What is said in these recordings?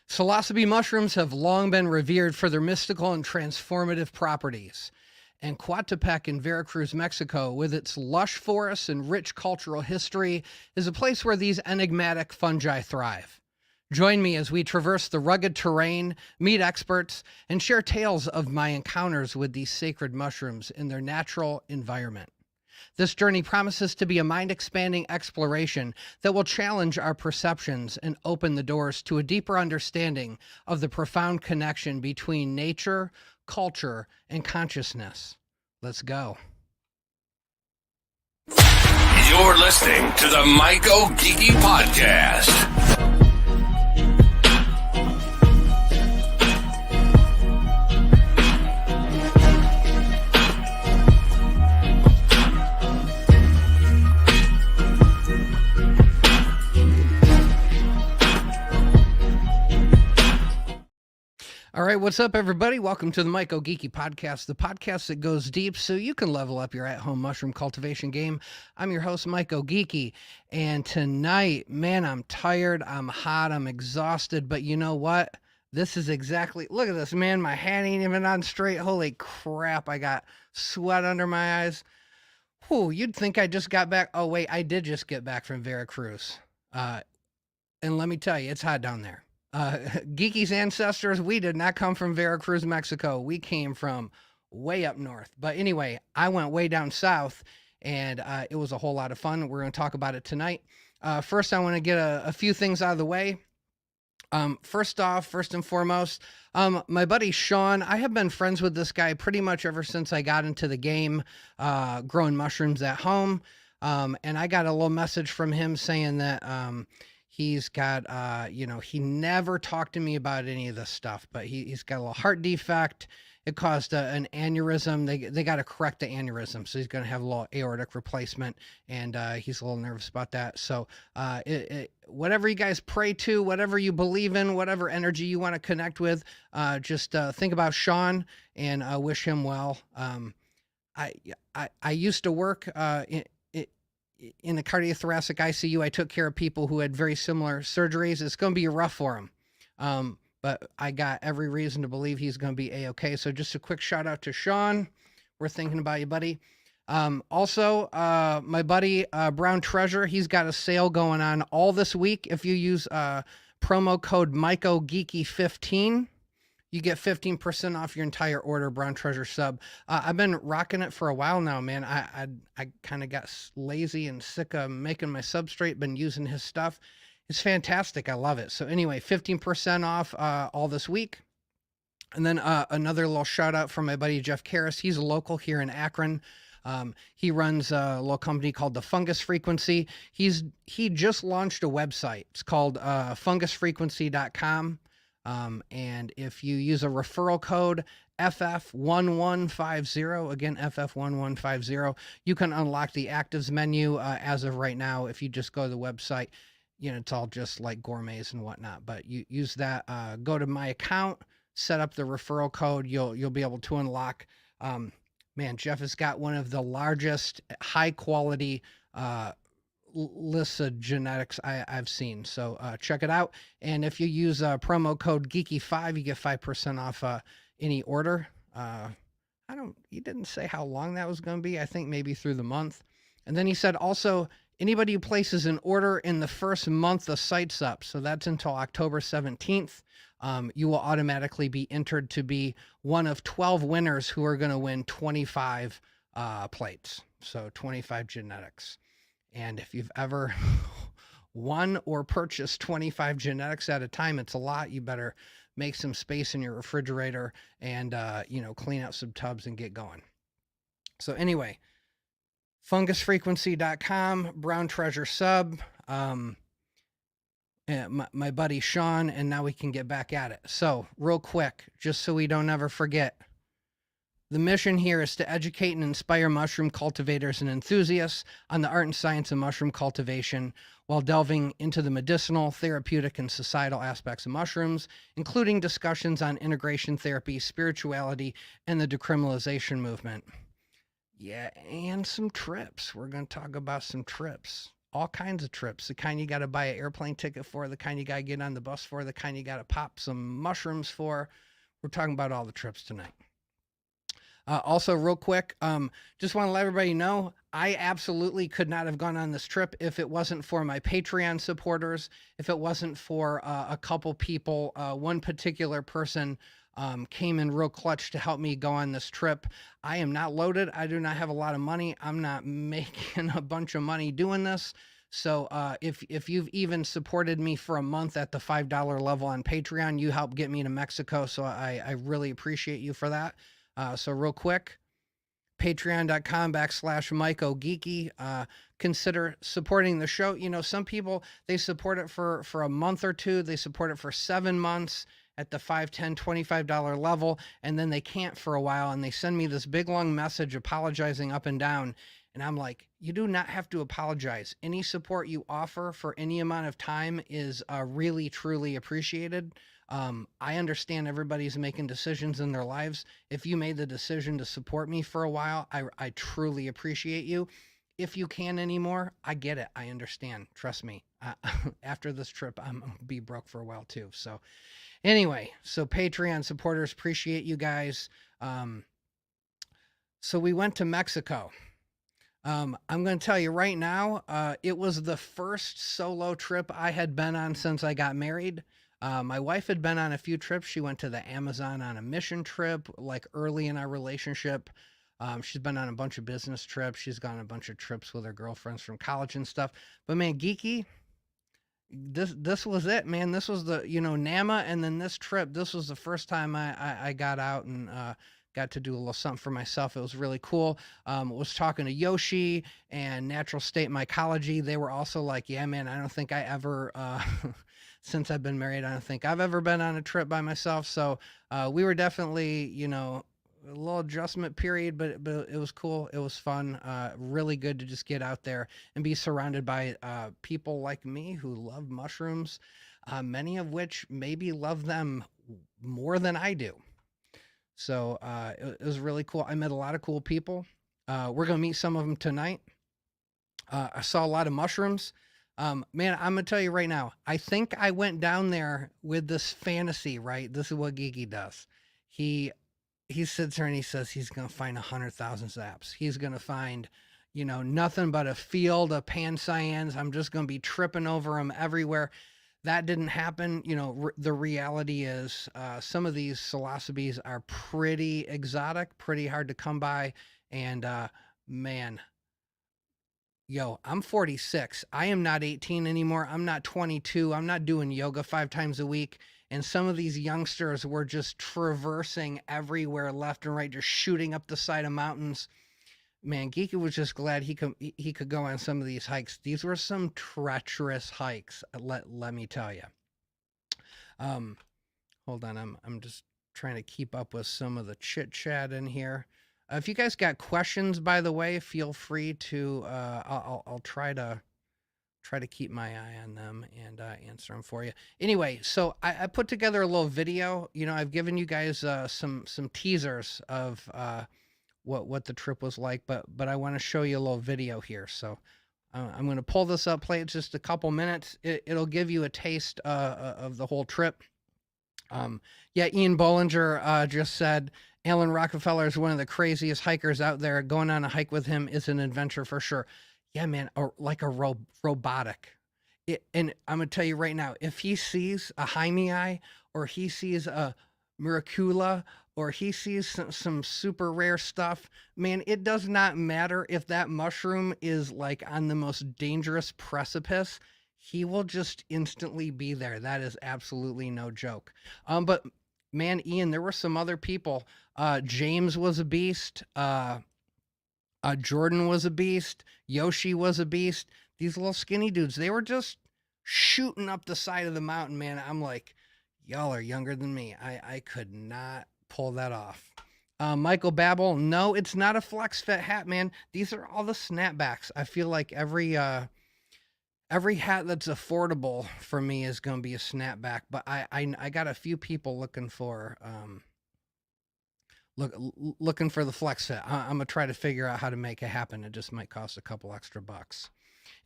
Psilocybin mushrooms have long been revered for their mystical and transformative properties. And 𝐦𝐤𝐤 in Veracruz, Mexico, with its lush forests and rich cultural history, is a place where these enigmatic fungi thrive. Join me as we traverse the rugged terrain, meet experts, and share tales of my encounters with these sacred mushrooms in their natural environment. This journey promises to be a mind-expanding exploration that will challenge our perceptions and open the doors to a deeper understanding of the profound connection between nature, culture, and consciousness. Let's go. You're listening to the MycoGeeky podcast. All right, what's up, everybody? Welcome to the MycoGeeky podcast, the podcast that goes deep so you can level up your at-home mushroom cultivation game. I'm your host, MycoGeeky, and tonight, man, I'm tired, I'm hot, I'm exhausted, but you know what? This is exactly, look at this, man, my hat ain't even on straight. Holy crap, I got sweat under my eyes. Whew, you'd think I just got back. Oh, wait, I did just get back from Veracruz. And let me tell you, it's hot down there. Geeky's ancestors, we did not come from Veracruz, Mexico. We came from way up north. But anyway, I went way down south, and it was a whole lot of fun. We're going to talk about it tonight. First, I want to get a few things out of the way. First and foremost, my buddy Sean, I have been friends with this guy pretty much ever since I got into the game, growing mushrooms at home. And I got a little message from him saying that, he's got, he never talked to me about any of this stuff, but he's got a little heart defect. It caused an aneurysm. They got to correct the aneurysm. So he's going to have a little aortic replacement, and he's a little nervous about that. So whatever you guys pray to, whatever you believe in, whatever energy you want to connect with, just think about Sean and wish him well. I used to work in the cardiothoracic ICU. I took care of people who had very similar surgeries. It's going to be rough for him. But I got every reason to believe he's going to be A-okay. So just a quick shout out to Sean. We're thinking about you, buddy. Also, my buddy, Brown Treasure, he's got a sale going on all this week. If you use, promo code MycoGeeky15, you get 15% off your entire order, Brown Treasure sub. I've been rocking it for a while now, man. I kind of got lazy and sick of making my substrate, been using his stuff. It's fantastic. I love it. So anyway, 15% off all this week. And then another little shout out from my buddy Jeff Karras. He's a local here in Akron. He runs a little company called the Fungus Frequency. He just launched a website. It's called fungusfrequency.com. And if you use a referral code FF1150, again, FF1150, you can unlock the actives menu. As of right now, if you just go to the website, it's all just like gourmets and whatnot, but you use that, go to my account, set up the referral code. You'll be able to unlock, man, Jeff has got one of the largest high quality, lists of genetics I've seen. So check it out. And if you use promo code Geeky5, you get 5% off any order. He didn't say how long that was going to be. I think maybe through the month. And then he said also, anybody who places an order in the first month the site's up, so that's until October 17th, you will automatically be entered to be one of 12 winners who are going to win 25 plates. So 25 genetics. And if you've ever won or purchased 25 genetics at a time, it's a lot. You better make some space in your refrigerator and, clean out some tubs and get going. So anyway, fungusfrequency.com, Brown Treasure sub, my buddy Sean, and now we can get back at it. So real quick, just so we don't ever forget, the mission here is to educate and inspire mushroom cultivators and enthusiasts on the art and science of mushroom cultivation while delving into the medicinal, therapeutic, and societal aspects of mushrooms, including discussions on integration therapy, spirituality, and the decriminalization movement. Yeah, and some trips. We're going to talk about some trips. all kinds of trips, the kind you got to buy an airplane ticket for, the kind you got to get on the bus for, the kind you got to pop some mushrooms for. We're talking about all the trips tonight. Also, real quick, just want to let everybody know, I absolutely could not have gone on this trip if it wasn't for my Patreon supporters, if it wasn't for a couple people. One particular person came in real clutch to help me go on this trip. I am not loaded. I do not have a lot of money. I'm not making a bunch of money doing this. So if you've even supported me for a month at the $5 level on Patreon, you helped get me to Mexico. So I really appreciate you for that. So real quick, patreon.com/MycoGeeky. Consider supporting the show. You know, some people, they support it for a month or two. They support it for 7 months at the $5, $10, $25 level. And then they can't for a while. And they send me this big, long message apologizing up and down. And I'm like, you do not have to apologize. Any support you offer for any amount of time is really, truly appreciated. I understand everybody's making decisions in their lives. If you made the decision to support me for a while, I truly appreciate you. If you can't anymore, I get it. I understand. Trust me. After this trip, I'm going to be broke for a while too. So anyway, so Patreon supporters, appreciate you guys. So we went to Mexico. I'm going to tell you right now, it was the first solo trip I had been on since I got married. My wife had been on a few trips. She went to the Amazon on a mission trip, like early in our relationship. She's been on a bunch of business trips. She's gone on a bunch of trips with her girlfriends from college and stuff. But man, Geeky, this was it, man. This was the, NAMA, and then this trip, this was the first time I got out and got to do a little something for myself. It was really cool. Was talking to Yoshi and Natural State Mycology. They were also like, yeah, man, I don't think I ever, since I've been married, I don't think I've ever been on a trip by myself. So we were definitely, a little adjustment period, but it was cool. It was fun. Really good to just get out there and be surrounded by people like me who love mushrooms, many of which maybe love them more than I do. So it was really cool. I met a lot of cool people. We're going to meet some of them tonight. I saw a lot of mushrooms. Man, I'm going to tell you right now, I think I went down there with this fantasy, right? This is what Geeky does. He sits there and he says he's going to find 100,000 zaps. He's going to find, nothing but a field of pancyans. I'm just going to be tripping over them everywhere. That didn't happen. The reality is some of these psilocybes are pretty exotic, pretty hard to come by. And man, I'm 46. I am not 18 anymore. I'm not 22. I'm not doing yoga 5 times a week. And some of these youngsters were just traversing everywhere, left and right, just shooting up the side of mountains. Man, Geeky was just glad he could go on some of these hikes. These were some treacherous hikes, let me tell you. Hold on, I'm just trying to keep up with some of the chit chat in here. If you guys got questions, by the way, feel free to. I'll try to keep my eye on them and answer them for you. Anyway, so I put together a little video. I've given you guys some teasers of what the trip was like, but I want to show you a little video here. So I'm going to pull this up, play it just a couple minutes. It'll give you a taste of the whole trip. Yeah, Ian Bollinger just said, Alan Rockefeller is one of the craziest hikers out there. Going on a hike with him is an adventure for sure. Yeah, man, like a robotic. And I'm going to tell you right now, if he sees a 𝐥𝐤𝐤 or he sees a miracula or he sees some super rare stuff, man, it does not matter if that mushroom is like on the most dangerous precipice. He will just instantly be there. That is absolutely no joke. But man, Ian, there were some other people. James was a beast. Jordan was a beast. Yoshi was a beast. These little skinny dudes, they were just shooting up the side of the mountain, man. I'm like, y'all are younger than me. I could not pull that off. Michael Babel, no, it's not a flex fit hat, man. These are all the snapbacks. I feel like every hat that's affordable for me is going to be a snapback, but I got a few people looking for the flex fit. I'm gonna try to figure out how to make it happen. It just might cost a couple extra bucks.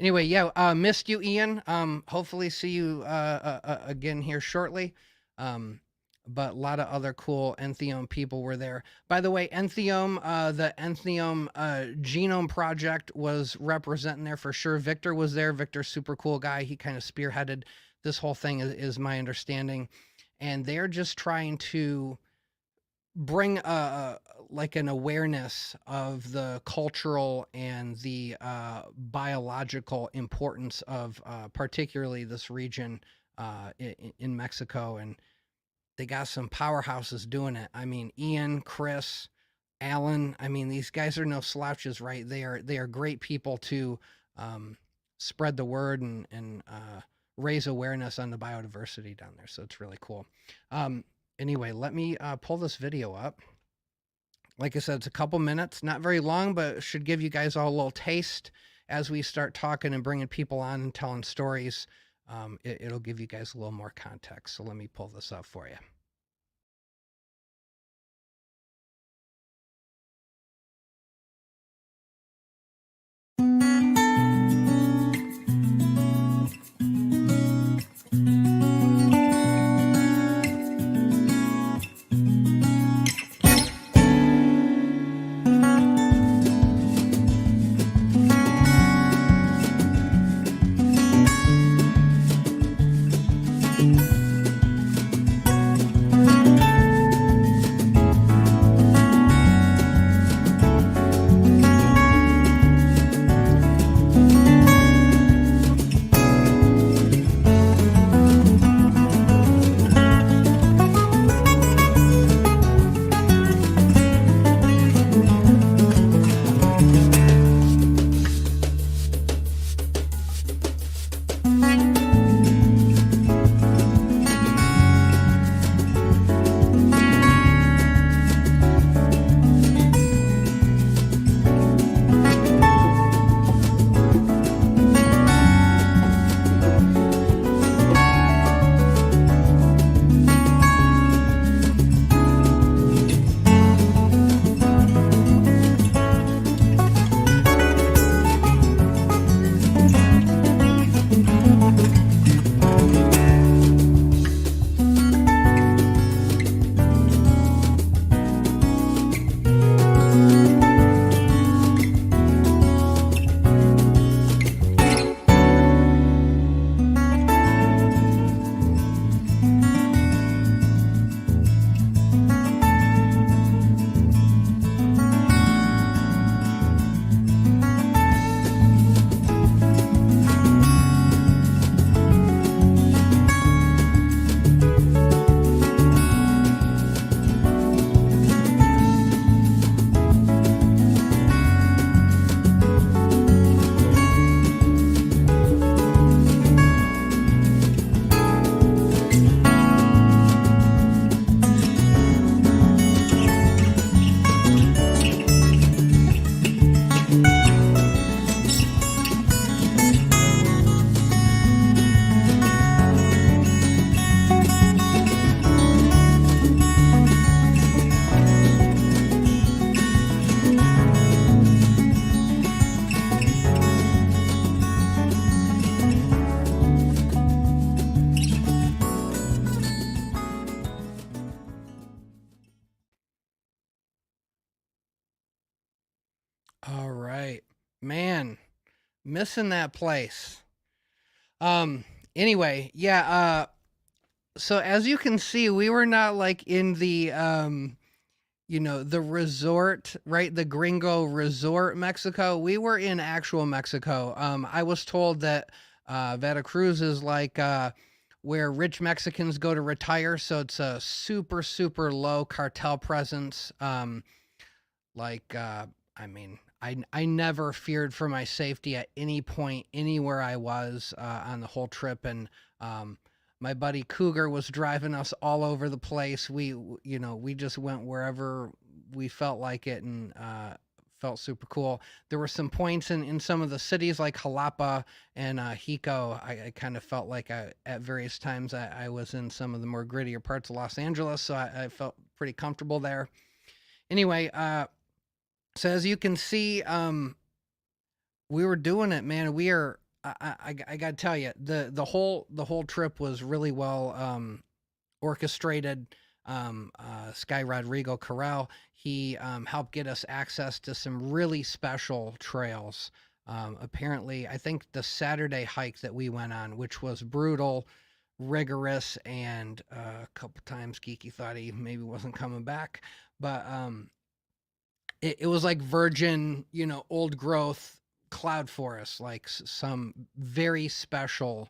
Anyway, yeah, missed you, Ian. Hopefully see you again here shortly. But a lot of other cool Entheogen people were there. By the way, Entheogen, the Entheogen Genome Project was representing there for sure. Victor was there. Victor's super cool guy. He kind of spearheaded this whole thing, is my understanding. And they're just trying to bring like an awareness of the cultural and the biological importance of particularly this region in Mexico. And they got some powerhouses doing it. I mean, Ian, Chris, Alan. I mean, these guys are no slouches, right? They are great people to spread the word and raise awareness on the biodiversity down there. So it's really cool. Anyway, let me pull this video up. Like I said, it's a couple minutes, not very long, but it should give you guys all a little taste as we start talking and bringing people on and telling stories. It'll give you guys a little more context. So let me pull this up for you. All right, man, missing that place. Anyway, yeah, so as you can see, we were not like in the the resort, right? The Gringo Resort Mexico. We were in actual Mexico. I was told that Veracruz is like where rich Mexicans go to retire, so it's a super super low cartel presence. I mean, I never feared for my safety at any point, anywhere I was on the whole trip. And my buddy Cougar was driving us all over the place. We just went wherever we felt like it and felt super cool. There were some points in some of the cities like Jalapa and Jico. I kind of felt like at various times I was in some of the more grittier parts of Los Angeles, so I felt pretty comfortable there. Anyway, so as you can see, we were doing it, man. We are I gotta tell you, the whole trip was really well orchestrated. Sky Rodrigo Corral, he helped get us access to some really special trails. Apparently, I think the Saturday hike that we went on, which was brutal, rigorous, and a couple times Geeky thought he maybe wasn't coming back, but it was like virgin, old growth cloud forest, like some very special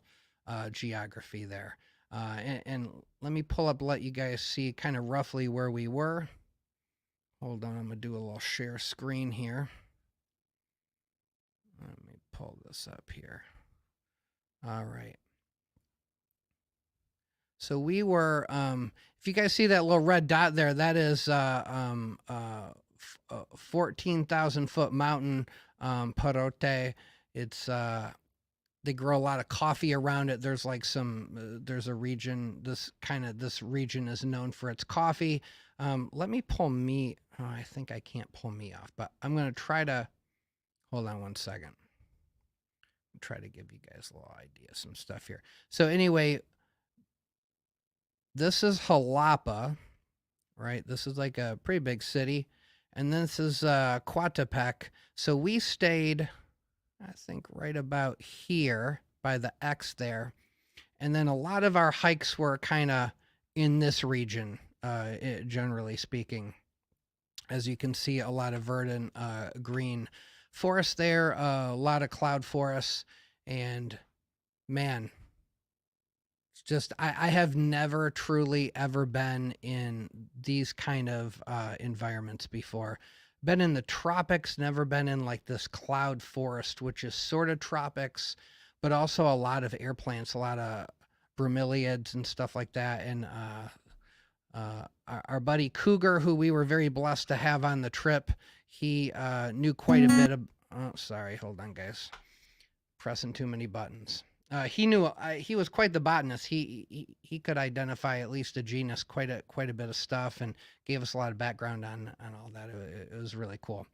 geography there. And let me pull up, let you guys see kind of roughly where we were. Hold on, I'm gonna do a little share screen here. Let me pull this up here. All right. So we were, if you guys see that little red dot there, that is 14,000 foot mountain, Parote. It's they grow a lot of coffee around it. There's like there's a region. This region is known for its coffee. Let me pull me. Oh, I think I can't pull me off, but I'm gonna try to. Hold on one second. Try to give you guys a little idea, some stuff here. So anyway, this is Jalapa, right? This is like a pretty big city. And this is Coatepec. So we stayed, I think, right about here by the X there. And then a lot of our hikes were kind of in this region, generally speaking. As you can see, a lot of verdant green forest there, a lot of cloud forests. And man, it's just, I have never truly ever been in these kind of environments before. Been in the tropics, never been in like this cloud forest, which is sort of tropics, but also a lot of air plants, a lot of bromeliads and stuff like that. And our buddy Cougar, who we were very blessed to have on the trip, he knew quite a bit of, oh, sorry, hold on, guys. Pressing too many buttons. He knew he was quite the botanist. He could identify at least a genus, quite a bit of stuff, and gave us a lot of background on all that. It was really cool.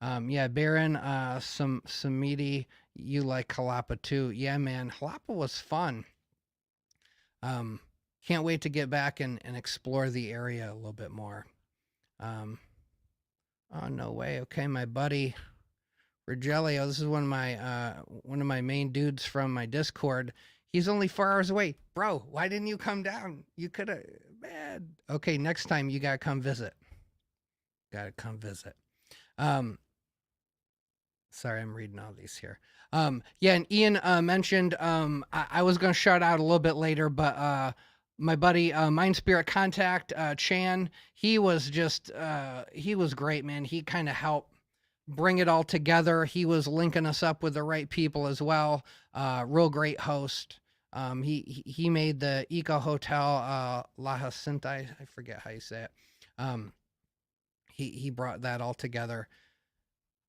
Yeah, Baron, Samiti, you like Jalapa too? Yeah, man, Jalapa was fun. Can't wait to get back and explore the area a little bit more. Oh no way. Okay, my buddy Rogelio, this is one of my main dudes from my Discord. He's only 4 hours away. Bro, why didn't you come down? You could have, man. Okay, next time you gotta come visit. Gotta come visit. Sorry, I'm reading all these here. Yeah, and Ian mentioned I was gonna shout out a little bit later, but my buddy Mind Spirit Contact, Chan, he was great, man. He kind of helped bring it all together. He was linking us up with the right people as well. Real great host. He made the Eco Hotel La Jacinta. I forget how you say it. He brought that all together.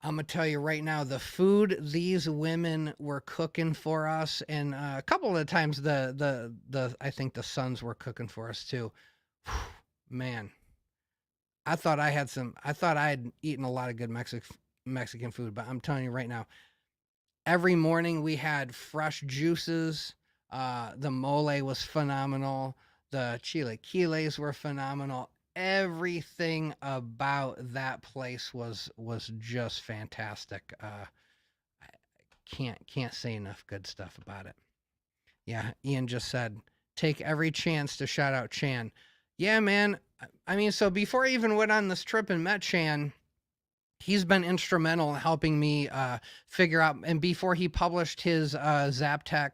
I'm gonna tell you right now, the food these women were cooking for us, and a couple of the times I think the sons were cooking for us too. Whew, man, I thought I had eaten a lot of good Mexican food, but I'm telling you right now, every morning we had fresh juices. The mole was phenomenal. The chilaquiles were phenomenal. Everything about that place was just fantastic. I can't say enough good stuff about it. Yeah, Ian just said, take every chance to shout out Chan. Yeah, man. I mean, so before I even went on this trip and met Chan, he's been instrumental in helping me figure out, and before he published his ZapTech,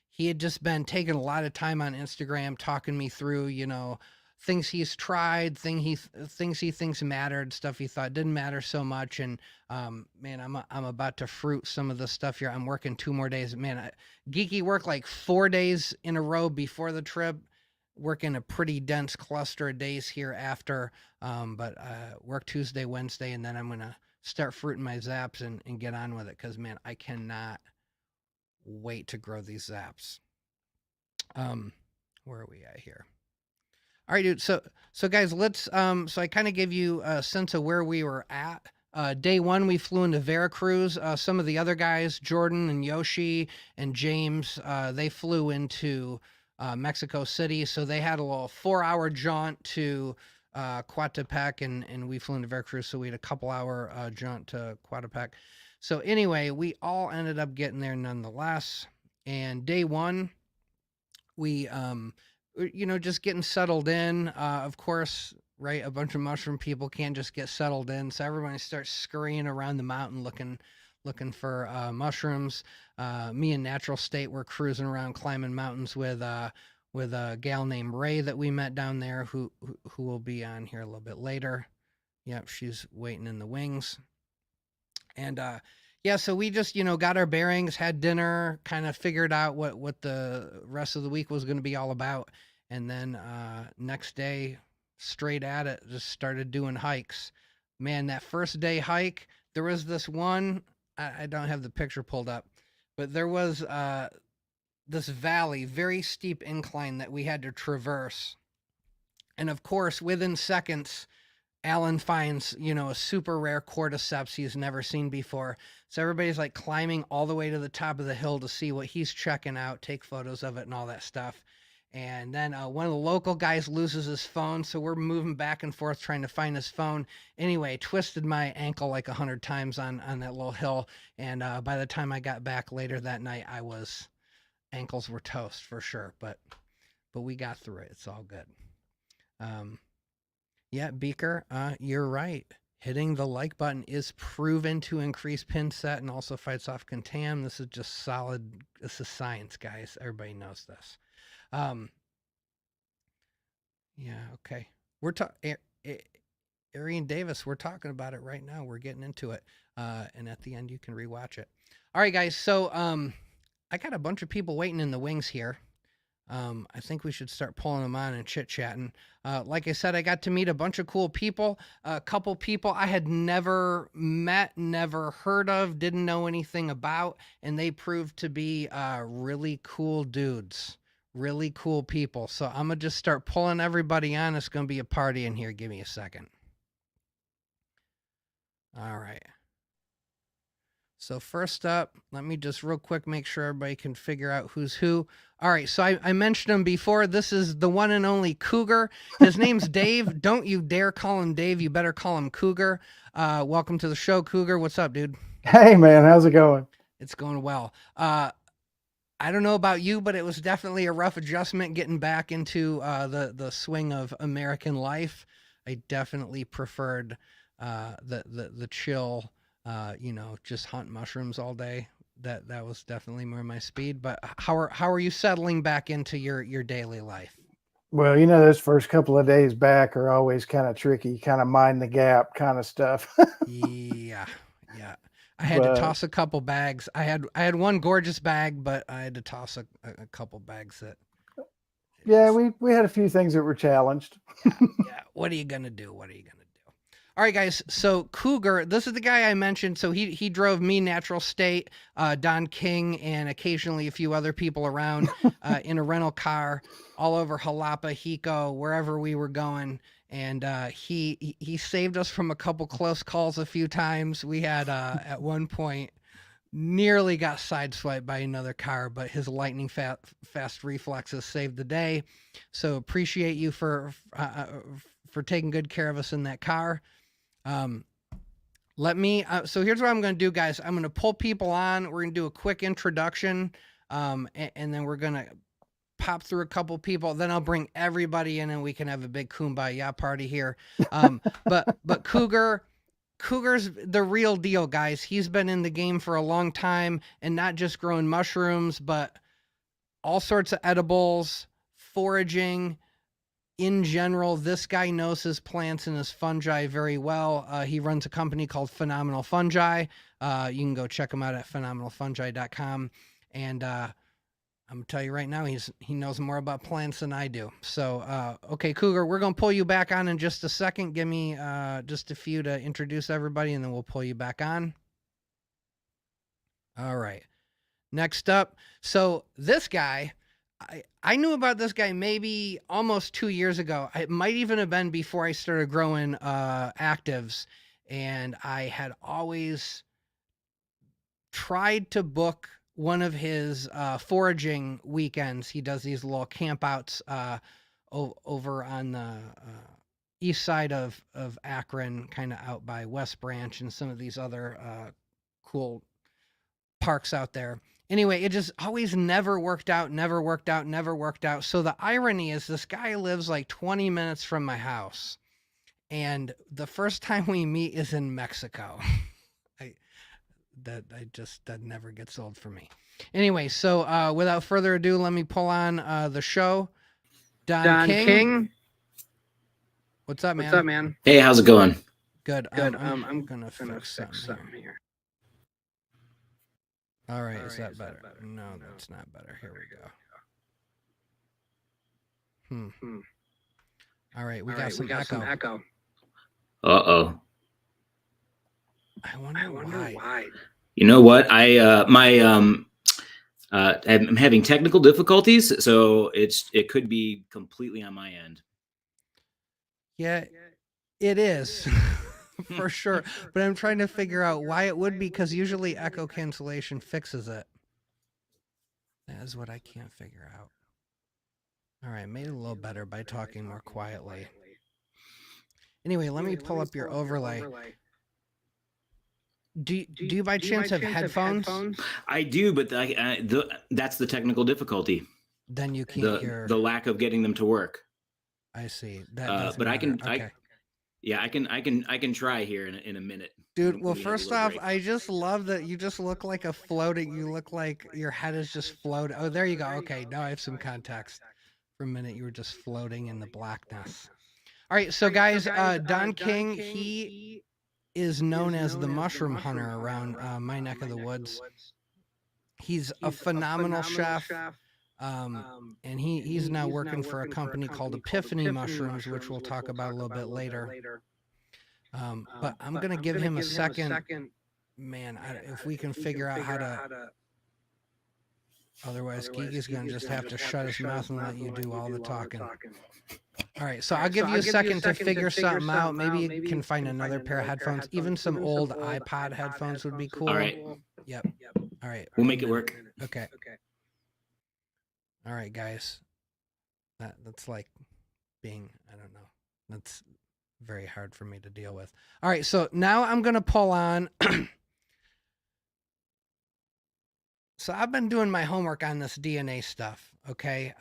he had just been taking a lot of time on Instagram, talking me through, things he's tried, things he thinks mattered, stuff he thought didn't matter so much. And man, I'm about to fruit some of the stuff here. I'm working 2 more days. Man, Geeky worked like 4 days in a row before the trip, working a pretty dense cluster of days here after, but work Tuesday, Wednesday, and then I'm gonna start fruiting my zaps and get on with it, because man, I cannot wait to grow these zaps. Where are we at here? All right, dude. So guys, let's so I kind of give you a sense of where we were at Day one, we flew into Veracruz. Some of the other guys, Jordan and Yoshi and James, they flew into Mexico City. So they had a little 4-hour jaunt to 𝐷𝐻𝐻, and we flew into Veracruz. So we had a couple-hour jaunt to 𝐷𝐻𝐻. So anyway, we all ended up getting there nonetheless. And day one, we, just getting settled in. Of course, right, a bunch of mushroom people can't just get settled in, so everybody starts scurrying around the mountain looking for mushrooms. Me and Natural State were cruising around climbing mountains with a gal named Ray that we met down there, who will be on here a little bit later. Yep, she's waiting in the wings. And yeah, so we just, got our bearings, had dinner, kind of figured out what the rest of the week was going to be all about. And then next day, straight at it, just started doing hikes. Man, that first day hike, there was this one, I don't have the picture pulled up, but there was this valley, very steep incline that we had to traverse. And of course, within seconds, Alan finds, a super rare cordyceps he's never seen before. So everybody's like climbing all the way to the top of the hill to see what he's checking out, take photos of it and all that stuff. And then one of the local guys loses his phone, so we're moving back and forth trying to find his phone. Anyway, twisted my ankle like 100 times on that little hill. And by the time I got back later that night, ankles were toast for sure. But we got through it. It's all good. Yeah, Beaker, you're right. Hitting the like button is proven to increase pin set and also fights off contam. This is just solid. This is science, guys. Everybody knows this. Yeah, okay. We're talking, Arian Davis, we're talking about it right now. We're getting into it. And at the end, you can rewatch it. All right, guys. So, I got a bunch of people waiting in the wings here. I think we should start pulling them on and chit-chatting. Like I said, I got to meet a bunch of cool people, a couple people I had never met, never heard of, didn't know anything about, and they proved to be really cool dudes, really cool people. So I'm going to just start pulling everybody on. It's going to be a party in here. Give me a second. All right. So first up, let me just real quick make sure everybody can figure out who's who. All right, so I mentioned him before. This is the one and only Cougar. His name's Dave. Don't you dare call him Dave. You better call him Cougar. Welcome to the show, Cougar. What's up, dude? Hey, man. How's it going? It's going well. I don't know about you, but it was definitely a rough adjustment getting back into the swing of American life. I definitely preferred the chill, just hunt mushrooms all day. That was definitely more my speed. But how are you settling back into your daily life? Well, those first couple of days back are always kind of tricky, kind of mind the gap kind of stuff. Yeah. I had to toss a couple bags. I had one gorgeous bag, but I had to toss a couple bags that. Yeah, we had a few things that were challenged. Yeah. What are you gonna do? All right, guys. So Cougar, this is the guy I mentioned. So he drove me, Natural State, Don King, and occasionally a few other people around in a rental car all over Jalapa, 𝐥𝐻𝐿, wherever we were going. And he saved us from a couple close calls a few times. We had at one point nearly got sideswiped by another car, but his lightning fast reflexes saved the day. So appreciate you for taking good care of us in that car. So here's what I'm going to do, guys. I'm going to pull people on. We're going to do a quick introduction. And then we're going to pop through a couple people. Then I'll bring everybody in and we can have a big kumbaya party here. But Cougar's the real deal, guys. He's been in the game for a long time and not just growing mushrooms, but all sorts of edibles, foraging. In general, this guy knows his plants and his fungi very well. He runs a company called Phenomenal Fungi. You can go check him out at phenomenalfungi.com. And I'm going to tell you right now, he knows more about plants than I do. So, okay, Cougar, we're going to pull you back on in just a second. Give me just a few to introduce everybody, and then we'll pull you back on. All right. Next up, so this guy... I knew about this guy maybe almost 2 years ago. It might even have been before I started growing actives. and I had always tried to book one of his foraging weekends. He does these little campouts over on the east side of Akron, kind of out by West Branch and some of these other cool parks out there. Anyway, it just always never worked out. So the irony is this guy lives like 20 minutes from my house. And the first time we meet is in Mexico. That never gets old for me. Anyway, so without further ado, let me pull on the show. Don King. What's up, man? Hey, how's it going? Good. I'm gonna fix something here. All right, is that better? No, that's not better. Here we go. All right, we got some echo. Uh-oh. I wonder why. You know what? I'm having technical difficulties, so it could be completely on my end. Yeah, it is. For sure. But I'm trying to figure out why it would be, because usually echo cancellation fixes it. That is what I can't figure out. All right, made it a little better by talking more quietly. Anyway, let me pull up your overlay. Do you by chance have headphones? I do, but that's the technical difficulty. Then you can't hear the lack of getting them to work. I see. But matter. I can. Okay. I can try here in a minute. Dude, well, first off, break. I just love that you just look like a floating. You look like your head is just floating. Oh, there you go. Okay, now I have some context. For a minute, you were just floating in the blackness. All right, so guys, Don King, he is known as the mushroom hunter around my neck of the woods. He's a phenomenal chef. And he's now working for a company called Epiphany Mushrooms, which we'll talk about a little bit later. But I'm going to give him a second. Man, if we can figure out how to. Otherwise, Geeky's going to just have to shut his mouth and let you do all the talking. All right, so I'll give you a second to figure something out. Maybe you can find another pair of headphones. Even some old iPod headphones would be cool. All right. Yep. All right. We'll make it work. Okay. All right, guys. That's like being, I don't know. That's very hard for me to deal with. All right, so now I'm going to pull on. So I've been doing my homework on this DNA stuff, okay?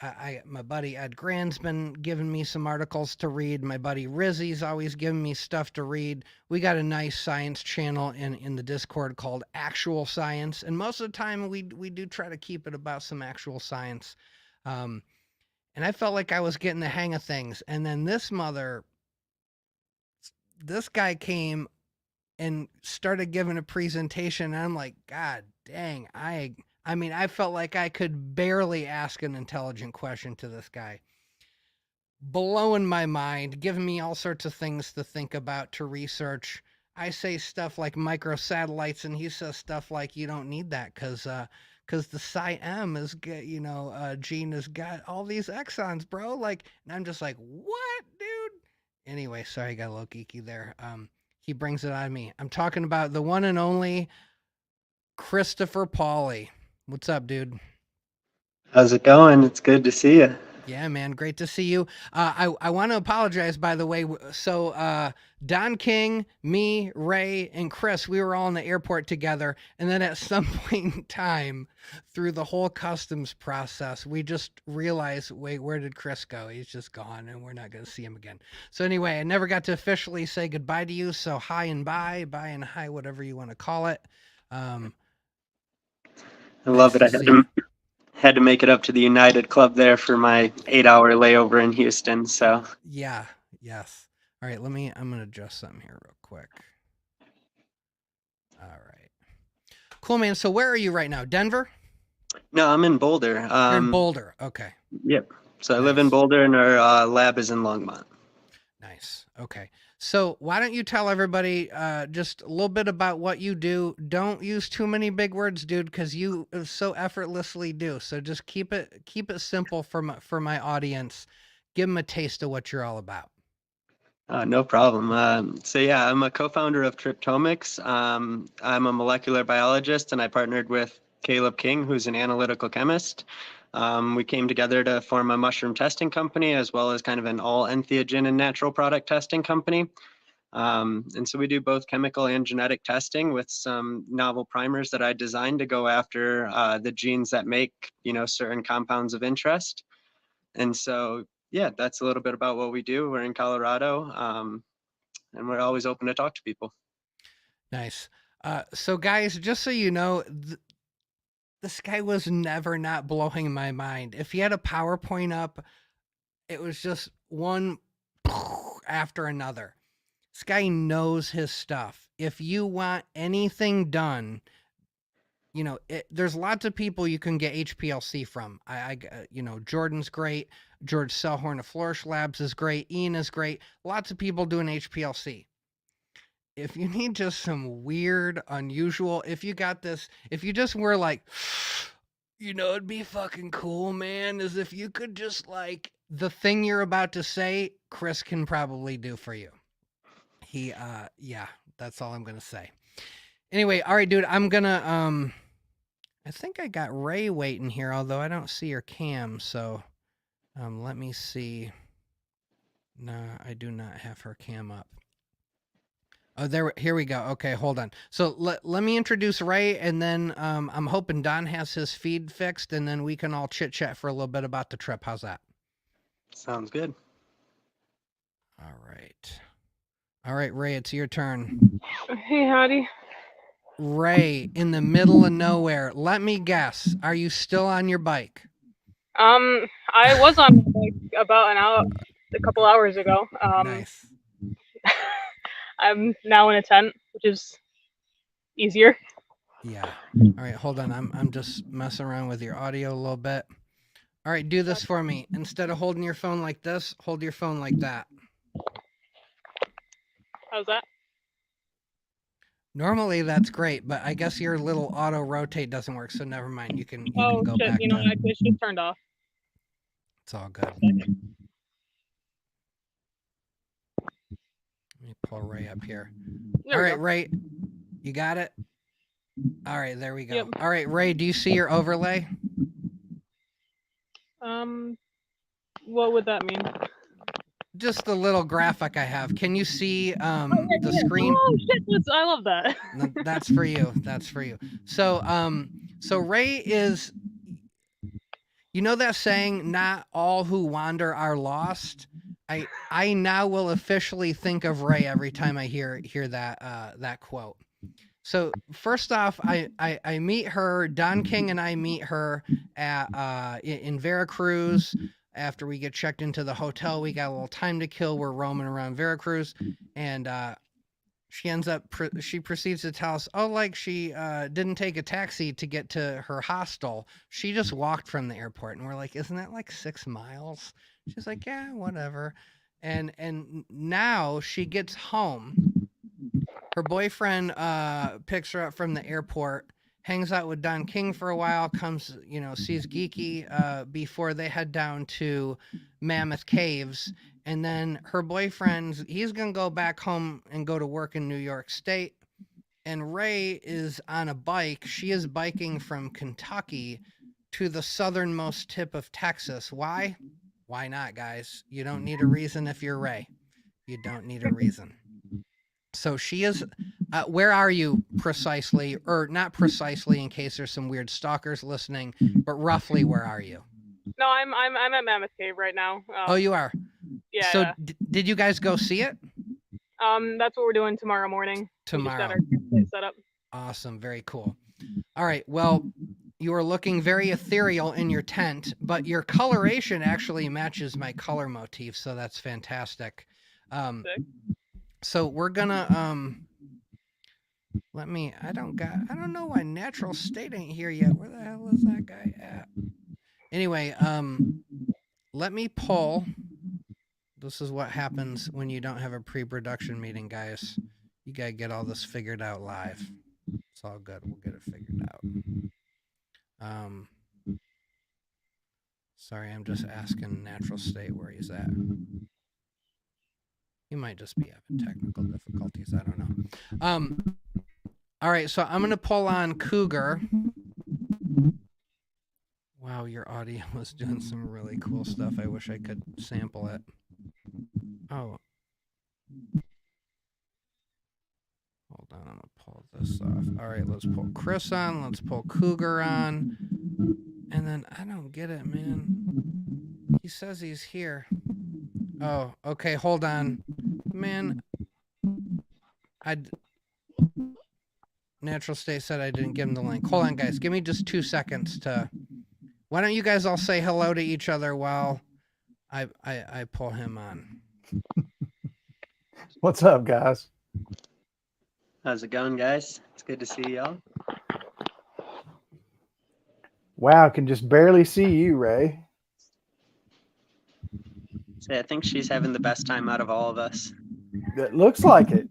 My buddy Ed Grand's been giving me some articles to read. My buddy Rizzy's always giving me stuff to read. We got a nice science channel in the Discord called Actual Science, and most of the time we do try to keep it about some actual science. And I felt like I was getting the hang of things, and then this guy came and started giving a presentation, and I'm like, God dang, I mean, I felt like I could barely ask an intelligent question to this guy. Blowing my mind, giving me all sorts of things to think about, to research. I say stuff like microsatellites, and he says stuff like, you don't need that because the 𝐷𝐸 is, gene has got all these exons, bro. Like, and I'm just like, what, dude? Anyway, sorry, I got a little geeky there. He brings it on me. I'm talking about the one and only Christopher Pauly. What's up, dude? How's it going? It's good to see you. Yeah, man. Great to see you. I want to apologize, by the way. So Don King, me, Ray, and Chris, we were all in the airport together. And then at some point in time through the whole customs process, we just realized, wait, where did Chris go? He's just gone and we're not going to see him again. So anyway, I never got to officially say goodbye to you. So hi and bye and hi, whatever you want to call it. I love it. I had to make it up to the United Club there for my 8-hour layover in Houston. So yeah, yes. All right, I'm going to adjust something here real quick. All right. Cool, man. So where are you right now? Denver? No, I'm in Boulder. You're in Boulder. Okay. Yep. So I live in Boulder and our lab is in Longmont. Nice. Okay. So why don't you tell everybody just a little bit about what you do? Don't use too many big words, dude, because you so effortlessly do. So just keep it simple for my audience. Give them a taste of what you're all about. No problem. So yeah, I'm a co-founder of Triptomics. I'm a molecular biologist, and I partnered with 𝐥𝐤𝐤𝐞, who's an analytical chemist. We came together to form a mushroom testing company, as well as kind of an all entheogen and natural product testing company. And so we do both chemical and genetic testing with some novel primers that I designed to go after the genes that make, certain compounds of interest. And so, yeah, that's a little bit about what we do. We're in Colorado, and we're always open to talk to people. Nice. So guys, just so you know, this guy was never not blowing my mind. If he had a PowerPoint up, it was just one after another. This guy knows his stuff. If you want anything done, there's lots of people you can get HPLC from. Jordan's great. George Selhorn of Flourish Labs is great. Ian is great. Lots of people doing HPLC. If you need just some weird, unusual, if you just were like, it'd be fucking cool, man, is if you could just the thing you're about to say, Chris can probably do for you. Yeah, that's all I'm going to say. Anyway, all right, dude, I'm going to, I think I got Ray waiting here, although I don't see her cam. So, let me see. No, I do not have her cam up. Oh, here we go. Okay, hold on. So let me introduce Ray, and then I'm hoping Don has his feed fixed, and then we can all chit chat for a little bit about the trip. How's that? Sounds good. All right, Ray, it's your turn. Hey, howdy. Ray, in the middle of nowhere. Let me guess. Are you still on your bike? I was on my bike about a couple hours ago. Nice. I'm now in a tent, which is easier. Yeah. All right, hold on. I'm just messing around with your audio a little bit. All right, do this for me. Instead of holding your phone like this, hold your phone like that. How's that? Normally that's great, but I guess your little auto rotate doesn't work, so never mind. You can go shit, back. It's just turned off. It's all good. Let me pull Ray up here. All right, Ray, you got it? All right, there we go. Yep. All right, Ray, do you see your overlay? What would that mean? Just the little graphic I have. Can you see the screen? Oh shit! I love that. That's for you. That's for you. So Ray is, that saying, "Not all who wander are lost." I now will officially think of Ray every time I hear that quote. So first off, I meet her. Don King and I meet her at in Veracruz. After we get checked into the hotel, we got a little time to kill. We're roaming around Veracruz, and she proceeds to tell us, she didn't take a taxi to get to her hostel. She just walked from the airport, and we're like, isn't that like 6 miles? She's like, yeah, whatever. And now she gets home. Her boyfriend picks her up from the airport, hangs out with Don King for a while, comes, sees Geeky before they head down to Mammoth Caves. And then her boyfriend, he's going to go back home and go to work in New York State. And Ray is on a bike. She is biking from Kentucky to the southernmost tip of Texas. Why? Why not, guys? You don't need a reason if you're Ray. You don't need a reason. So she is, where are you precisely, or not precisely in case there's some weird stalkers listening, but roughly where are you? No, I'm at Mammoth Cave right now. Oh, you are? Yeah. So did you guys go see it? That's what we're doing tomorrow morning. Tomorrow. We just got our campsite set up. Awesome. Very cool. All right. Well, you are looking very ethereal in your tent, but your coloration actually matches my color motif, so that's fantastic. Sick. So we're gonna I don't know why Natural State ain't here yet. Where the hell is that guy at? Anyway, let me pull. This is what happens when you don't have a pre-production meeting, guys. You gotta get all this figured out live. It's all good. We'll get it figured out. Sorry, I'm just asking Natural State where he's at. He might just be having technical difficulties. I don't know. All right, so I'm gonna pull on Cougar. Wow, your audio was doing some really cool stuff. I wish I could sample it. Oh. Hold on, I'm gonna pull this off. All right, let's pull Chris on. Let's pull Cougar on. And then I don't get it, man. He says he's here. Oh, okay, hold on. Man, Natural State said I didn't give him the link. Hold on, guys. Give me just 2 seconds to... Why don't you guys all say hello to each other while I pull him on? What's up, guys? How's it going, guys? It's good to see y'all. Wow, can just barely see you, Ray. Say, I think she's having the best time out of all of us. It looks like it.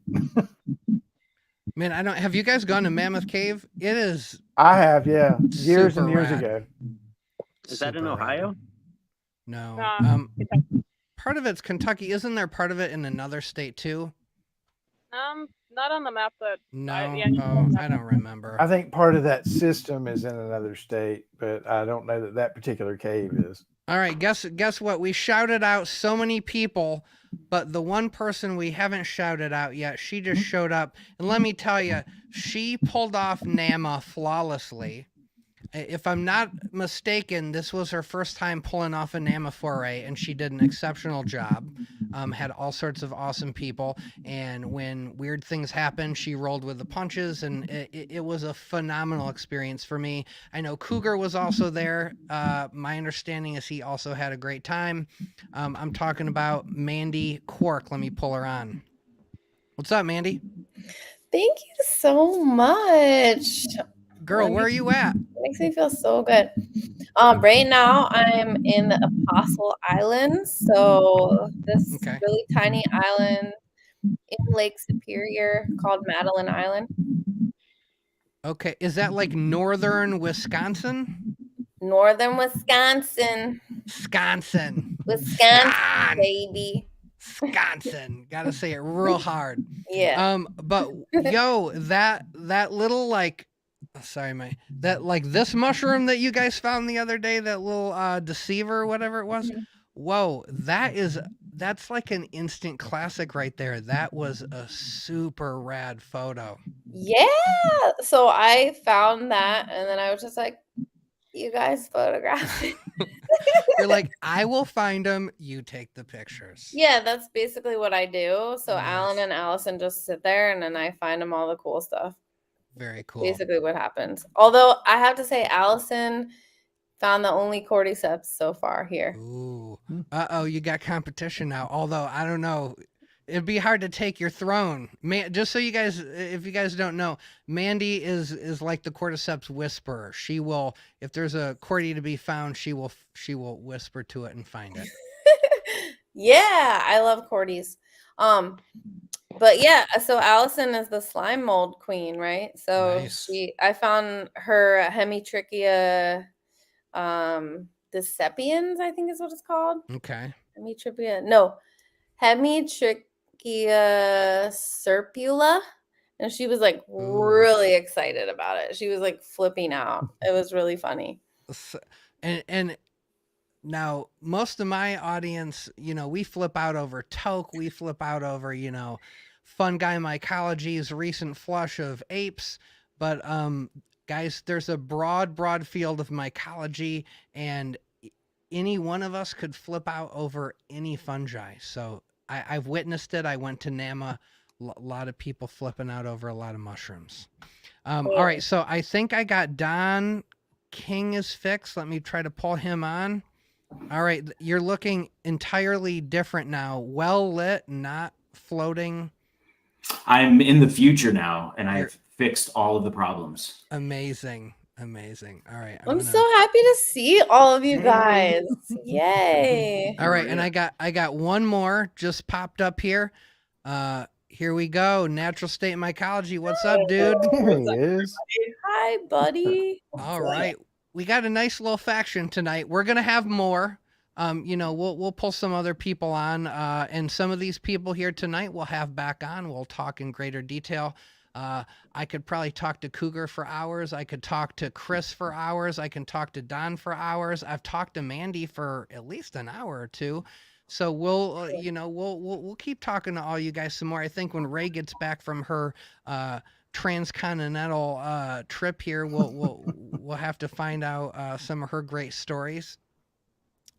Man, I don't... Have you guys gone to Mammoth Cave? It is... I have, yeah. Years super and years rad. ago. Is that in Super rad. Ohio? No. Kentucky. Part of it's Kentucky. Isn't there part of it in another state too? Not on the map, but No. yeah, Oh, I don't remember. I think part of that system is in another state, but I don't know that that particular cave is. All right. Guess what? We shouted out so many people, but the one person we haven't shouted out yet, she just showed up. And let me tell you, she pulled off NAMA flawlessly. If I'm not mistaken, this was her first time pulling off a NAMA foray, and she did an exceptional job. Had all sorts of awesome people, and when weird things happened, she rolled with the punches, and it was a phenomenal experience for me. I know Cougar was also there. My understanding is he also had a great time. I'm talking about Mandy Quark. Let me pull her on. What's up, Mandy? Thank you so much. Girl, where are you at? It makes me feel so good. Right now I'm in the Apostle Islands, so this Okay. really tiny island in Lake Superior called Madeline Island. Okay, is that like northern Wisconsin? Northern Wisconsin. Wisconsin. Wisconsin, baby. Wisconsin. Gotta say it real hard. Yeah. But yo, that little like, sorry, this mushroom that you guys found the other day, that little deceiver, whatever it was. Whoa, that's like an instant classic right there. That was a super rad photo. Yeah. So I found that and then I was just like, you guys photograph it. You're like, I will find them. You take the pictures. Yeah, that's basically what I do. So Nice. Alan and Allison just sit there and then I find them all the cool stuff. Very cool. Basically what happens. Although I have to say Allison found the only cordyceps so far here. Ooh. Uh-oh, you got competition now. Although, I don't know. It'd be hard to take your throne. Just so you guys, if you guys don't know, Mandy is like the cordyceps whisperer. She will, if there's a cordy to be found, she will whisper to it and find it. Yeah, I love cordies. But yeah, so Allison is the slime mold queen, right? So Nice. I found her Hemitrichia deceptions, I think is what it's called. Okay. Hemitrichia serpula. And she was like really excited about it. She was like flipping out. It was really funny. And now most of my audience, we flip out over Toke, we flip out over, FUNGUY Mycology's recent flush of apes, but guys, there's a broad field of mycology, and any one of us could flip out over any fungi. So I've witnessed it. I went to NAMA, a lot of people flipping out over a lot of mushrooms. All right, so I think I got Don King is fixed. Let me try to pull him on. All right, you're looking entirely different now. Well lit, not floating. I'm in the future now, and I've fixed all of the problems. Amazing. All right. I'm so happy to see all of you guys. Yay. All right, and I got one more just popped up here. Here we go. Natural State Mycology. What's up, dude? There he is. Hi, buddy. All right. We got a nice little faction tonight. We're going to have more, we'll pull some other people on, and some of these people here tonight we'll have back on. We'll talk in greater detail. I could probably talk to Cougar for hours. I could talk to Chris for hours. I can talk to Don for hours. I've talked to Mandy for at least an hour or two. So we'll keep talking to all you guys some more. I think when Ray gets back from her transcontinental trip here, we'll have to find out some of her great stories.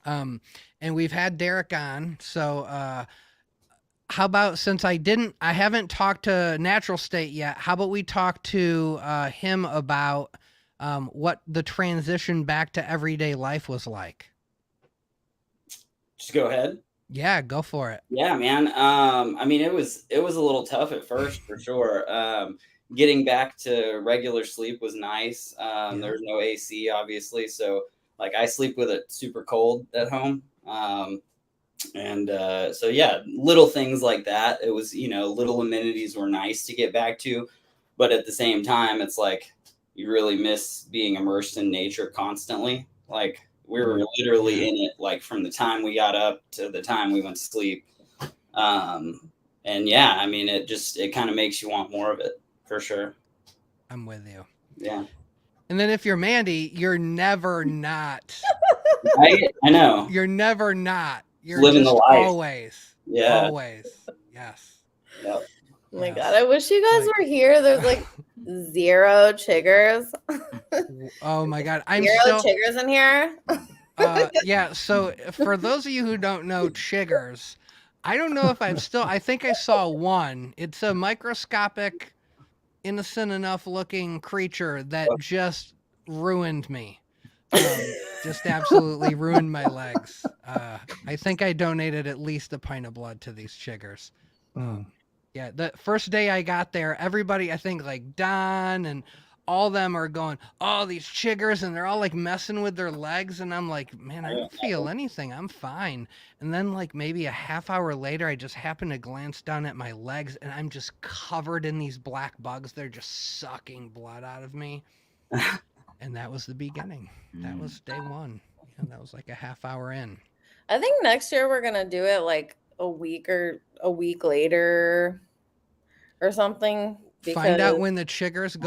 And we've had Derek on, so how about, since I haven't talked to Natural State yet, how about we talk to him about what the transition back to everyday life was like? Just go ahead. Yeah, go for it. Yeah, man. I mean, it was a little tough at first, for sure. Getting back to regular sleep was nice. There's no AC, obviously, so like I sleep with it super cold at home. So yeah, little things like that. It was, little amenities were nice to get back to, but at the same time, it's like you really miss being immersed in nature constantly. Like we were literally in it, like from the time we got up to the time we went to sleep. And yeah, I mean, it kind of makes you want more of it, for sure. I'm with you. Yeah. And then if you're Mandy, you're never not. I know. You're never not. You're living just the life. Always. Yeah. Always. Yes. Yep. Oh my God, I wish you guys were here. There's like 0 chiggers. Oh my God. I'm 0 chiggers in here. Yeah, so for those of you who don't know chiggers, I don't know if I think I saw one. It's a microscopic, innocent enough looking creature that just ruined me. Just absolutely ruined my legs. I think I donated at least a pint of blood to these chiggers. Yeah, the first day I got there, everybody, I think like Don and all them are going, oh, these chiggers, and they're all like messing with their legs, and I'm like, man, I don't feel anything. I'm fine. And then like maybe a half hour later, I just happened to glance down at my legs, and I'm just covered in these black bugs. They're just sucking blood out of me. And that was the beginning. That was day one. And that was like a half hour in. I think next year we're gonna do it like a week later or something. Find out when the chiggers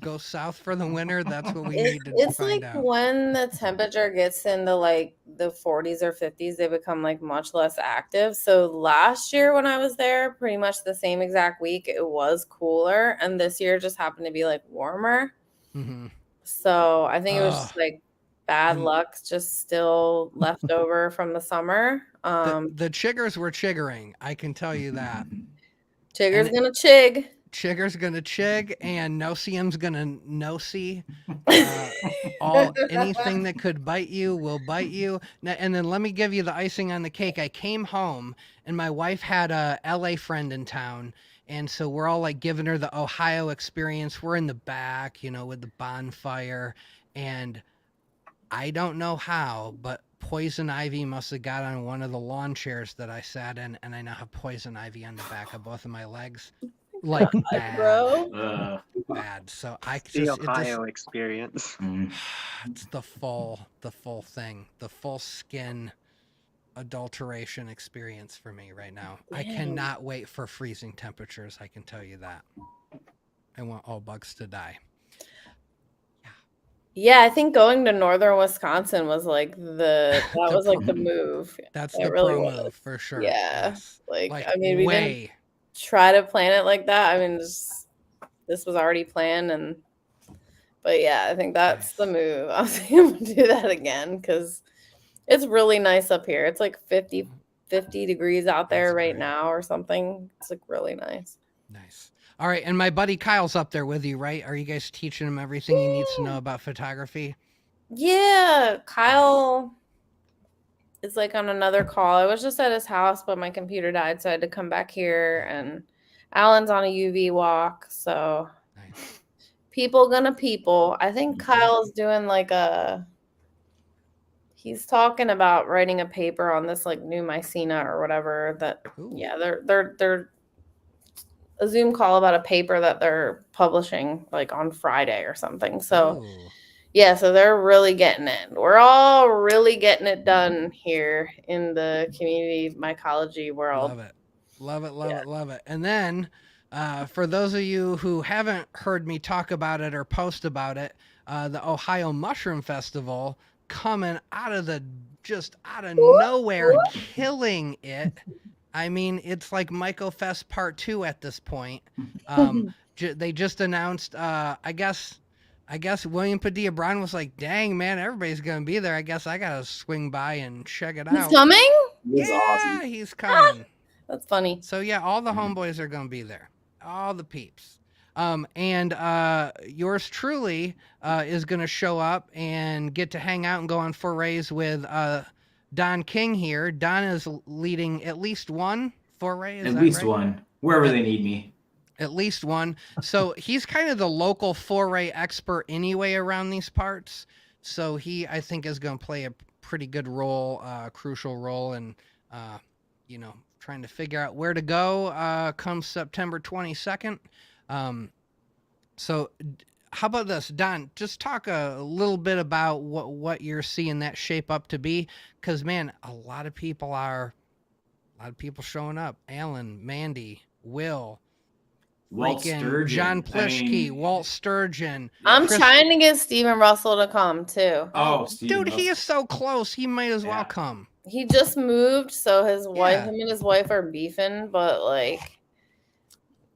go south for the winter. That's what we need to it's find like out. when the temperature gets into like the 40s or 50s, they become like much less active. So last year when I was there, pretty much the same exact week, it was cooler, and this year just happened to be like warmer. Mm-hmm. So I think it was just like bad luck, just still left over from the summer. The chiggers were chiggering, I can tell you that. Chigger's gonna chig. Chigger's gonna chig, and no-see-um's gonna no-see. Anything that could bite you will bite you. And then let me give you the icing on the cake. I came home, and my wife had a LA friend in town, and so we're all like giving her the Ohio experience. We're in the back, with the bonfire, and I don't know how, but poison ivy must have got on one of the lawn chairs that I sat in, and I now have poison ivy on the back of both of my legs. Like bad, bro. Bad. So the Ohio experience. It's the full thing, the full skin adulteration experience for me right now. Damn. I cannot wait for freezing temperatures. I can tell you that. I want all bugs to die. Yeah, I think going to northern Wisconsin was like the move. That's the pro move for sure. Yeah, yes. like I mean, we didn't try to plan it like that. I mean, this was already planned, but yeah, I think that's the move. I was able to do that again because it's really nice up here. It's like 50 degrees out there right now or something. It's like really nice. Nice. All right, and my buddy Kyle's up there with you, right? Are you guys teaching him everything he needs to know about photography? Yeah, Kyle is like on another call. I was just at his house, but my computer died, so I had to come back here. And Alan's on a UV walk, so nice. People. I think Kyle's doing like he's talking about writing a paper on this like new Mycena or whatever. That they're a Zoom call about a paper that they're publishing like on Friday or something. So Yeah, so they're really getting it. We're all really getting it done here in the community mycology world. Love it. Love it, love it, love it. And then for those of you who haven't heard me talk about it or post about it, the Ohio Mushroom Festival coming out of nowhere, killing it. I mean, it's like MycoFest Part 2 at this point. They just announced, I guess William Padilla Brown was like, dang, man, everybody's going to be there. I guess I got to swing by and check it out. He's coming? It was awesome. He's coming. That's funny. So, yeah, all the homeboys are going to be there. All the peeps. And yours truly is going to show up and get to hang out and go on forays with Don King here. Don is leading at least one foray. At least one, wherever they need me. At least one. So he's kind of the local foray expert anyway around these parts. So he, I think, is going to play a pretty good role, crucial role in, trying to figure out where to go come September 22nd. So how about this, Don? Just talk a little bit about what you're seeing that shape up to be, because man, a lot of people showing up. Alan, Mandy, Will, Walt Sturgeon, John Plishke, Walt Sturgeon. I'm trying to get Stephen Russell to come too. Oh, dude, he is so close. He might as well come. He just moved, so his wife, him and his wife are beefing, but like,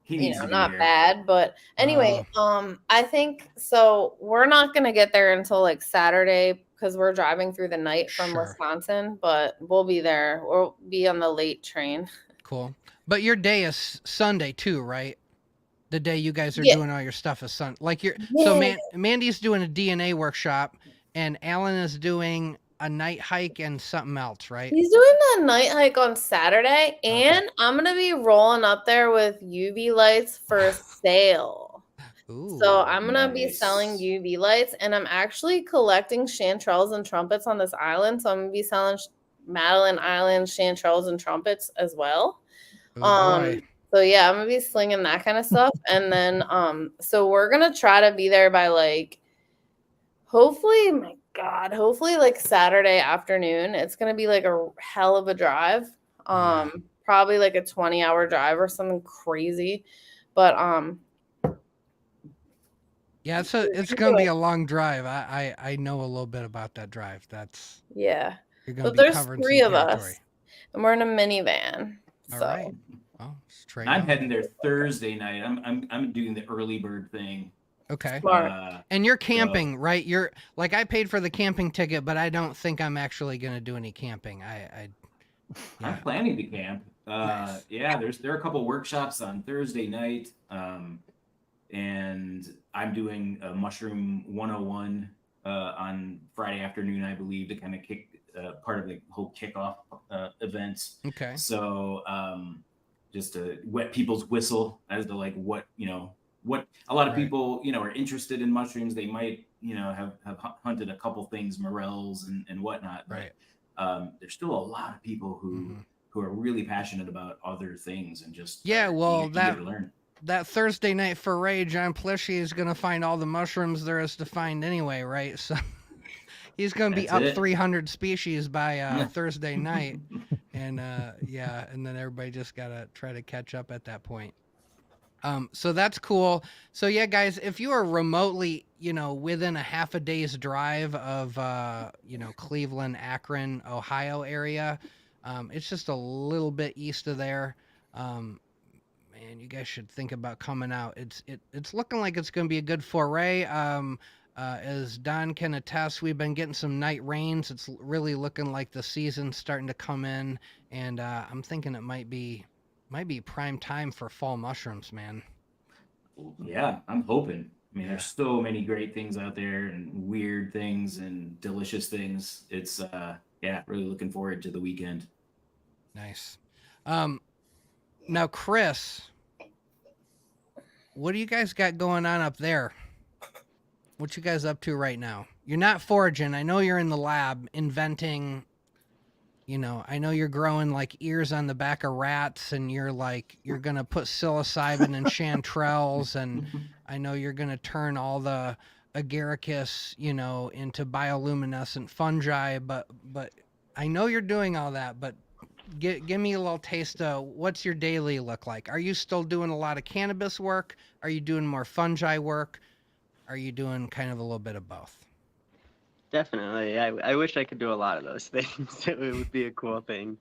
not bad. But anyway, I think so. We're not gonna get there until like Saturday because we're driving through the night from Wisconsin, but we'll be there. We'll be on the late train. Cool. But your day is Sunday too, right? The day you guys are doing all your stuff is Sunday. Like so Mandy's doing a DNA workshop, and Alan is doing a night hike and something else, right? He's doing a night hike on Saturday, and I'm gonna be rolling up there with UV lights for sale. Ooh, so I'm gonna be selling UV lights, and I'm actually collecting chanterelles and trumpets on this island. So I'm gonna be selling Madeline Island chanterelles and trumpets as well. Boy. So yeah, I'm gonna be slinging that kind of stuff, and then so we're gonna try to be there by like, hopefully like Saturday afternoon. It's gonna be like a hell of a drive. Probably like a 20-hour drive or something crazy. But yeah, it's gonna be a long drive. I know a little bit about that drive. You're gonna but be there's covering 3 some of territory. us, and we're in a minivan. All so. right. Well, straight I'm up. heading there Thursday night. I'm doing the early bird thing. Okay. Smart. And you're camping, right? You're like, I paid for the camping ticket, but I don't think I'm actually going to do any camping. I'm planning to camp. Nice. Yeah, there are a couple workshops on Thursday night. And I'm doing a mushroom 101 on Friday afternoon, I believe, to kind of kick part of the whole kickoff events. Okay. So just to wet people's whistle as to like what a lot of people are interested in mushrooms. They might have hunted a couple things, morels and whatnot. Right. But there's still a lot of people who are really passionate about other things and just that to learn. That Thursday night foray, John Plishke is going to find all the mushrooms there is to find anyway, right? So he's going to be up 300 species by Thursday night. And and then everybody just got to try to catch up at that point. So that's cool. So yeah, guys, if you are remotely, within a half a day's drive of, Cleveland, Akron, Ohio area, it's just a little bit east of there. Man, you guys should think about coming out. It's looking like it's going to be a good foray. As Don can attest, we've been getting some night rains. It's really looking like the season's starting to come in, and I'm thinking it might be prime time for fall mushrooms, man. Yeah, I'm hoping. I mean, there's so many great things out there and weird things and delicious things. It's really looking forward to the weekend. Nice. Now, Chris, what do you guys got going on up there? What you guys up to right now? You're not foraging. I know you're in the lab inventing. I know you're growing like ears on the back of rats, and you're gonna put psilocybin and chanterelles, and I know you're gonna turn all the agaricus, into bioluminescent fungi, but I know you're doing all that, but give me a little taste of what's your daily look like. Are you still doing a lot of cannabis work? Are you doing more fungi work? Are you doing kind of a little bit of both? Definitely. I wish I could do a lot of those things. It would be a cool thing.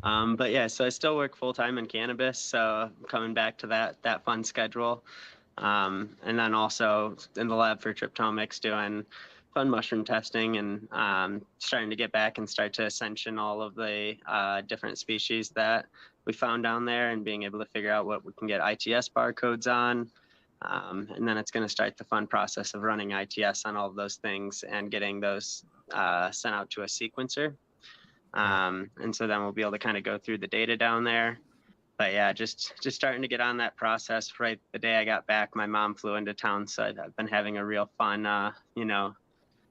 But yeah, so I still work full time in cannabis. So I'm coming back to that fun schedule. And then also in the lab for Triptomics doing fun mushroom testing and starting to get back and start to ascension all of the different species that we found down there and being able to figure out what we can get ITS barcodes on. And then it's going to start the fun process of running ITS on all of those things and getting those sent out to a sequencer. And so then we'll be able to kind of go through the data down there. But yeah, just starting to get on that process. Right the day I got back, my mom flew into town, so I've been having a real fun,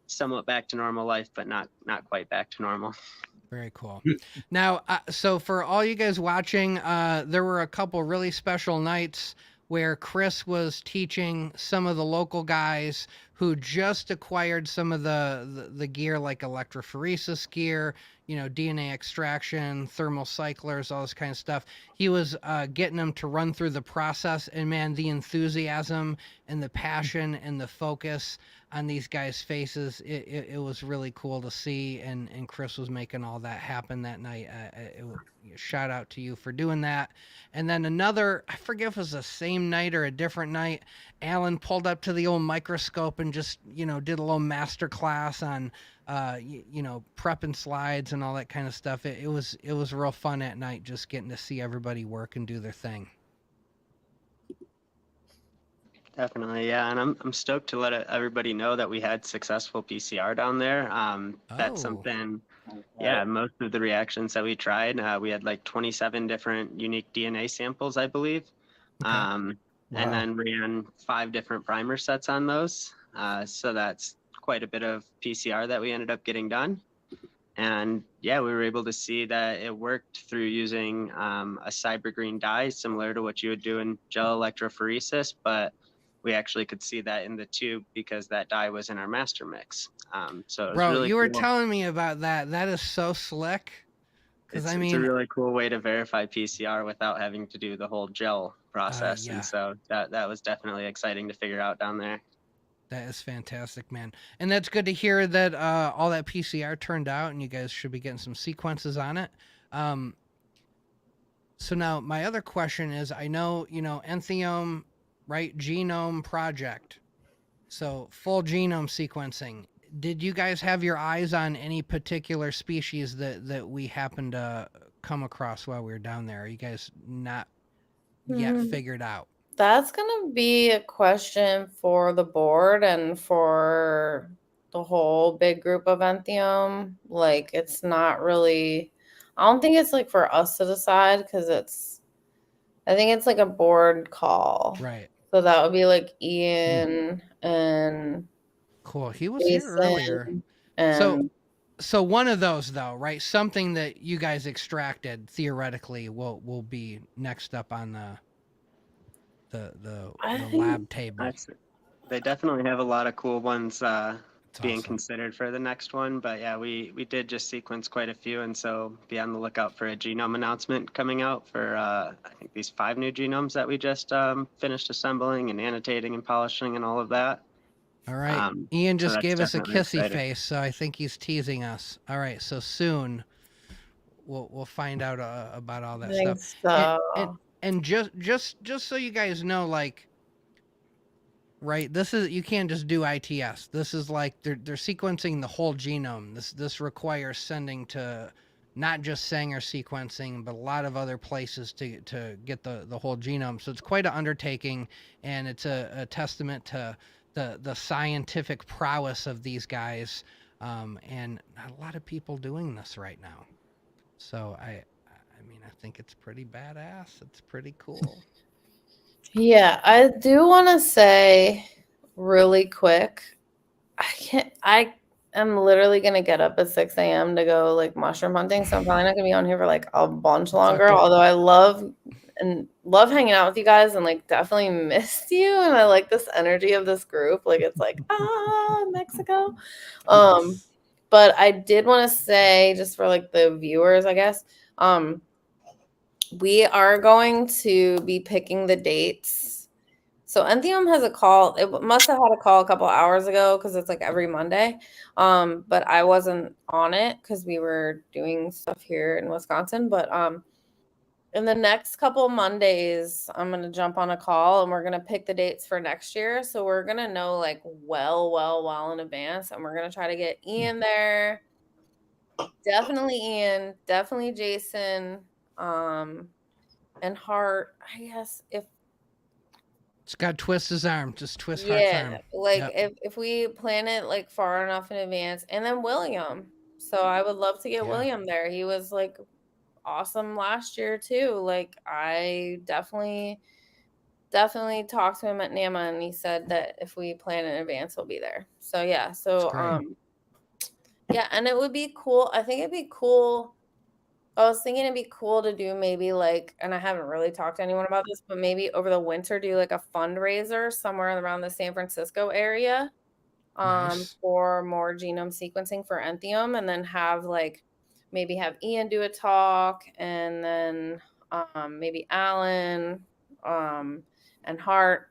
somewhat back to normal life, but not quite back to normal. Very cool. Now, so for all you guys watching, there were a couple really special nights where Chris was teaching some of the local guys who just acquired some of the gear, like electrophoresis gear, DNA extraction, thermal cyclers, all this kind of stuff. He was getting them to run through the process, and man, the enthusiasm and the passion and the focus on these guys' faces, it was really cool to see, and Chris was making all that happen that night. Shout out to you for doing that. And then another, I forget if it was the same night or a different night, Alan pulled up to the old microscope and just, did a little master class on, prepping slides and all that kind of stuff. It was real fun at night, just getting to see everybody work and do their thing. Definitely, yeah, and I'm stoked to let everybody know that we had successful PCR down there. That's something. Yeah, most of the reactions that we tried, we had like 27 different unique DNA samples, I believe, and then ran 5 different primer sets on those. So that's quite a bit of PCR that we ended up getting done. And yeah, we were able to see that it worked through using a cybergreen dye, similar to what you would do in gel electrophoresis, but we actually could see that in the tube because that dye was in our master mix. So it was Bro, really you were cool. telling me about that. That is so slick. It's a really cool way to verify PCR without having to do the whole gel process. Yeah. And so that was definitely exciting to figure out down there. That is fantastic, man. And that's good to hear that all that PCR turned out, and you guys should be getting some sequences on it. So now my other question is, I know, Entheogen, right? Genome project. So full genome sequencing. Did you guys have your eyes on any particular species that we happened to come across while we were down there? Are you guys not yet figured out? That's going to be a question for the board and for the whole big group of Entheogen. Like, it's not really, I don't think it's like for us to decide, because I think it's like a board call. Right. So that would be like Ian and cool. He was Jason here earlier. And so one of those though, right? Something that you guys extracted theoretically will be next up on the lab table. They definitely have a lot of cool ones being awesome. Considered for the next one. But yeah, we did just sequence quite a few, and so be on the lookout for a genome announcement coming out for I think these 5 new genomes that we just finished assembling and annotating and polishing and all of that. All right. Ian just gave us a kissy exciting face, so I think he's teasing us. All right, so soon we'll find out about all that stuff. So. And just so you guys know, like, right, this is, you can't just do ITS. This is like they're sequencing the whole genome. This requires sending to not just Sanger sequencing, but a lot of other places to get the whole genome. So it's quite an undertaking, and it's a testament to the scientific prowess of these guys, and not a lot of people doing this right now. So I mean, I think it's pretty badass. It's pretty cool. Yeah, I do want to say really quick, I am literally going to get up at 6 a.m. to go like mushroom hunting. So I'm probably not going to be on here for like a bunch longer, although I love and love hanging out with you guys, and like definitely missed you. And I like this energy of this group. Like it's like, Mexico. But I did want to say, just for like the viewers, I guess, we are going to be picking the dates. So Entheogen has a call. It must have had a call a couple hours ago because it's like every Monday. But I wasn't on it because we were doing stuff here in Wisconsin. But in the next couple Mondays, I'm going to jump on a call and we're going to pick the dates for next year. So we're going to know like well in advance. And we're going to try to get Ian there. Definitely Ian, definitely Jason, and Hart. I guess if It's got to twist his arm. Just twist Hart's arm. like if we plan it like far enough in advance, and then William. So I would love to get William there. He was like awesome last year too. Like I definitely talked to him at NAMA, and he said that if we plan in advance, he'll be there. So yeah. So yeah, and it would be cool. I think it'd be cool. I was thinking it'd be cool to do maybe like, and I haven't really talked to anyone about this, but maybe over the winter do like a fundraiser somewhere around the San Francisco area for more genome sequencing for Entheogen, and then have like maybe have Ian do a talk, and then maybe Alan and Hart,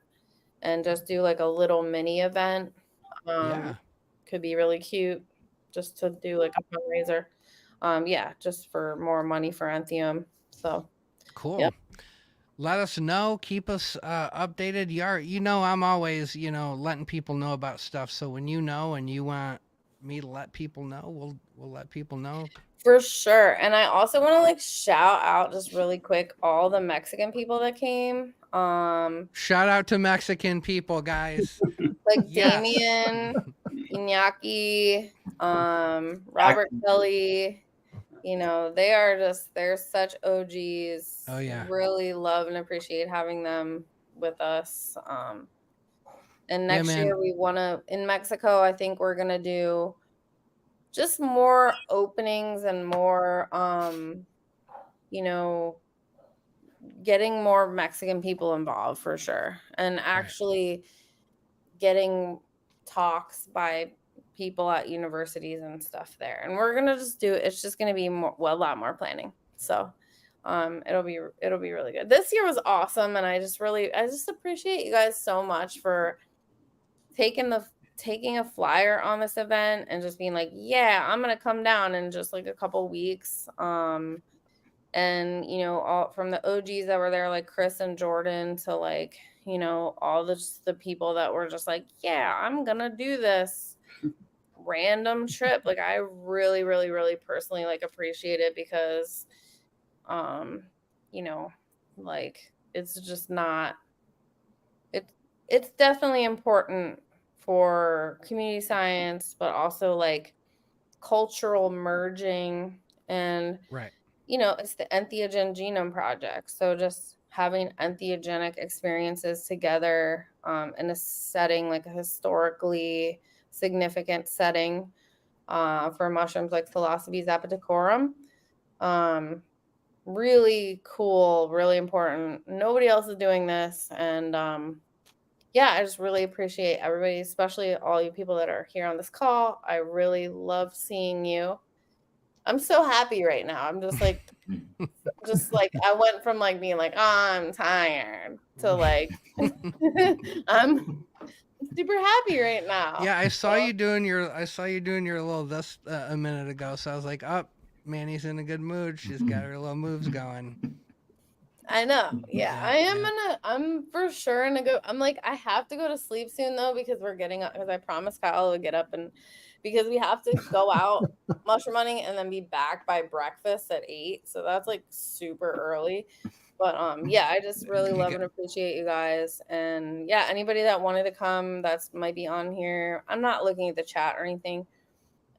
and just do like a little mini event. Could be really cute just to do like a fundraiser. Just for more money for Entheogen. So cool. Yep. Let us know. Keep us updated. I'm always, letting people know about stuff. So when you know and you want me to let people know, we'll let people know. For sure. And I also want to like shout out just really quick all the Mexican people that came. Shout out to Mexican people, guys. Like Damien, Iñaki, Robert Kelly. They're such OGs. Oh yeah. Really love and appreciate having them with us. And next year we want to, in Mexico, I think we're going to do just more openings and more, getting more Mexican people involved for sure. And actually getting talks by people at universities and stuff there, and we're gonna just do it. It's just gonna be a lot more planning. So it'll be really good. This year was awesome, and I just appreciate you guys so much for taking a flyer on this event and just being like, yeah, I'm gonna come down in just like a couple weeks. And all from the OGs that were there, like Chris and Jordan, to like all the people that were just like, yeah, I'm gonna do this random trip. Like I really, really, really personally like appreciate it because like it's just not it's definitely important for community science, but also like cultural merging, and it's the Entheogen Genome Project. So just having entheogenic experiences together in a setting, like a historically significant setting for mushrooms like Psilocybin zapotecorum. Really cool, really important. Nobody else is doing this. And I just really appreciate everybody, especially all you people that are here on this call. I really love seeing you. I'm so happy right now. I'm just like, I went from like being like, I'm tired to like, I'm super happy right now. Yeah, I saw you doing your little this a minute ago. So I was like, oh, Manny's in a good mood. She's got her little moves going. I know. Yeah, I'm for sure gonna go. I'm like, I have to go to sleep soon though, because we're getting up, because I promised Kyle I would get up, and because we have to go out mushroom hunting and then be back by breakfast at 8. So that's like super early. But I just really love and appreciate you guys. And anybody that wanted to come that's might be on here. I'm not looking at the chat or anything.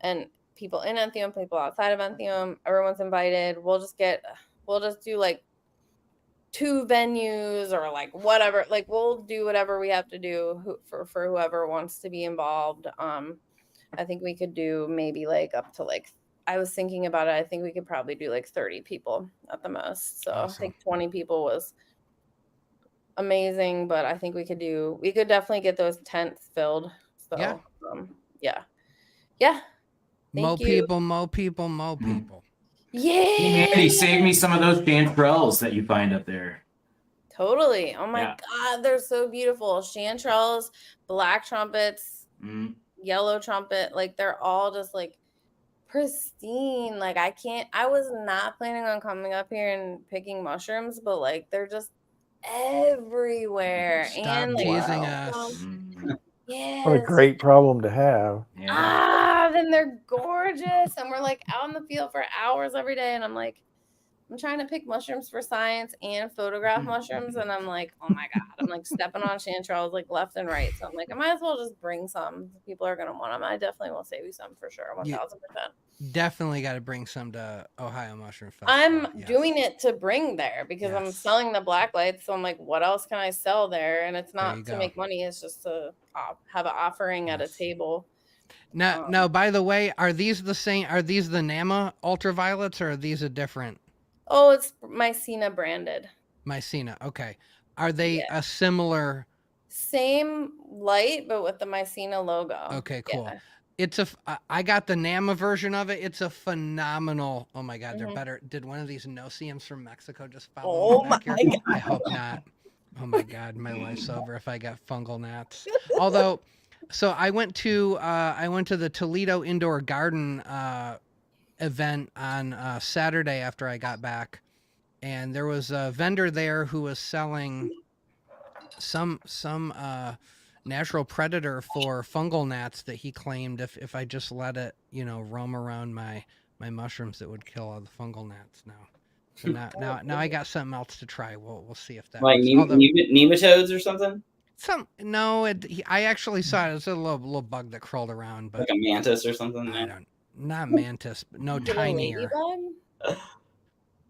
And people in Entheogen, people outside of Entheogen, everyone's invited. We'll just do like 2 venues or like whatever. Like we'll do whatever we have to do for whoever wants to be involved. I think we could do maybe like up to like I was thinking about it. I think we could probably do like 30 people at the most. So Awesome. I think 20 people was amazing, but I think we could definitely get those tents filled. So Yeah. yeah. Yeah. Mo Thank you. people, mo people, mo people. Yeah. Mandy, save me some of those chanterelles that you find up there. Totally. Oh my Yeah. God, they're so beautiful. Chanterelles, black trumpets, yellow trumpet, like they're all just like pristine. Like I was not planning on coming up here and picking mushrooms, but like they're just everywhere. Stop and like, teasing us. yes. What a great problem to have. Yeah. Then they're gorgeous. And we're like out in the field for hours every day. And I'm like, I'm trying to pick mushrooms for science and photograph mushrooms. And I'm like, oh my God, I'm like stepping on chanterelles like left and right. So I'm like, I might as well just bring some. People are going to want them. I definitely will save you some for sure. 1000%. Definitely got to bring some to Ohio Mushroom Festival. I'm doing it to bring there because I'm selling the black lights. So I'm like, what else can I sell there? And it's not to make money. It's just to have an offering at a table. Now, by the way, are these the same? Are these the NAMA ultraviolets or are these a different? Oh, it's Mycena branded. Mycena. Okay. Are they a similar? Same light, but with the Mycena logo. Okay, cool. Yeah. I got the NAMA version of it. It's a phenomenal. Oh my God, they're better. Did one of these no-see-ums from Mexico just follow me back here? God. I hope not. Oh my God, my life's over if I got fungal gnats. Although, so I went to the Toledo Indoor Garden event on Saturday after I got back, and there was a vendor there who was selling some natural predator for fungal gnats that he claimed if I just let it roam around my mushrooms, it would kill all the fungal gnats. So now I got something else to try. We'll see if that like nematodes or something. I actually saw it. It's a little bug that crawled around, but like a mantis or something. Not mantis, but no, tinier.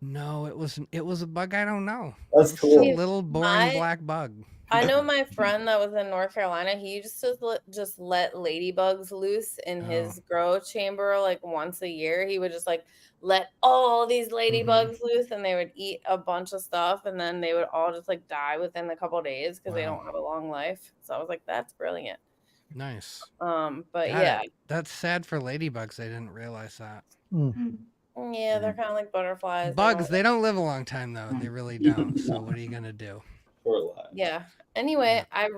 No, it was a bug. I don't know. That's cool. A little boring black bug. I know my friend that was in North Carolina. He used to just let ladybugs loose in his grow chamber like once a year. He would just like let all these ladybugs loose, and they would eat a bunch of stuff, and then they would all just like die within a couple of days because they don't have a long life. So I was like, that's brilliant. Nice. But that's sad for ladybugs. I didn't realize that. Yeah, they're kind of like butterflies. Bugs, they don't live a long time though. They really don't. So what are you gonna do? Yeah. Anyway, I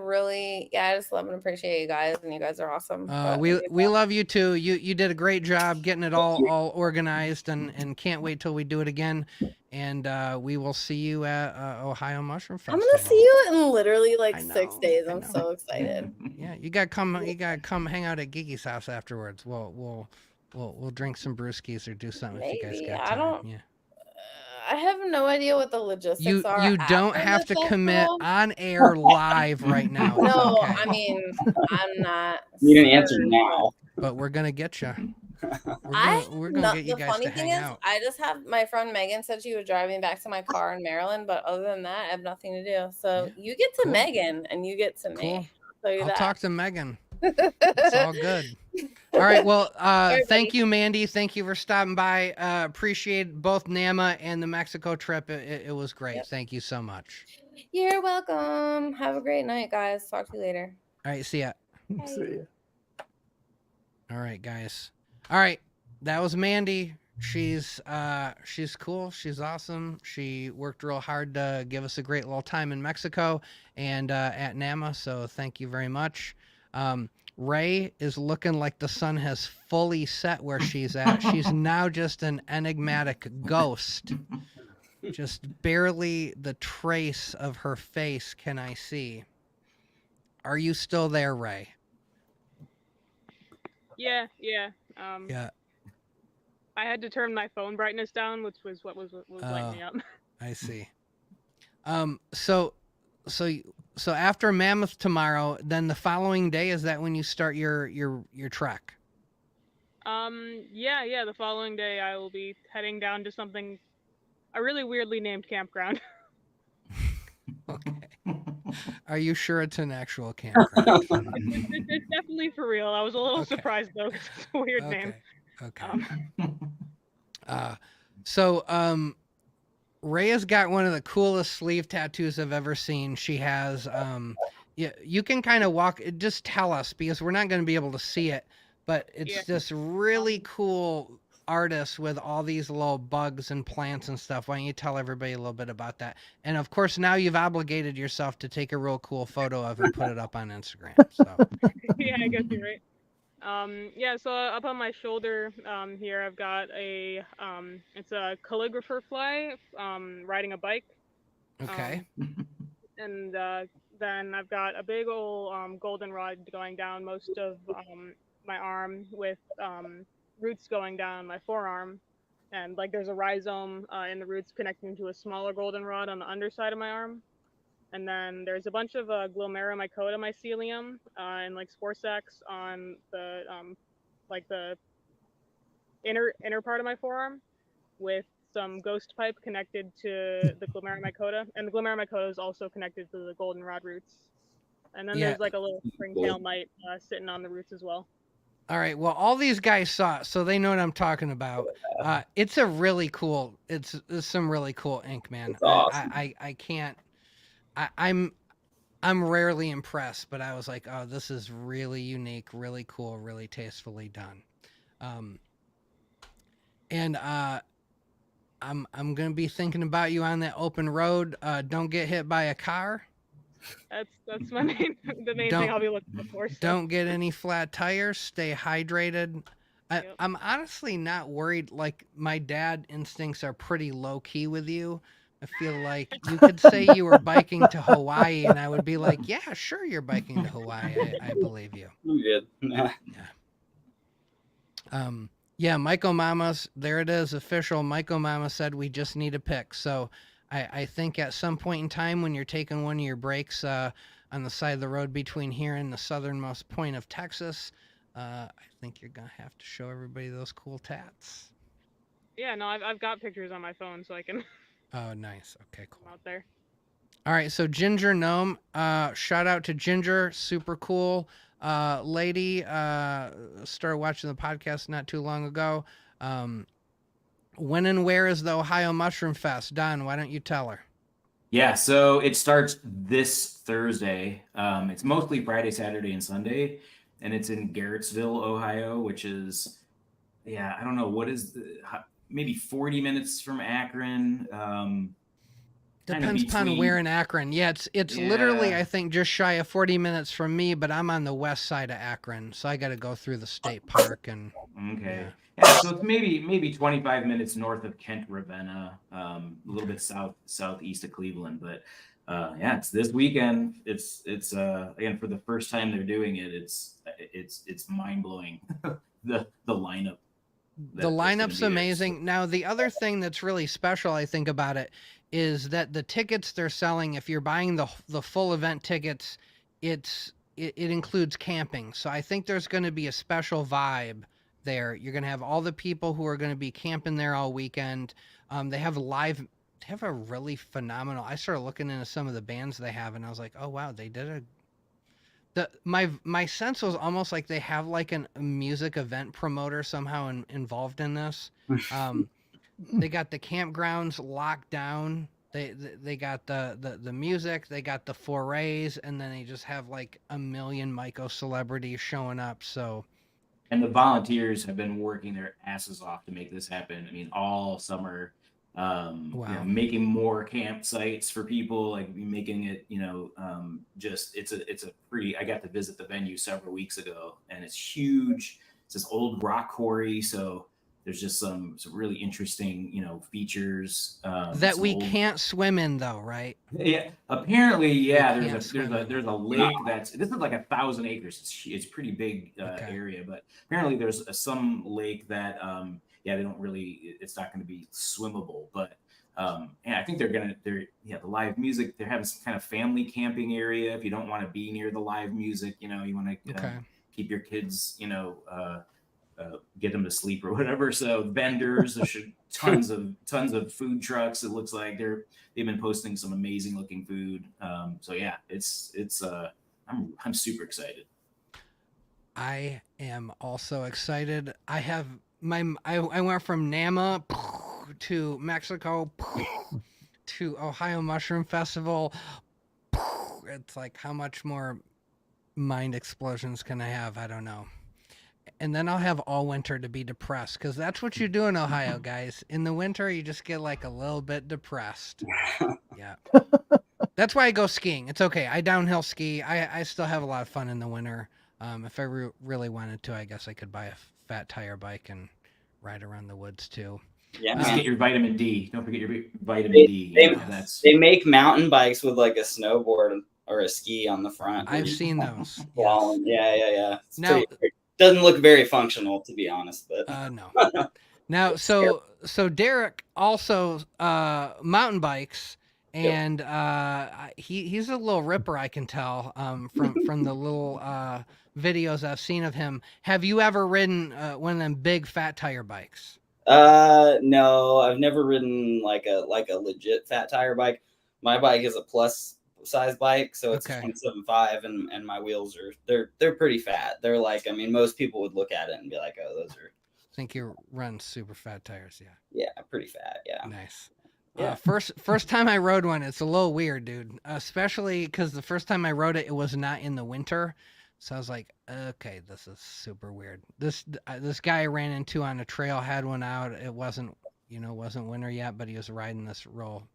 just love and appreciate you guys, and you guys are awesome. We love you too. You did a great job getting it all organized, and can't wait till we do it again. And we will see you at Ohio Mushroom Festival. I'm gonna see you in literally like 6 days. I'm so excited. Yeah, you gotta come hang out at Geeky's house afterwards. We'll drink some brewskis or do something if you guys got time. I have no idea what the logistics are. You don't have to commit on air live right now. No, okay. I mean, I'm not. You didn't answer now. But we're gonna get you. We're gonna get you guys to hang out. I just have my friend Megan said she was driving back to my car in Maryland, but other than that, I have nothing to do. So you get to Megan and you get to me. I'll talk to Megan. It's all good. All right. Well, thank you, Mandy. Thank you for stopping by. Appreciate both NAMA and the Mexico trip. It was great. Yep. Thank you so much. You're welcome. Have a great night, guys. Talk to you later. All right. See ya. Bye. See ya. All right, guys. All right. That was Mandy. She's cool. She's awesome. She worked real hard to give us a great little time in Mexico and at NAMA. So thank you very much. Ray is looking like the sun has fully set where she's at. She's now just an enigmatic ghost. Just barely the trace of her face can I see. Are you still there, Ray? Yeah. Yeah. I had to turn my phone brightness down, which was what was lighting me up. I see. So after Mammoth tomorrow, then the following day, is that when you start your trek? Yeah. The following day I will be heading down to a really weirdly named campground. Okay. Are you sure it's an actual campground? It's definitely for real. I was a little surprised though, because it's a weird name. Okay. Um, So Rhea's got one of the coolest sleeve tattoos I've ever seen. She has yeah, you can kind of walk, just tell us because we're not going to be able to see it, but it's Yeah. this really cool artist with all these little bugs and plants and stuff. Why don't you tell everybody a little bit about that? And of course, now you've obligated yourself to take a real cool photo of and put it up on Instagram. So yeah, I guess you're right. Yeah, so up on my shoulder here, I've got it's a calligrapher fly riding a bike. okay. And then I've got a big old goldenrod going down most of my arm with roots going down my forearm. And like there's a rhizome in the roots connecting to a smaller goldenrod on the underside of my arm. And then there's a bunch of glomeromycota mycelium and like spore sacs on the like the inner part of my forearm, with some ghost pipe connected to the glomeromycota, and the glomeromycota is also connected to the goldenrod roots. And then Yeah. there's like a little springtail mite sitting on the roots as well. All right. Well, all these guys saw it, so they know what I'm talking about. It's a really cool. It's some really cool ink, man. It's awesome. I can't. I'm rarely impressed, but I was like, oh, this is really unique, really cool, really tastefully done. And I'm gonna be thinking about you on that open road. Don't get hit by a car. That's my main thing I'll be looking for. So. Don't get any flat tires. Stay hydrated. Yep. I'm honestly not worried. Like, my dad instincts are pretty low key with you. I feel like you could say you were biking to Hawaii, and I would be like, yeah, sure, you're biking to Hawaii. I believe you. I'm good. Yeah, MycoMama's, there it is, official. MycoMama said we just need a pic. So I think at some point in time when you're taking one of your breaks on the side of the road between here and the southernmost point of Texas, I think you're going to have to show everybody those cool tats. Yeah, no, I've got pictures on my phone, so I can. Oh, nice. Okay, cool. Out there. All right, so Ginger Gnome, shout out to Ginger, super cool lady. Started watching the podcast not too long ago. When and where is the Ohio Mushroom Fest? Don, why don't you tell her? Yeah, so it starts this Thursday. It's mostly Friday, Saturday, and Sunday, and it's in Garrettsville, Ohio, which is, I don't know, maybe 40 minutes from Akron. Depends upon where in Akron. Yeah, it's literally, I think, just shy of 40 minutes from me, but I'm on the west side of Akron, so I got to go through the state park and. Okay. Yeah, so it's maybe 25 minutes north of Kent, Ravenna, a little bit southeast of Cleveland, but it's this weekend. It's again, for the first time they're doing it. It's mind blowing. the lineup. The lineup's amazing. Now, the other thing that's really special, I think, about it is that the tickets they're selling, if you're buying the full event tickets, it includes camping. So I think there's going to be a special vibe there. You're going to have all the people who are going to be camping there all weekend. They have a really phenomenal. I started looking into some of the bands they have, and I was like, oh wow, they did my sense was almost like they have like a music event promoter somehow involved in this. They got the campgrounds locked down. They got the music, they got the forays, and then they just have like a million Myco celebrities showing up. So, and the volunteers have been working their asses off to make this happen. I mean, all summer, making more campsites for people, like making it, just it's a pretty. I got to visit the venue several weeks ago, and it's huge. It's this old rock quarry, so there's just some really interesting, features that we can't swim in, though, right? Yeah, apparently, yeah. There's a lake this is like 1,000 acres. It's pretty big area, but apparently there's some lake that they don't really. It's not going to be swimmable, but I think the live music. They're having some kind of family camping area. If you don't want to be near the live music, you want to keep your kids, get them to sleep or whatever. So vendors, there's tons of food trucks. It looks like they've been posting some amazing looking food. I'm super excited. I am also excited. I have I went from Nama to Mexico to Ohio Mushroom Festival. It's like, how much more mind explosions can I have? I don't know. And then I'll have all winter to be depressed, because that's what you do in Ohio, guys. In the winter, you just get like a little bit depressed. Yeah. That's why I go skiing. It's okay. I downhill ski. I still have a lot of fun in the winter. If I really wanted to, I guess I could buy a fat tire bike and ride around the woods too. Yeah, Just man. get your vitamin D. Don't forget your vitamin D. They make mountain bikes with like a snowboard or a ski on the front. I've seen those. Yes. Yeah. Now, doesn't look very functional, to be honest, but no. Now, so Derek also mountain bikes, and he's a little ripper, I can tell from the little videos I've seen of him. Have you ever ridden one of them big fat tire bikes? No, I've never ridden like a legit fat tire bike. My bike is a plus size bike, so it's a 27.5, and my wheels are they're pretty fat. They're like, I mean, most people would look at it and be like, oh, those are. I think you run super fat tires, yeah. Yeah, pretty fat, yeah. Nice. Yeah. First time I rode one, it's a little weird, dude. Especially because the first time I rode it, it was not in the winter. So I was like, okay, this is super weird. This guy I ran into on a trail had one out. It wasn't winter yet, but he was riding this real,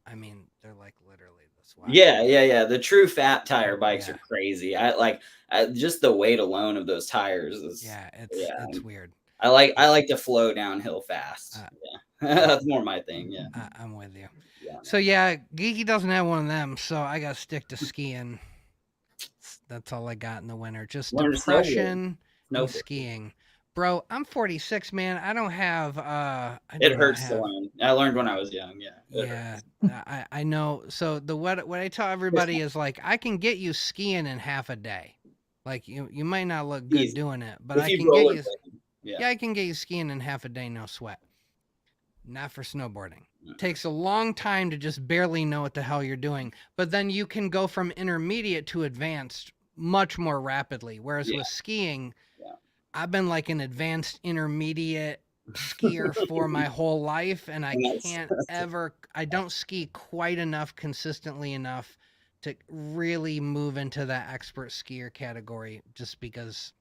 I mean, they're like literally this wide. Yeah. The true fat tire bikes are crazy. I just the weight alone of those tires is. Yeah, it's weird. I like to flow downhill fast. That's more my thing. Yeah, I'm with you. Yeah. So Geeky doesn't have one of them, so I got to stick to skiing. That's all I got in the winter. Just depression and skiing. Bro, I'm 46, man. I don't have it hurts to learn. I learned when I was young, I know. So what I tell everybody is like, I can get you skiing in half a day. Like you might not look good doing it, but I can get you I can get you skiing in half a day, no sweat. Not for snowboarding. Takes a long time to just barely know what the hell you're doing, but then you can go from intermediate to advanced much more rapidly. Whereas with skiing, I've been like an advanced intermediate skier for my whole life, and I don't ski quite enough consistently enough to really move into that expert skier category, just because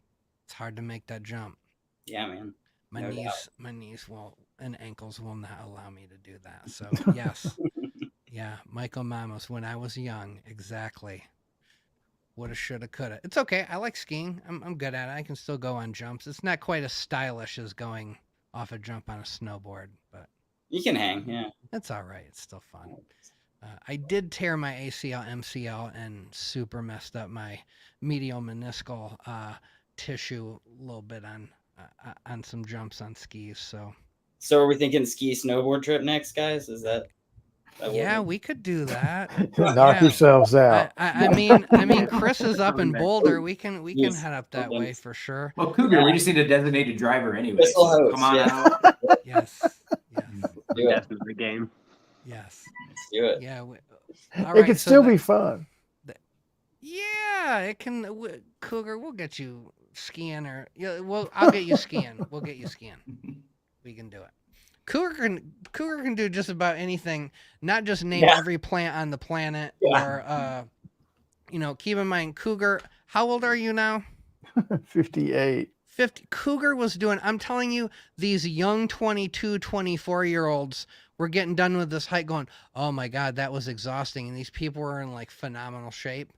it's hard to make that jump. Yeah, man. My knees will and ankles will not allow me to do that. So yes. Yeah, Michael Mamos, when I was young, exactly. Woulda, shoulda, coulda. It's okay. I like skiing. I'm good at it. I can still go on jumps. It's not quite as stylish as going off a jump on a snowboard, but you can hang. Yeah, it's all right. It's still fun. I did tear my ACL, MCL, and super messed up my medial meniscal tissue a little bit on some jumps on skis. So are we thinking ski snowboard trip next, guys? Is that we could do that. Knock yourselves out. I mean, Chris is up in Boulder. We can head up that way for sure. Well, Cougar, we just need a designated driver anyway. So come on out. Yes. That's the game. Yes. Let's do it. Yeah. It can still be fun. Yeah, it can. Cougar, we'll get you skiing, I'll get you skiing. We'll get you skiing. We can do it. Cougar can do just about anything, not just name every plant on the planet or keep in mind, Cougar, how old are you now? 58. 50. Cougar was doing, I'm telling you, these young 22, 24-year-olds were getting done with this hike going, oh my God, that was exhausting. And these people were in like phenomenal shape.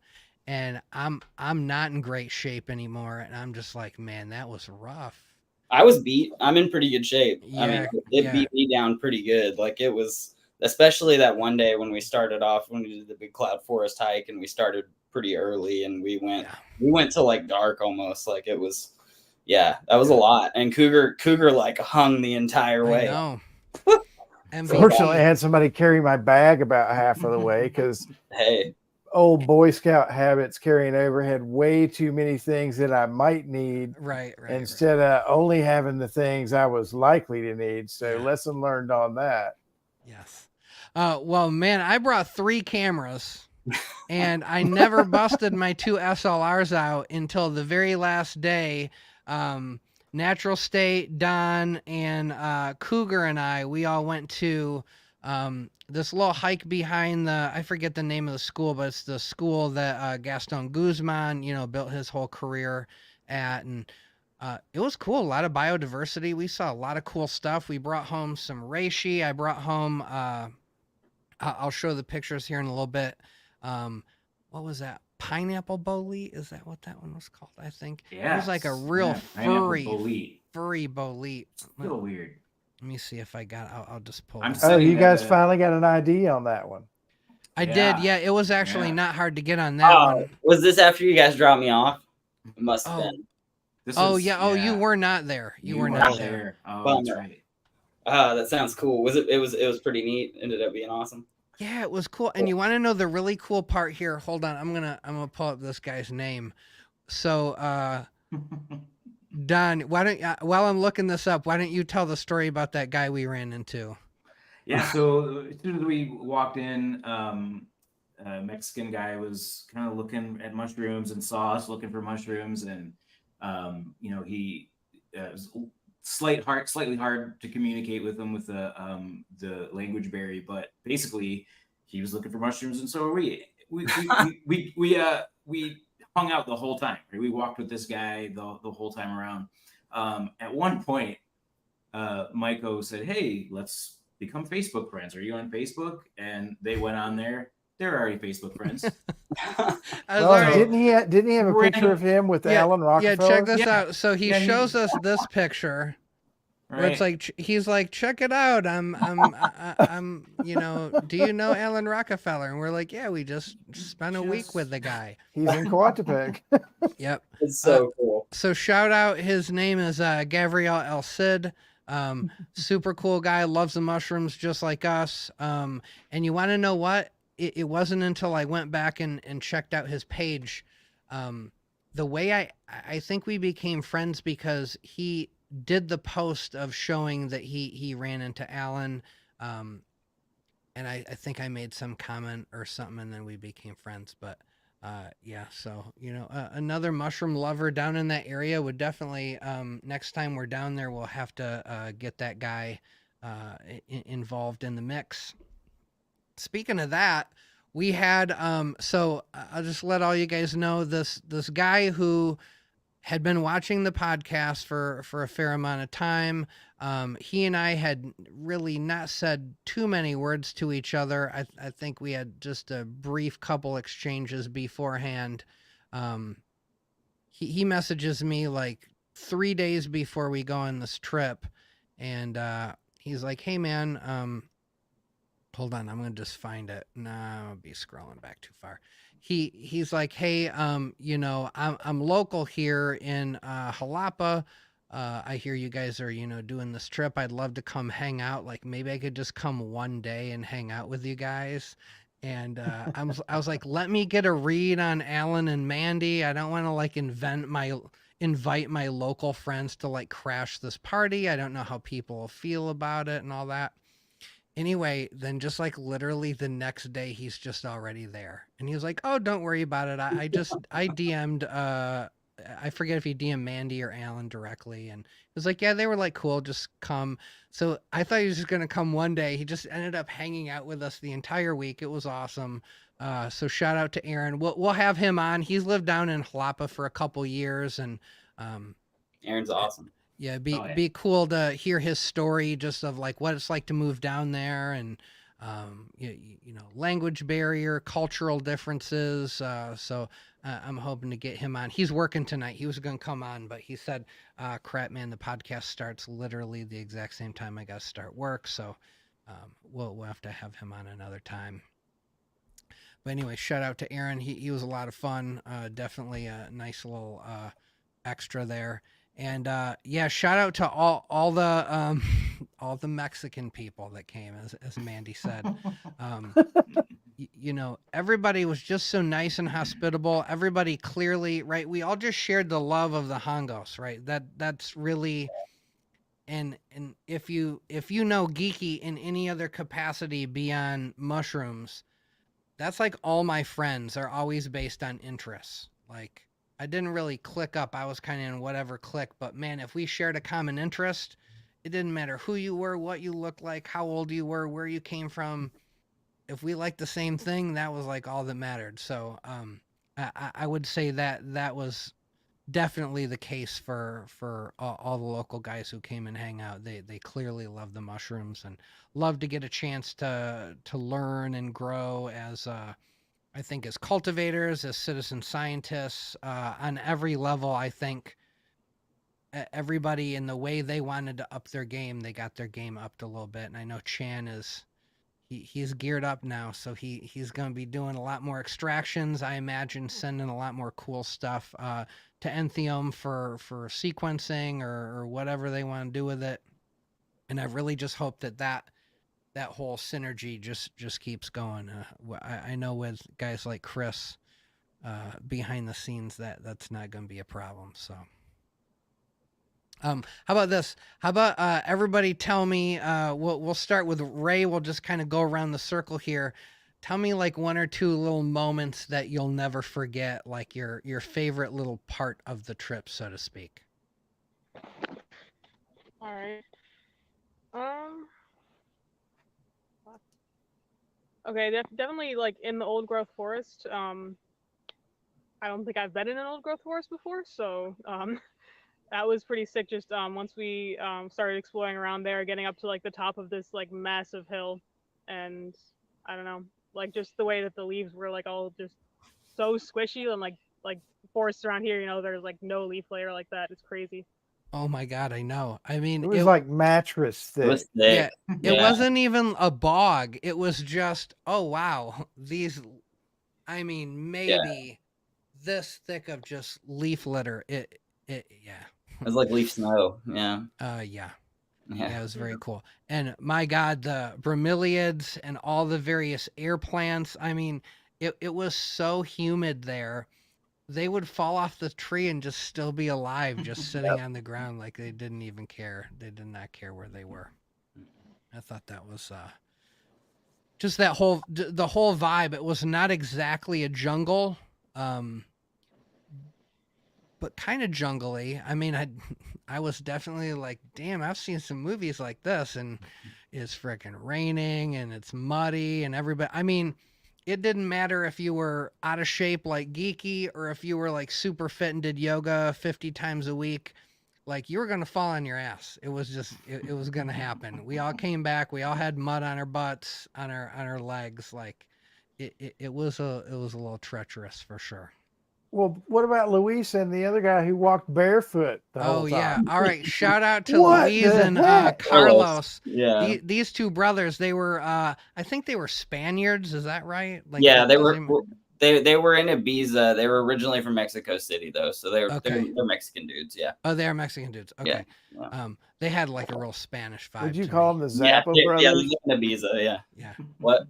And I'm not in great shape anymore. And I'm just like, man, that was rough. I was beat. I'm in pretty good shape. Yeah, I mean, it beat me down pretty good. Like it was, especially that one day when we started off, when we did the Big Cloud Forest hike, and we started pretty early, and we went to like dark almost. Like it was, that was a lot. And Cougar like hung the entire way. I know. Fortunately, I had somebody carry my bag about half of the way because old Boy Scout habits carrying over had way too many things that I might need. Right. Instead of only having the things I was likely to need. So lesson learned on that. Yes. Well, man, I brought 3 cameras and I never busted my 2 SLRs out until the very last day. Natural State, Don, and Cougar and I, we all went to this little hike behind I forget the name of the school, but it's the school that Gaston Guzman, built his whole career at. And it was cool. A lot of biodiversity. We saw a lot of cool stuff. We brought home some reishi. I brought home, I'll show the pictures here in a little bit. What was that? Pineapple bolete? Is that what that one was called? I think. Yeah. It was like a real furry bolete. Still weird. Let me see if I got. I'll just pull. Oh, you guys finally got an ID on that one. I did. Yeah, it was actually not hard to get on that one. Was this after you guys dropped me off? It must have been. You were not there. You were not there. Oh, that's right. That sounds cool. Was it? It was pretty neat. Ended up being awesome. Yeah, it was cool. And you want to know the really cool part here? Hold on, I'm gonna pull up this guy's name. So, Don, why don't while I'm looking this up, why don't you tell the story about that guy we ran into? Yeah. So as soon as we walked in, a Mexican guy was kind of looking at mushrooms and saw us looking for mushrooms, and he was slightly hard to communicate with him with the language barrier, but basically he was looking for mushrooms, and so were we. We hung out the whole time. Right? We walked with this guy the whole time around. At one point, Myco said, "Hey, let's become Facebook friends. Are you on Facebook?" And they went on there. They're already Facebook friends. Didn't he have a picture of him with Alan Rockefeller? Yeah, check this out. So he shows us this picture. Right. Where it's like he's like, check it out. I'm do you know Alan Rockefeller? And we're like, yeah, we just spent a week with the guy. He's in 𝐸𝐴𝐤𝐵𝐵. Yep. It's so cool. So shout out, his name is 𝐥𝐤𝐤𝐵𝐵. Super cool guy, loves the mushrooms just like us. And you want to know what? It wasn't until I went back and checked out his page. The way I think we became friends because he did the post of showing that he ran into Alan. And I think I made some comment or something, and then we became friends. But so another mushroom lover down in that area would definitely, next time we're down there, we'll have to get that guy involved in the mix. Speaking of that, we had so I'll just let all you guys know this guy who had been watching the podcast for a fair amount of time. He and I had really not said too many words to each other. I think we had just a brief couple exchanges beforehand. He messages me like 3 days before we go on this trip, and he's like, "Hey man, hold on, I'm gonna just find it." No, I'll be scrolling back too far. He's like, "Hey, I'm local here in Jalapa. I hear you guys are, doing this trip. I'd love to come hang out. Like maybe I could just come one day and hang out with you guys." And I was like, "Let me get a read on Alan and Mandy. I don't want to like invite my local friends to like crash this party. I don't know how people will feel about it and all that." Anyway, then just like literally the next day, he's just already there. And he was like, "Oh, don't worry about it. I DM'd, I forget if he DM'd Mandy or Alan directly." And it was like, yeah, they were like, "Cool, just come." So I thought he was just going to come one day. He just ended up hanging out with us the entire week. It was awesome. So shout out to Aaron. We'll have him on. He's lived down in Jalapa for a couple years, and Aaron's awesome. Yeah, be cool to hear his story, just of like what it's like to move down there, and language barrier, cultural differences. So I'm hoping to get him on. He's working tonight. He was going to come on, but he said, "Crap, man, the podcast starts literally the exact same time I got to start work." So we'll have to have him on another time. But anyway, shout out to Aaron. He was a lot of fun. Definitely a nice little extra there. And shout out to all the Mexican people that came, as Mandy said. Everybody was just so nice and hospitable. Everybody clearly, right? We all just shared the love of the hongos, right? That's really, and if you know Geeky in any other capacity beyond mushrooms, that's like all my friends are always based on interests. Like I didn't really click up. I was kind of in whatever click, but man, if we shared a common interest, it didn't matter who you were, what you looked like, how old you were, where you came from. If we liked the same thing, that was like all that mattered. So I would say that was definitely the case for all the local guys who came and hang out. They clearly love the mushrooms and love to get a chance to learn and grow as I think as cultivators, as citizen scientists, on every level. I think everybody in the way they wanted to up their game, they got their game upped a little bit. And I know Chan is he's geared up now, so he's going to be doing a lot more extractions. I imagine sending a lot more cool stuff to Entheogen for sequencing or whatever they want to do with it. And I really just hope that whole synergy just keeps going. I know with guys like Chris behind the scenes that's not going to be a problem. So. How about this? How about everybody tell me, we'll start with Ray. We'll just kind of go around the circle here. Tell me like one or two little moments that you'll never forget, like your favorite little part of the trip, so to speak. All right. Okay, definitely like in the old growth forest. I don't think I've been in an old growth forest before, so that was pretty sick. Just once we started exploring around there, getting up to like the top of this like massive hill, and I don't know, like just the way that the leaves were like all just so squishy, and like forests around here, you know, there's like no leaf layer like that. It's crazy. Oh my God, I know. I mean, it was like mattress thick. It was thick. Yeah, it wasn't even a bog. It was just, oh wow, these. I mean, maybe this thick of just leaf litter. It yeah. It was like leaf snow. Yeah. Yeah, it was very cool. And my God, the bromeliads and all the various air plants. I mean, it was so humid there. They would fall off the tree and just still be alive, just sitting on the ground like they didn't even care. They did not care where they were. I thought that was just the whole vibe. It was not exactly a jungle, but kind of jungly. I mean, I was definitely like, damn, I've seen some movies like this, and it's freaking raining and it's muddy and everybody. I mean, it didn't matter if you were out of shape like Geeky or if you were like super fit and did yoga 50 times a week. Like, you were going to fall on your ass. It was just, it was going to happen. We all came back. We all had mud on our butts, on our legs. Like, it was a little treacherous for sure. Well, what about Luis and the other guy who walked barefoot the whole time? Yeah. All right. Shout out to Luis and Carlos. Yeah. These two brothers, they were, I think they were Spaniards. Is that right? Like, yeah, they were in Ibiza. They were originally from Mexico City, though. So they're Mexican dudes. Yeah. Oh, they are Mexican dudes. Okay. Yeah. They had like a real Spanish vibe. Did you call them the Zappa brothers? Yeah, they live in Ibiza. Yeah. Yeah. What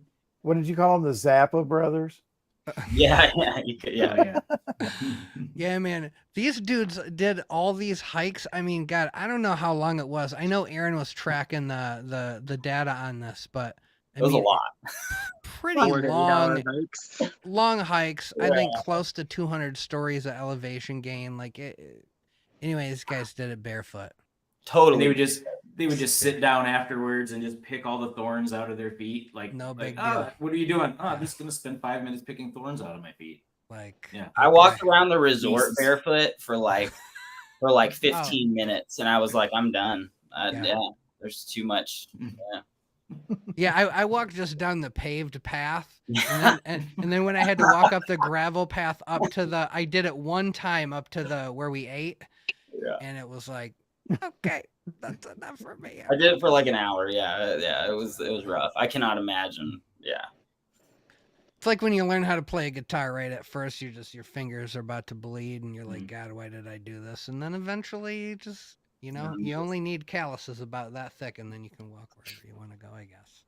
did you call them? The Zappa brothers? Yeah. Yeah, man. These dudes did all these hikes. I mean, God, I don't know how long it was. I know Aaron was tracking the data on this, but it was a lot. Pretty long hikes. Yeah. I think close to 200 stories of elevation gain. Like, anyway, these guys did it barefoot. Totally. And they would just sit down afterwards and just pick all the thorns out of their feet. Like, no big deal. What are you doing? Oh, I'm just gonna spend 5 minutes picking thorns out of my feet. Like, yeah. I walked around the resort barefoot for like 15 minutes, and I was like, I'm done. There's too much. Yeah, I walked just down the paved path, and then when I had to walk up the gravel path up to I did it one time up to where we ate, and it was like, okay, that's enough for me. I did it for like an hour. Yeah, it was rough. I cannot imagine. Yeah. It's like when you learn how to play a guitar, right? At first, your fingers are about to bleed, and you're like, God, why did I do this? And then eventually, just, you know, you only need calluses about that thick, and then you can walk wherever you want to go, I guess.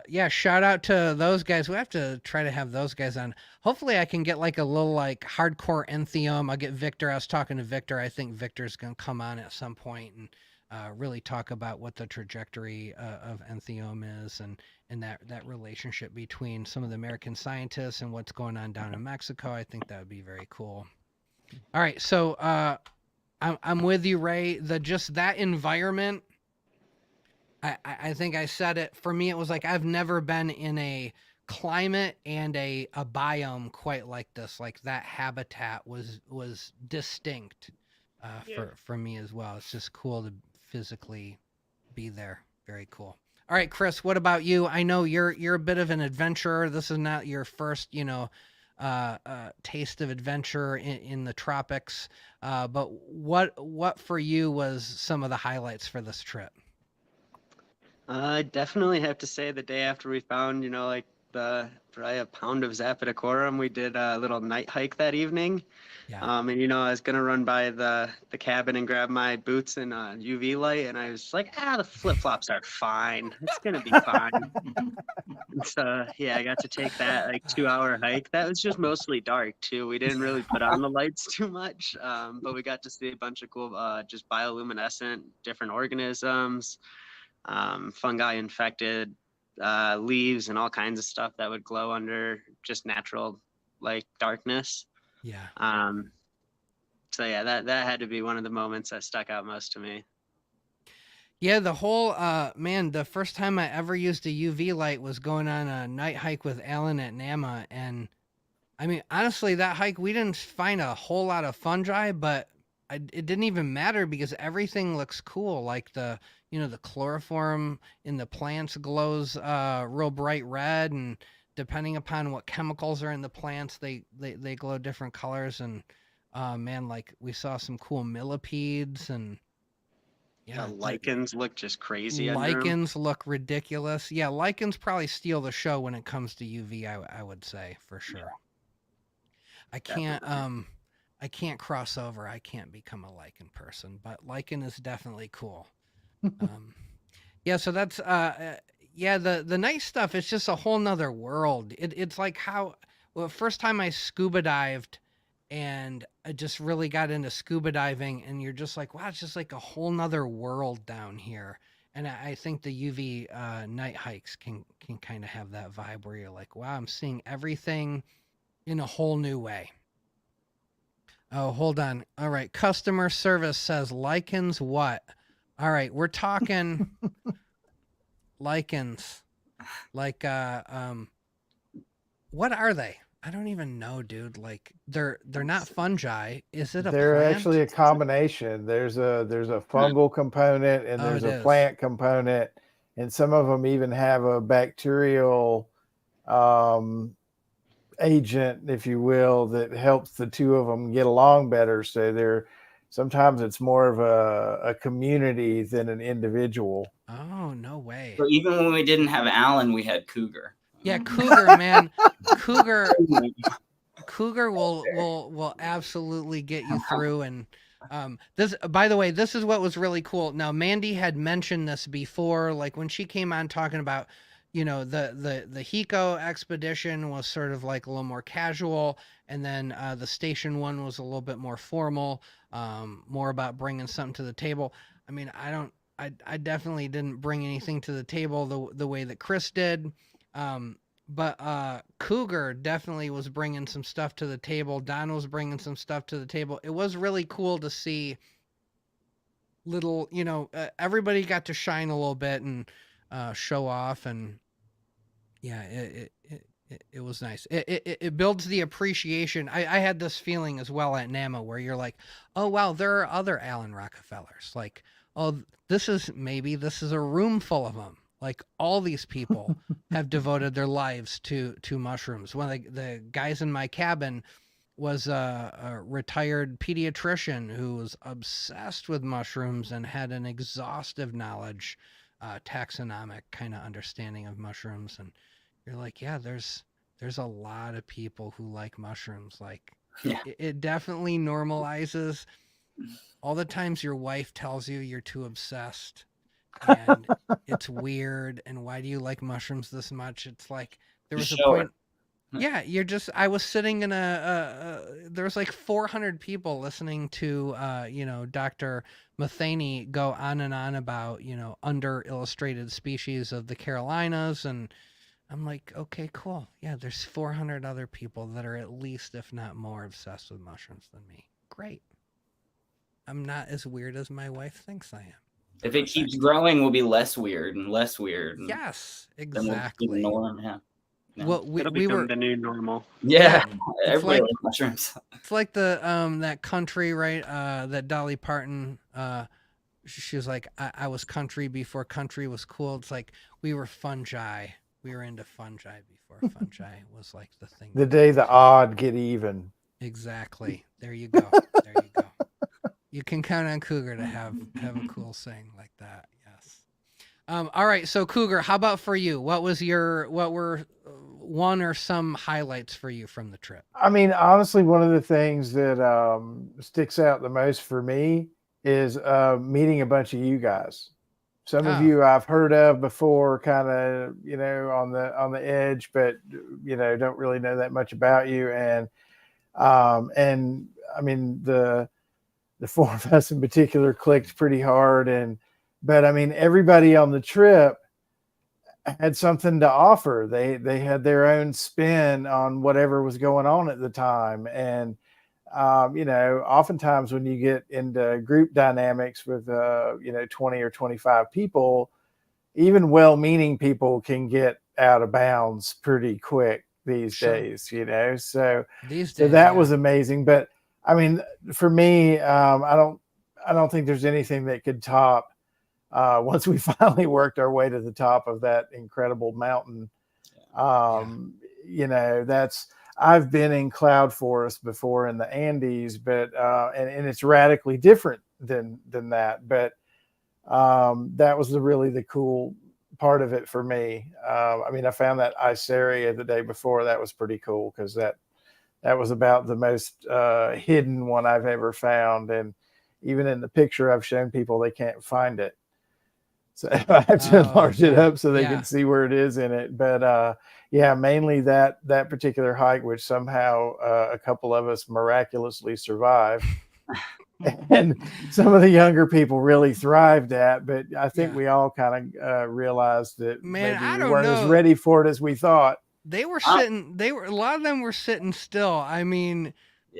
Yeah. Shout out to those guys. We have to try to have those guys on. Hopefully, I can get like a little like hardcore Entheogen. I'll get Victor. I was talking to Victor. I think Victor's gonna come on at some point, and really talk about what the trajectory of Entheogen is, and that relationship between some of the American scientists and what's going on down in Mexico. I think that would be very cool. All right, so I'm with you, Ray. Just that environment. I think I said it. For me, it was like I've never been in a climate and a biome quite like this. Like that habitat was distinct for me as well. It's just cool to physically be there. Very cool. All right, Chris, what about you? I know you're a bit of an adventurer. This is not your first, taste of adventure in the tropics. But what for you was some of the highlights for this trip? I definitely have to say the day after we found, like probably a pound of Zappadecorum, we did a little night hike that evening. Yeah. And I was gonna run by the cabin and grab my boots and UV light, and I was like, the flip flops are fine. It's gonna be fine. So yeah, I got to take that 2-hour hike. That was just mostly dark too. We didn't really put on the lights too much, but we got to see a bunch of cool, just bioluminescent different organisms. Fungi infected leaves and all kinds of stuff that would glow under just natural darkness. Yeah. So yeah, that had to be one of the moments that stuck out most to me. Yeah, the whole the first time I ever used a UV light was going on a night hike with Alan at NAMA, and I mean honestly, that hike we didn't find a whole lot of fungi, but it didn't even matter because everything looks cool. Like the chloroform in the plants glows real bright red, and depending upon what chemicals are in the plants, they glow different colors. And we saw some cool millipedes, and lichens look just crazy. Lichens look ridiculous. Yeah, lichens probably steal the show when it comes to UV. I would say for sure. Yeah. I can't cross over. I can't become a lichen person, but lichen is definitely cool. Yeah, so that's the nice stuff. It's just a whole nother world. It's like first time I scuba dived, and I just really got into scuba diving, and you're just like, wow, it's just like a whole nother world down here. And I think the UV night hikes can kind of have that vibe where you're like, wow, I'm seeing everything in a whole new way. Oh, hold on. All right. Customer service says lichens what? All right. We're talking lichens. Like, what are they? I don't even know, dude. Like they're not fungi. Is it a They're plant? Actually a combination. There's a fungal component and there's a plant component, and some of them even have a bacterial agent, if you will, that helps the two of them get along better. So sometimes it's more of a community than an individual. Oh, no way. So even when we didn't have Alan, we had Cougar. Yeah, Cougar, man. Cougar will absolutely get you through. And this, by the way, this is what was really cool. Now, Mandy had mentioned this before, like when she came on talking about, the 𝐥𝐤𝐤 expedition was sort of like a little more casual, and then the station one was a little bit more formal, more about bringing something to the table. I mean, I definitely didn't bring anything to the table the way that Chris did. But Cougar definitely was bringing some stuff to the table. Don was bringing some stuff to the table. It was really cool to see little, everybody got to shine a little bit and show off. And yeah, it was nice. It builds the appreciation. I had this feeling as well at NAMA where you're like, oh, wow, there are other Alan Rockefellers. Like, oh, this is a room full of them. Like all these people have devoted their lives to mushrooms. One of the guys in my cabin was a retired pediatrician who was obsessed with mushrooms and had an exhaustive knowledge, taxonomic kind of understanding of mushrooms. And you're like, yeah, there's a lot of people who like mushrooms. Like it definitely normalizes all the times your wife tells you you're too obsessed. And it's weird, and why do you like mushrooms this much? It's like there was a point Yeah, I was sitting in there was like 400 people listening to, Dr. Matheny go on and on about, under illustrated species of the Carolinas. And I'm like, okay, cool. Yeah, there's 400 other people that are at least, if not more, obsessed with mushrooms than me. Great. I'm not as weird as my wife thinks I am. If it keeps growing, we'll be less weird and less weird. Yes, Then we'll exactly. ignore them, yeah. Well, we were the new normal. Yeah, it's everybody like likes mushrooms. it's like the that country, right? That Dolly Parton, she was like, I was country before country was cool. It's like we were fungi. We were into fungi before fungi was like the thing. The day the odd get even. Exactly. There you go. There you go. You can count on Cougar to have a cool saying like that. Yes. All right. So Cougar, how about for you? What were one or some highlights for you from the trip? I mean, honestly, one of the things that sticks out the most for me is meeting a bunch of you guys. Some of you I've heard of before, kind of, on the edge, but don't really know that much about you. And I mean, the four of us in particular clicked pretty hard. But I mean, everybody on the trip had something to offer. They had their own spin on whatever was going on at the time. And, oftentimes when you get into group dynamics with, 20 or 25 people, even well-meaning people can get out of bounds pretty quick these days, so that was amazing. But I mean, for me, I don't think there's anything that could top once we finally worked our way to the top of that incredible mountain. I've been in cloud forest before in the Andes, but and it's radically different than that. But that was really the cool part of it for me. I mean, I found that 𝐥𝐤𝐬 the day before. That was pretty cool because that was about the most hidden one I've ever found. And even in the picture I've shown people, they can't find it. So I have to enlarge it up so they can see where it is in it. But mainly that particular hike, which somehow a couple of us miraculously survived. And some of the younger people really thrived at, but I think we all kind of realized that maybe we weren't as ready for it as we thought. They were sitting, a lot of them were sitting still. I mean,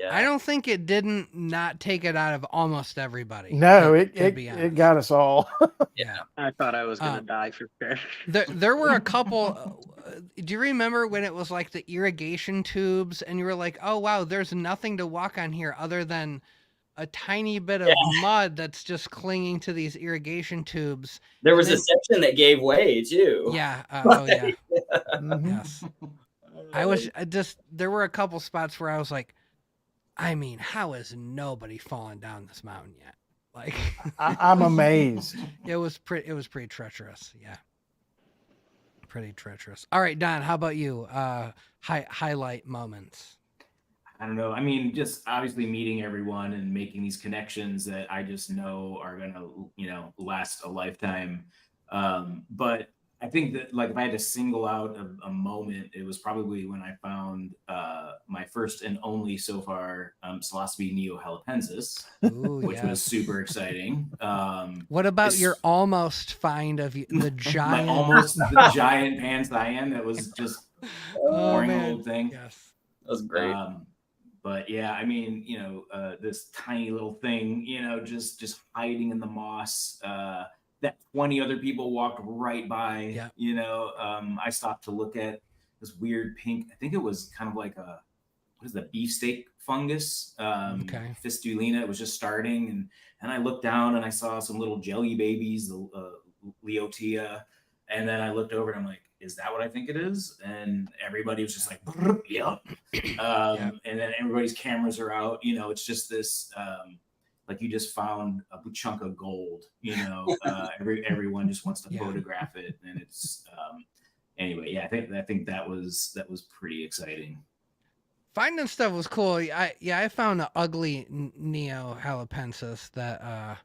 I don't think it didn't not take it out of almost everybody. No, it got us all. Yeah. I thought I was going to die for sure. There were a couple. Do you remember when it was like the irrigation tubes and you were like, oh, wow, there's nothing to walk on here other than a tiny bit of mud that's just clinging to these irrigation tubes. There was a section that gave way too. Yeah. Yes. There were a couple spots where I was like, I mean, how is nobody falling down this mountain yet? Like, I'm amazed. It was pretty treacherous. Yeah. Pretty treacherous. All right, Don, how about you? Highlight moments. I don't know. I mean, just obviously meeting everyone and making these connections that I just know are going to, last a lifetime. But I think that, like, if I had to single out a moment, it was probably when I found my first and only so far Psilocybin 𝐦𝐻 which was super exciting. What about your almost find of the giant? the giant panthæon that was just a boring old thing. Yes, that was great. But yeah, I mean, this tiny little thing, just hiding in the moss. That 20 other people walked right by. Yeah. I stopped to look at this weird pink. I think it was kind of like the beefsteak fungus, fistulina. It was just starting, and I looked down and I saw some little jelly babies, the 𝐥𝐤𝐤, and then I looked over and I'm like, is that what I think it is? And everybody was just like, yep. And then everybody's cameras are out. It's just this, like you just found a chunk of gold. Everyone just wants to photograph it, and it's anyway. Yeah, I think that was pretty exciting. Finding stuff was cool. I found an ugly 𝐦𝐻 that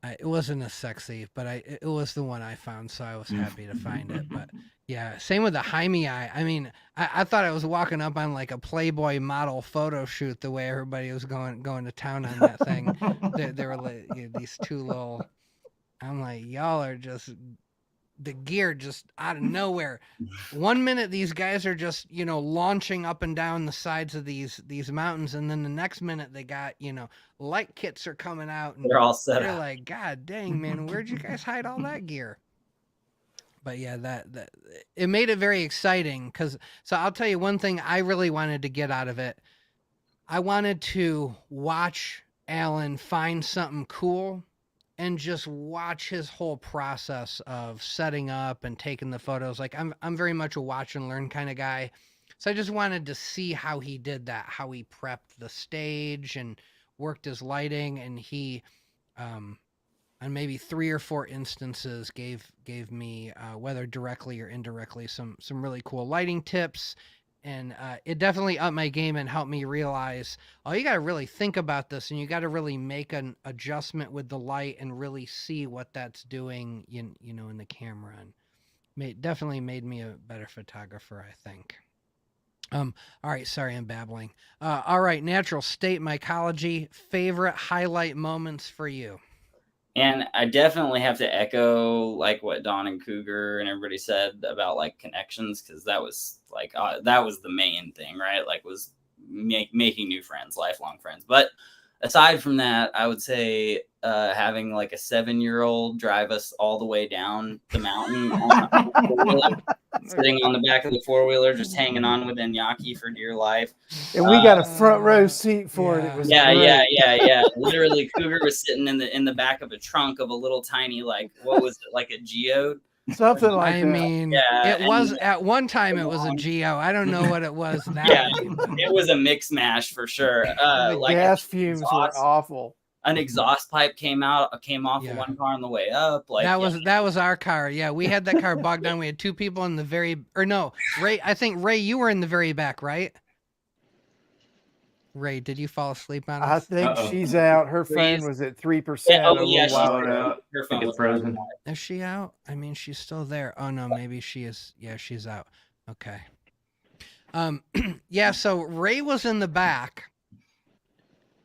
it wasn't as sexy, but it was the one I found, so I was happy to find it. But yeah, same with the 𝐿𝐸𝐤𝐤. I mean, I thought I was walking up on like a Playboy model photo shoot the way everybody was going to town on that thing. There were like, these two little. I'm like, y'all are just the gear just out of nowhere. 1 minute these guys are just, launching up and down the sides of these mountains, and then the next minute they got, light kits are coming out and They're all set you're up. like, God dang, man, where'd you guys hide all that gear? But yeah, that it made it very exciting so I'll tell you one thing I really wanted to get out of it. I wanted to watch Alan find something cool and just watch his whole process of setting up and taking the photos. Like I'm very much a watch and learn kind of guy. So I just wanted to see how he did that, how he prepped the stage and worked his lighting. And he, on maybe 3 or 4 instances gave me, whether directly or indirectly, some really cool lighting tips. And it definitely upped my game and helped me realize, you got to really think about this, and you got to really make an adjustment with the light and really see what that's doing, in the camera. And definitely made me a better photographer, I think. All right, sorry, I'm babbling. All right, natural state mycology, favorite highlight moments for you. And I definitely have to echo like what Don and Cougar and everybody said about like connections, because that was like that was the main thing, right? Like was making new friends, lifelong friends. But aside from that, I would say having like a 7-year-old drive us all the way down the mountain, sitting on the back of the 4-wheeler, just hanging on with 𝐦𝐤𝐤𝐿 for dear life. And we got a front row seat for it. It was yeah. great. Literally, Cougar was sitting in the back of a trunk of a little tiny, like, what was it, like a 𝐥𝐤𝐤? Something like I that. mean, Yeah, it was at one time it was a 𝐥𝐤. I don't know what it was now. Yeah, it was a mix mash for sure. The like gas fumes were awful. An exhaust pipe came off of one car on the way up. Like that was our car. Yeah, we had that car bogged down. We had 2 people in the Ray. I think Ray, you were in the very back, right? Ray, did you fall asleep on us? I think she's out. Her phone was at 3%. She's out. Her phone was frozen. Is she out? I mean, she's still there. Oh no, maybe she is. Yeah, she's out. Okay. Yeah. So Ray was in the back.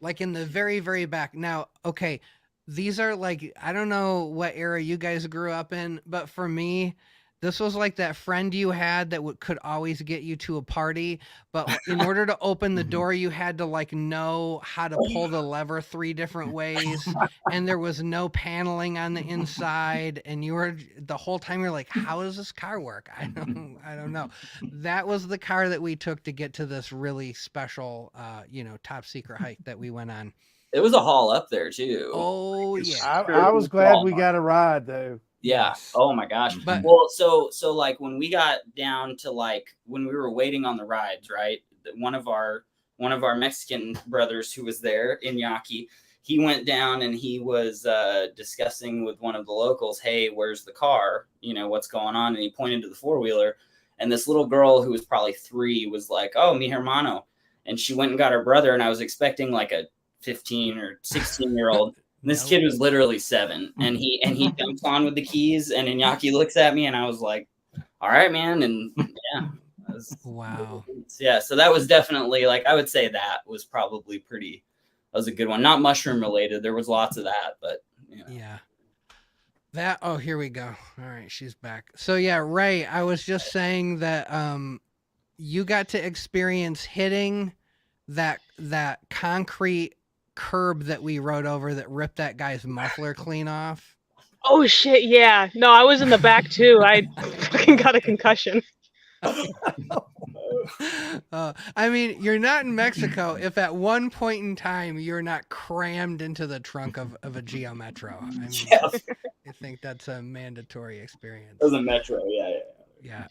Like in the very, very back. Now, okay, these are like, I don't know what era you guys grew up in, but for me, this was like that friend you had that could always get you to a party, but in order to open the door, you had to like know how to pull the lever 3 different ways, and there was no paneling on the inside, and you were the whole time you're like, how does this car work? I don't know. That was the car that we took to get to this really special, top secret hike that we went on. It was a haul up there too. Oh yeah. I was glad we got a ride though. Yeah. Oh my gosh. But, well, so like when we got down to like when we were waiting on the rides, right? One of our Mexican brothers who was there, 𝐸𝐤𝐤𝐿, he went down and he was discussing with one of the locals, hey, where's the car? What's going on? And he pointed to the 4-wheeler, and this little girl who was probably 3 was like, oh, mi hermano. And she went and got her brother, and I was expecting like a 15 or 16-year-old. This kid was literally 7, and he jumps on with the keys, and 𝐸𝐤𝐤𝐿 looks at me, and I was like, all right, man. And yeah. Wow. Yeah. So that was definitely, like, I would say that was probably that was a good one. Not mushroom related. There was lots of that, but yeah. Oh, here we go. All right. She's back. So yeah, Ray, I was just saying that, you got to experience hitting that concrete curb that we rode over that ripped that guy's muffler clean off. Oh shit, yeah. No, I was in the back too. I fucking got a concussion. I mean, you're not in Mexico if at one point in time you're not crammed into the trunk of a Geo Metro. I mean, I think that's a mandatory experience. It was a Metro, yeah.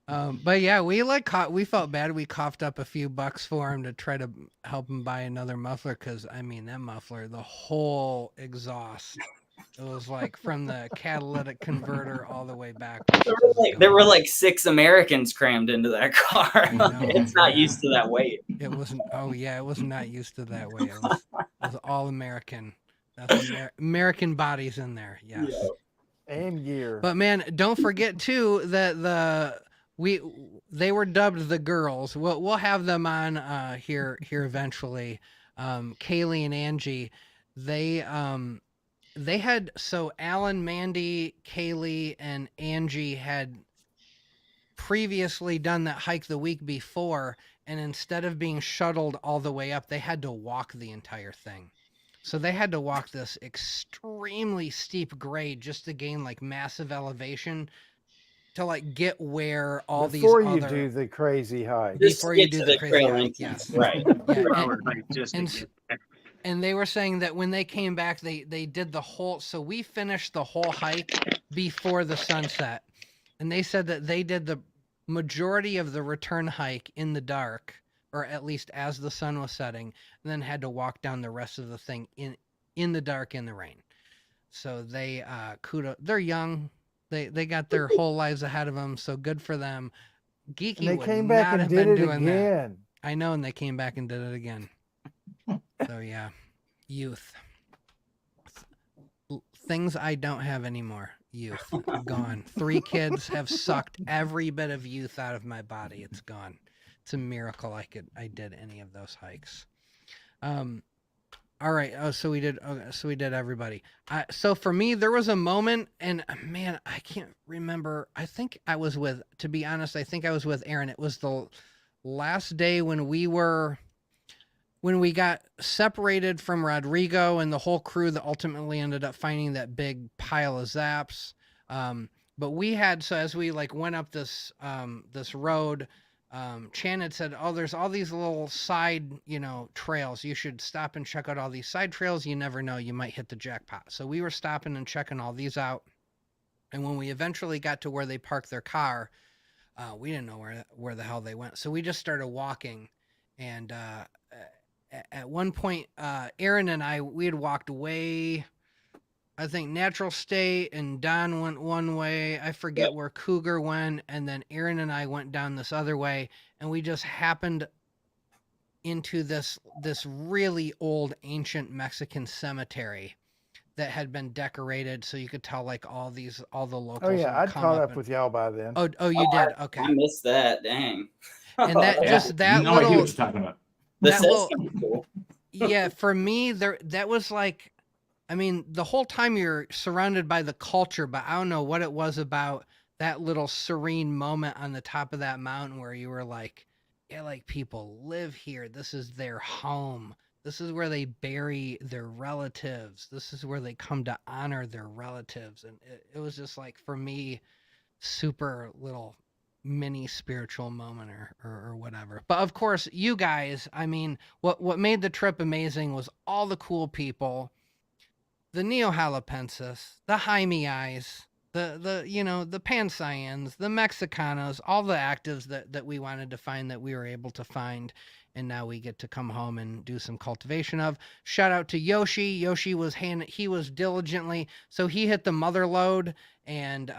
But yeah, we felt bad. We coughed up a few bucks for him to try to help him buy another muffler, because I mean that muffler, the whole exhaust, it was like from the catalytic converter all the way back. There were like 6 Americans crammed into that car. It's not used to that weight. It wasn't. Oh yeah, it was not used to that weight. It was all American. That's American bodies in there. Yes. Yeah. And gear. But man, don't forget too that they were dubbed the girls. We'll have them on here eventually. Kaylee and Angie, they had, so Alan, Mandy, Kaylee, and Angie had previously done that hike the week before, and instead of being shuttled all the way up, they had to walk the entire thing. So they had to walk this extremely steep grade just to gain like massive elevation to like get where all before these you other do the crazy hike. Just before to you get do to the crazy trail hike, entrance, yes. right? Yeah, 2-hour hike just to and get and they were saying that when they came back, they did the whole, so we finished the whole hike before the sunset. And they said that they did the majority of the return hike in the dark, or at least as the sun was setting, and then had to walk down the rest of the thing in the dark in the rain. So they they're young. They got their whole lives ahead of them, so good for them. Geeky And they would came back not and have did been it doing that. again. I know, and they came back and did it again. So yeah, youth. Things I don't have anymore. Youth. Gone. 3 kids have sucked every bit of youth out of my body. It's gone. It's a miracle I did any of those hikes. All right. Oh, so we did everybody. So for me, there was a moment, and man, I can't remember. I think I was with Aaron. It was the last day when we got separated from Rodrigo and the whole crew that ultimately ended up finding that big pile of zaps. But we had, so as we like went up this road, Chan had said, oh, there's all these little side, trails. You should stop and check out all these side trails. You never know, you might hit the jackpot. So we were stopping and checking all these out. And when we eventually got to where they parked their car, we didn't know where the hell they went. So we just started walking, and at one point, Aaron and we had walked away, I think Natural State, and Don went one way. I forget where Cougar went. And then Aaron and I went down this other way, and we just happened into this really old ancient Mexican cemetery that had been decorated. So you could tell like all the locals. Oh yeah, I'd caught up with y'all by then. Oh, you did? Okay. I missed that. Dang. And that just that no idea little, what you're talking about. This that is little, kind of cool. yeah, for me that was like, I mean, the whole time you're surrounded by the culture, but I don't know what it was about that little serene moment on the top of that mountain where you were like, yeah, like people live here. This is their home. This is where they bury their relatives. This is where they come to honor their relatives. And it was just like, for me, super little mini spiritual moment or whatever. But of course, you guys, I mean, what made the trip amazing was all the cool people. The Neo-Halapensis, the Jaime-Eyes, the Pancyans, the Mexicanos, all the actives that we wanted to find that we were able to find, and now we get to come home and do some cultivation of. Shout out to Yoshi. Yoshi he was diligently, so he hit the mother lode, and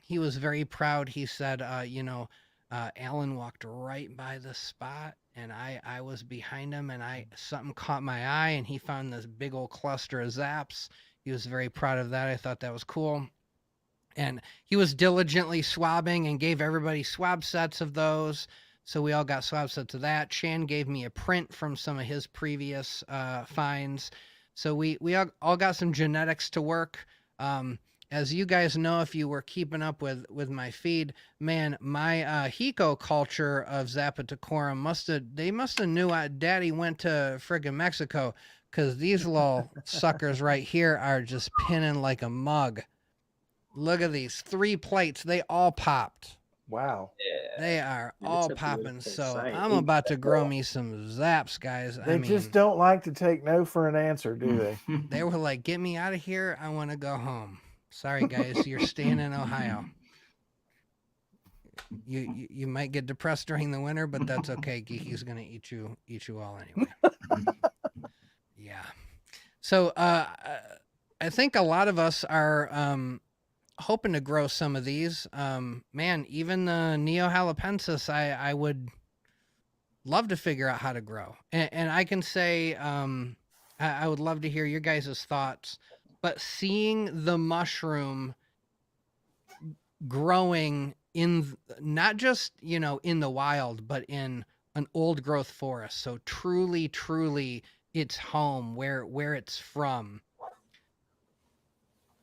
he was very proud. He said, Alan walked right by the spot, and I was behind him, and something caught my eye, and he found this big old cluster of zaps. He was very proud of that. I thought that was cool. And he was diligently swabbing and gave everybody swab sets of those. So we all got swab sets of that. Chan gave me a print from some of his previous finds. So we all got some genetics to work. As you guys know, if you were keeping up with my feed, man, my 𝐥𝐤 culture of Zapatacorum must have knew Daddy went to friggin' Mexico, because these little suckers right here are just pinning like a mug. Look at these 3 plates. They all popped. Wow. Yeah. They are It's all a popping. beautiful So sight. I'm about to grow me some zaps, guys. They just don't like to take no for an answer, do they? They were like, get me out of here. I want to go home. Sorry, guys. You're staying in Ohio. You might get depressed during the winter, but that's okay. Geeky's going to eat you all anyway. Yeah. So I think a lot of us are hoping to grow some of these. Man, even the Neo-Halapensis, I would love to figure out how to grow. And I can say, I would love to hear your guys' thoughts. But seeing the mushroom growing in not just, you know, in the wild, but in an old growth forest. So truly its home, where it's from.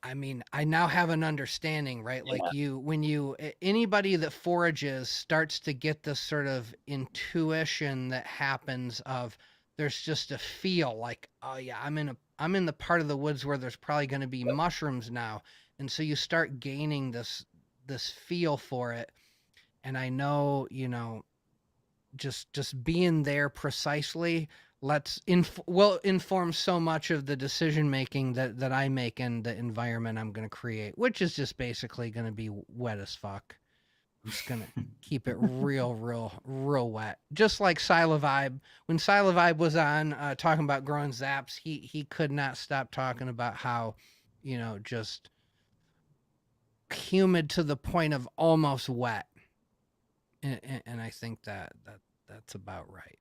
I mean, I now have an understanding, right? Yeah. Like anybody that forages starts to get this sort of intuition that happens of there's just a feel like, oh yeah, I'm in the part of the woods where there's probably going to be mushrooms now. And so you start gaining this feel for it. And I know, you know, just being there precisely will inform so much of the decision making that I make and the environment I'm going to create, which is just basically going to be wet as fuck. I'm just going to keep it real wet. Just like 𝐥𝐤𝐬𝐵. When 𝐥𝐤𝐬𝐵 was on talking about growing zaps, he could not stop talking about how, you know, just humid to the point of almost wet. And I think that's about right.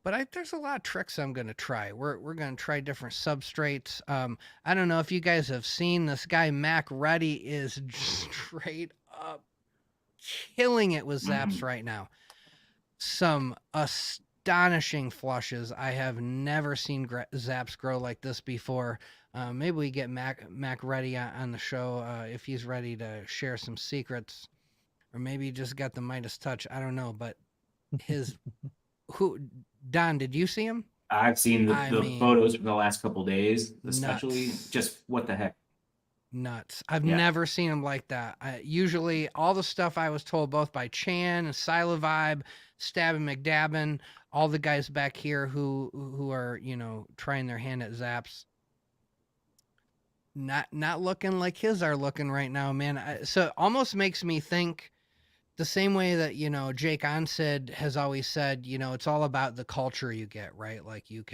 But there's a lot of tricks I'm going to try. We're going to try different substrates. I don't know if you guys have seen this guy, Mac Reddy, is straight up killing it with zaps right now. Some astonishing flushes. I have never seen zaps grow like this before. Maybe we get Mac Reddy on the show if he's ready to share some secrets. Or maybe he just got the Midas touch. I don't know. But Don, did you see him? I've seen the photos from the last couple days, especially. Nuts. Just what the heck. Nuts. I've never seen him like that. Usually all the stuff I was told both by Chan and 𝐥𝐤𝐬𝐵, Stabbin' McDabbin, all the guys back here who are, you know, trying their hand at zaps, not looking like his are looking right now, man. So it almost makes me think the same way that, you know, 𝐥𝐤𝐤𝐬 has always said, you know, it's all about the culture you get, right? Like you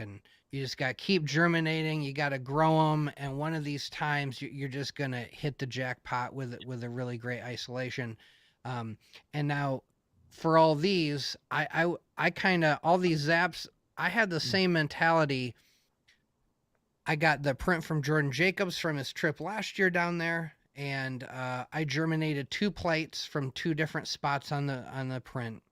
just got to keep germinating. You got to grow them. And one of these times you're just going to hit the jackpot with a really great isolation. And now for all these, I kind of, all these zaps, I had the same mentality. I got the print from Jordan Jacobs from his trip last year down there. And I germinated 2 plates from 2 different spots on the print.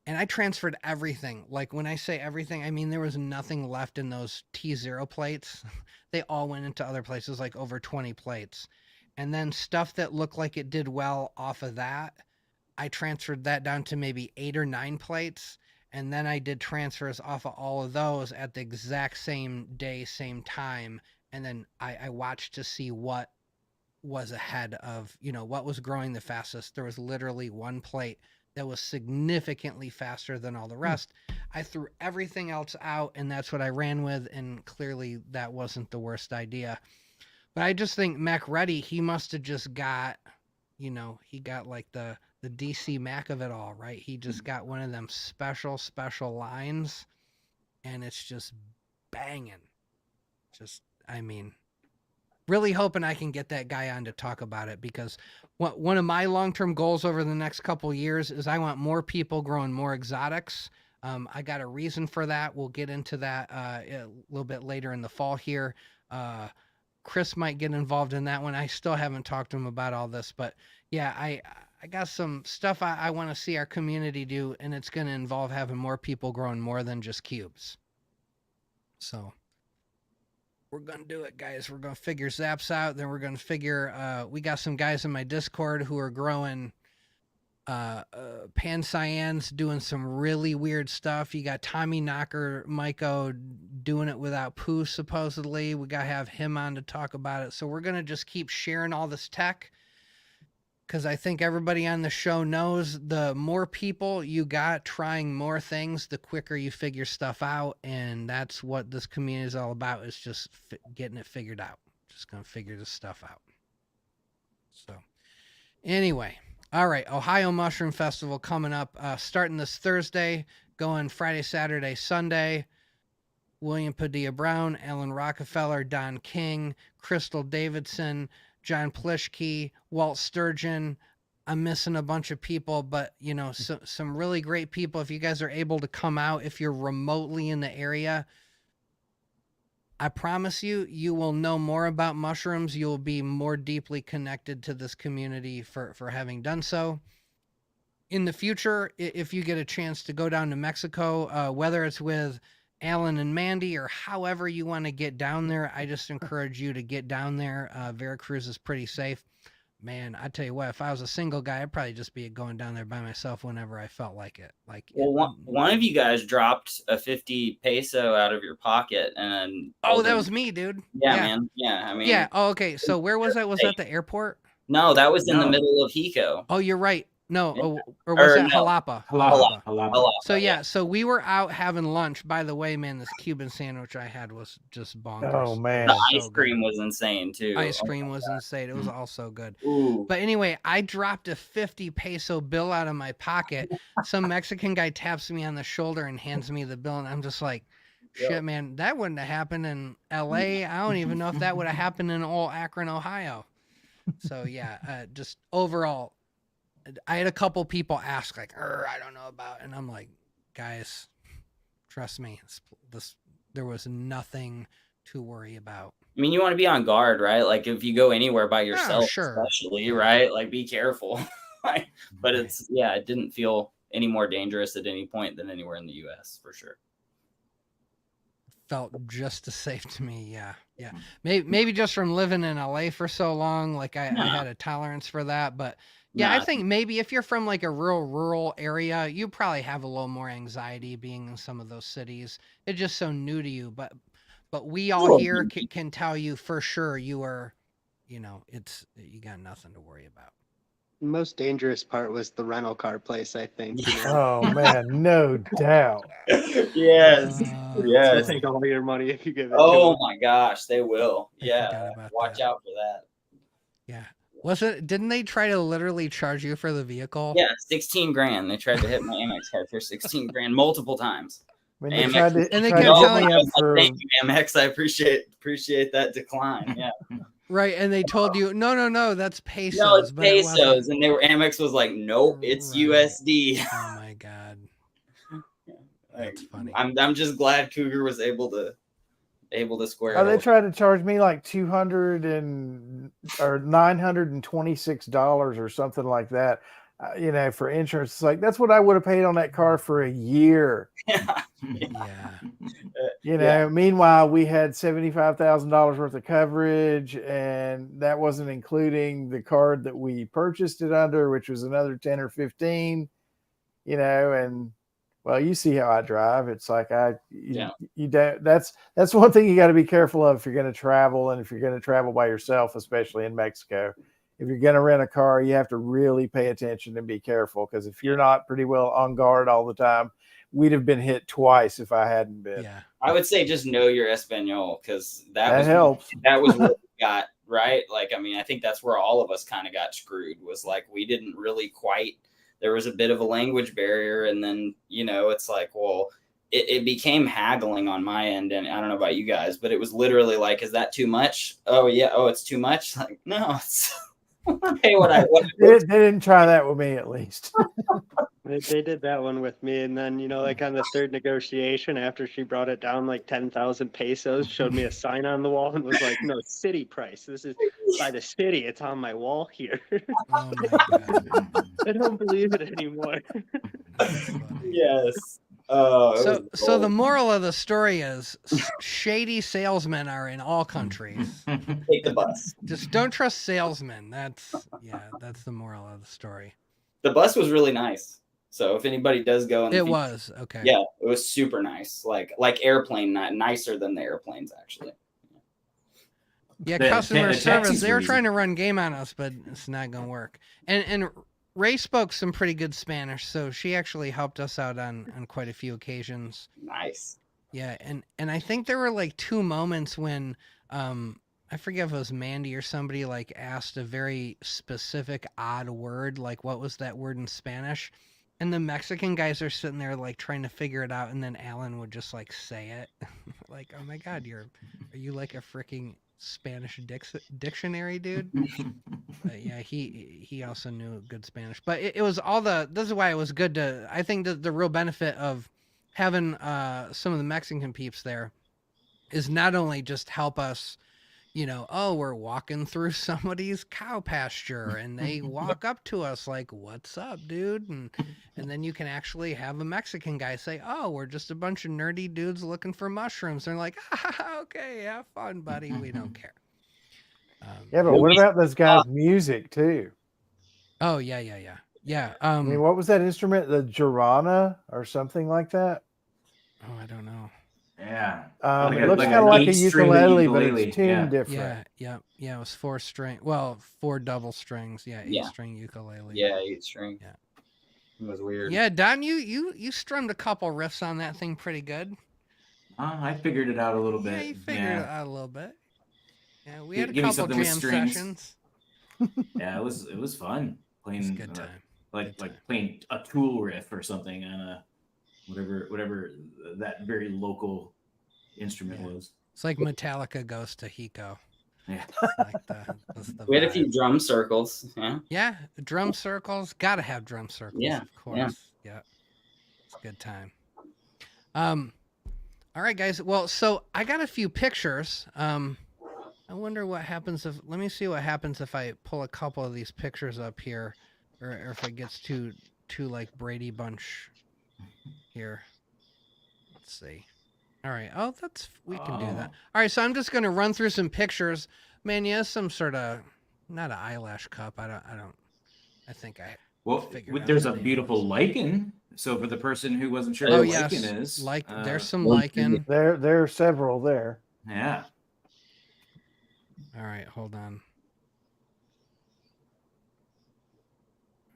And I transferred everything. Like when I say everything, I mean there was nothing left in those T0 plates. They all went into other places, like over 20 plates. And then stuff that looked like it did well off of that, I transferred that down to maybe 8 or 9 plates. And then I did transfers off of all of those at the exact same day, same time. And then I watched to see what was ahead of, you know, what was growing the fastest. There was literally 1 plate that was significantly faster than all the rest. I threw everything else out, and that's what I ran with, and clearly that wasn't the worst idea. But I just think Mac Reddy, he must have just got, you know, he got like the DC Mac of it all, right? He just got one of them special lines, and it's just banging. Just, I mean, really hoping I can get that guy on to talk about it, because one of my long-term goals over the next couple years is I want more people growing more exotics. I got a reason for that. We'll get into that a little bit later in the fall here. Chris might get involved in that one. I still haven't talked to him about all this, but yeah, I got some stuff I want to see our community do, and it's going to involve having more people growing more than just cubes. So we're going to do it, guys. We're going to figure zaps out. Then we're going to figure, we got some guys in my Discord who are growing pancyans, doing some really weird stuff. You got Tommy Knocker, Myco, doing it without poo, supposedly. We got to have him on to talk about it. So we're going to just keep sharing all this tech, because I think everybody on the show knows the more people you got trying more things, the quicker you figure stuff out. And that's what this community is all about, is just getting it figured out. Just going to figure this stuff out. So anyway, all right. Ohio Mushroom Festival coming up, starting this Thursday, going Friday, Saturday, Sunday. William Padilla Brown, Alan Rockefeller, Don King, Crystal Davidson, John Plishke, Walt Sturgeon. I'm missing a bunch of people, but, you know, some really great people. If you guys are able to come out, if you're remotely in the area, I promise you, you will know more about mushrooms. You'll be more deeply connected to this community for having done so. In the future, if you get a chance to go down to Mexico, whether it's with Alan and Mandy or however you want to get down there, I just encourage you to get down there. Veracruz is pretty safe. Man, I tell you what, if I was a single guy, I'd probably just be going down there by myself whenever I felt like it. Well, one of you guys dropped a 50 peso out of your pocket, and that was me, dude. Yeah, man. Yeah, I mean, yeah. Oh, okay. So where was that? Was that the airport? No, that was in the middle of 𝐿𝐥𝐤. Oh, you're right. No, or was that Jalapa? Jalapa. So yeah, so we were out having lunch. By the way, man, this Cuban sandwich I had was just bonkers. Oh man, the ice cream was insane too. Ice cream was insane. It was all so good. Ooh. But anyway, I dropped a 50 peso bill out of my pocket. Some Mexican guy taps me on the shoulder and hands me the bill, and I'm just like, shit, man, that wouldn't have happened in LA. I don't even know if that would have happened in old Akron, Ohio. So yeah, just overall, I had a couple people ask like, I don't know about, and I'm like, guys, trust me, there was nothing to worry about. I mean, you want to be on guard, right? Like if you go anywhere by yourself, sure. Especially, right? Like be careful. But it didn't feel any more dangerous at any point than anywhere in the US for sure. Felt just as safe to me. Yeah. Maybe just from living in LA for so long, like I had a tolerance for that, but yeah, I think maybe if you're from like a rural area, you probably have a little more anxiety being in some of those cities. It's just so new to you, but we all here can tell you for sure you are, you got nothing to worry about. The most dangerous part was the rental car place, I think. Oh man, no doubt. Yes. They'll take all your money if you give it. Oh my gosh, they will. Yeah. Watch out for that. Yeah. Didn't they try to literally charge you for the vehicle? Yeah, 16 grand. They tried to hit my Amex card for 16 grand multiple times. When they kept telling you for... Thank you, Amex. I appreciate that decline. Yeah. Right, and they told you, no, that's pesos. No, it's pesos, and Amex was like, nope, it's USD. Oh my god, that's funny. I'm just glad Cougar was able to square. They tried to charge me like $926 or something like that. For insurance. It's like that's what I would have paid on that car for a year. Yeah. Meanwhile, we had $75,000 worth of coverage, and that wasn't including the card that we purchased it under, which was another 10 or 15. And well, you see how I drive. It's like that's one thing you got to be careful of if you're going to travel, and if you're going to travel by yourself, especially in Mexico. If you're going to rent a car, you have to really pay attention and be careful, because if you're not pretty well on guard all the time, we'd have been hit twice if I hadn't been. Yeah. I would say just know your Espanol, because that helps. That was what we got, right? Like, I mean, I think that's where all of us kind of got screwed, was like we didn't really quite, there was a bit of a language barrier, and then, it's like, well, it became haggling on my end, and I don't know about you guys, but it was literally like, is that too much? Oh, yeah. Oh, it's too much? Like, no, it's... Hey, they didn't try that with me, at least. They did that one with me, and then like on the third negotiation, after she brought it down like 10,000 pesos, showed me a sign on the wall and was like, "No, city price. This is by the city. It's on my wall here." Oh my god! I don't believe it anymore. Yes. So the moral of the story is shady salesmen are in all countries. Take the bus. Just don't trust salesmen. That's the moral of the story. The bus was really nice. So if anybody does go, it was okay. Yeah, it was super nice. Like airplane, nicer than the airplanes actually. Yeah, customer service. They were trying to run game on us, but it's not gonna work. And Ray spoke some pretty good Spanish, so she actually helped us out on quite a few occasions. Nice. Yeah, and I think there were like two moments when I forget if it was Mandy or somebody like asked a very specific odd word, like what was that word in Spanish? And the Mexican guys are sitting there like trying to figure it out, and then Alan would just like say it. Like, oh my god, are you like a freaking Spanish dictionary, dude? Yeah, he also knew good Spanish, but it was all this is why it was good to, I think the real benefit of having some of the Mexican peeps there is not only just help us, you know, oh, we're walking through somebody's cow pasture and they walk up to us like, what's up, dude? And then you can actually have a Mexican guy say, oh, we're just a bunch of nerdy dudes looking for mushrooms. They're like, okay, have fun, buddy. We don't care. Yeah, but what about those guys' music too? Oh, yeah. Yeah. I mean, what was that instrument? The jarana or something like that? Oh, I don't know. Yeah. It looks kind of like a ukulele, but ukulele, it's tuned different. Yeah. It was 4 string. Well, 4 double strings. Yeah, 8-string ukulele. Yeah, 8-string. Yeah. It was weird. Yeah, Don, you strummed a couple riffs on that thing pretty good. I figured it out a little bit. Yeah, you figured it out a little bit. Yeah, we had a Give me couple something with jam strings. sessions. Yeah, it was fun playing. It was a good time. Like playing a Tool riff or something on a whatever that very local instrument was. It's like Metallica goes to *𝐥𝐤𝐤. Yeah. That's the We had a vibe. few drum circles. Yeah. Yeah, drum circles. Gotta have drum circles. Yeah, Of course. Yeah. It's a good time. All right, guys. Well, so I got a few pictures. I wonder what happens if. Let me see what happens if I pull a couple of these pictures up here, or if it gets too like Brady Bunch here. Let's see. All right. Oh, we can do that. All right. So I'm just gonna run through some pictures. Man, yeah, some sort of not an eyelash cup. I think I. Well, figured out there's the a name beautiful of lichen. So for the person who wasn't sure Oh what yes, lichen is, there's some lichen. There are several there. Yeah. All right, hold on.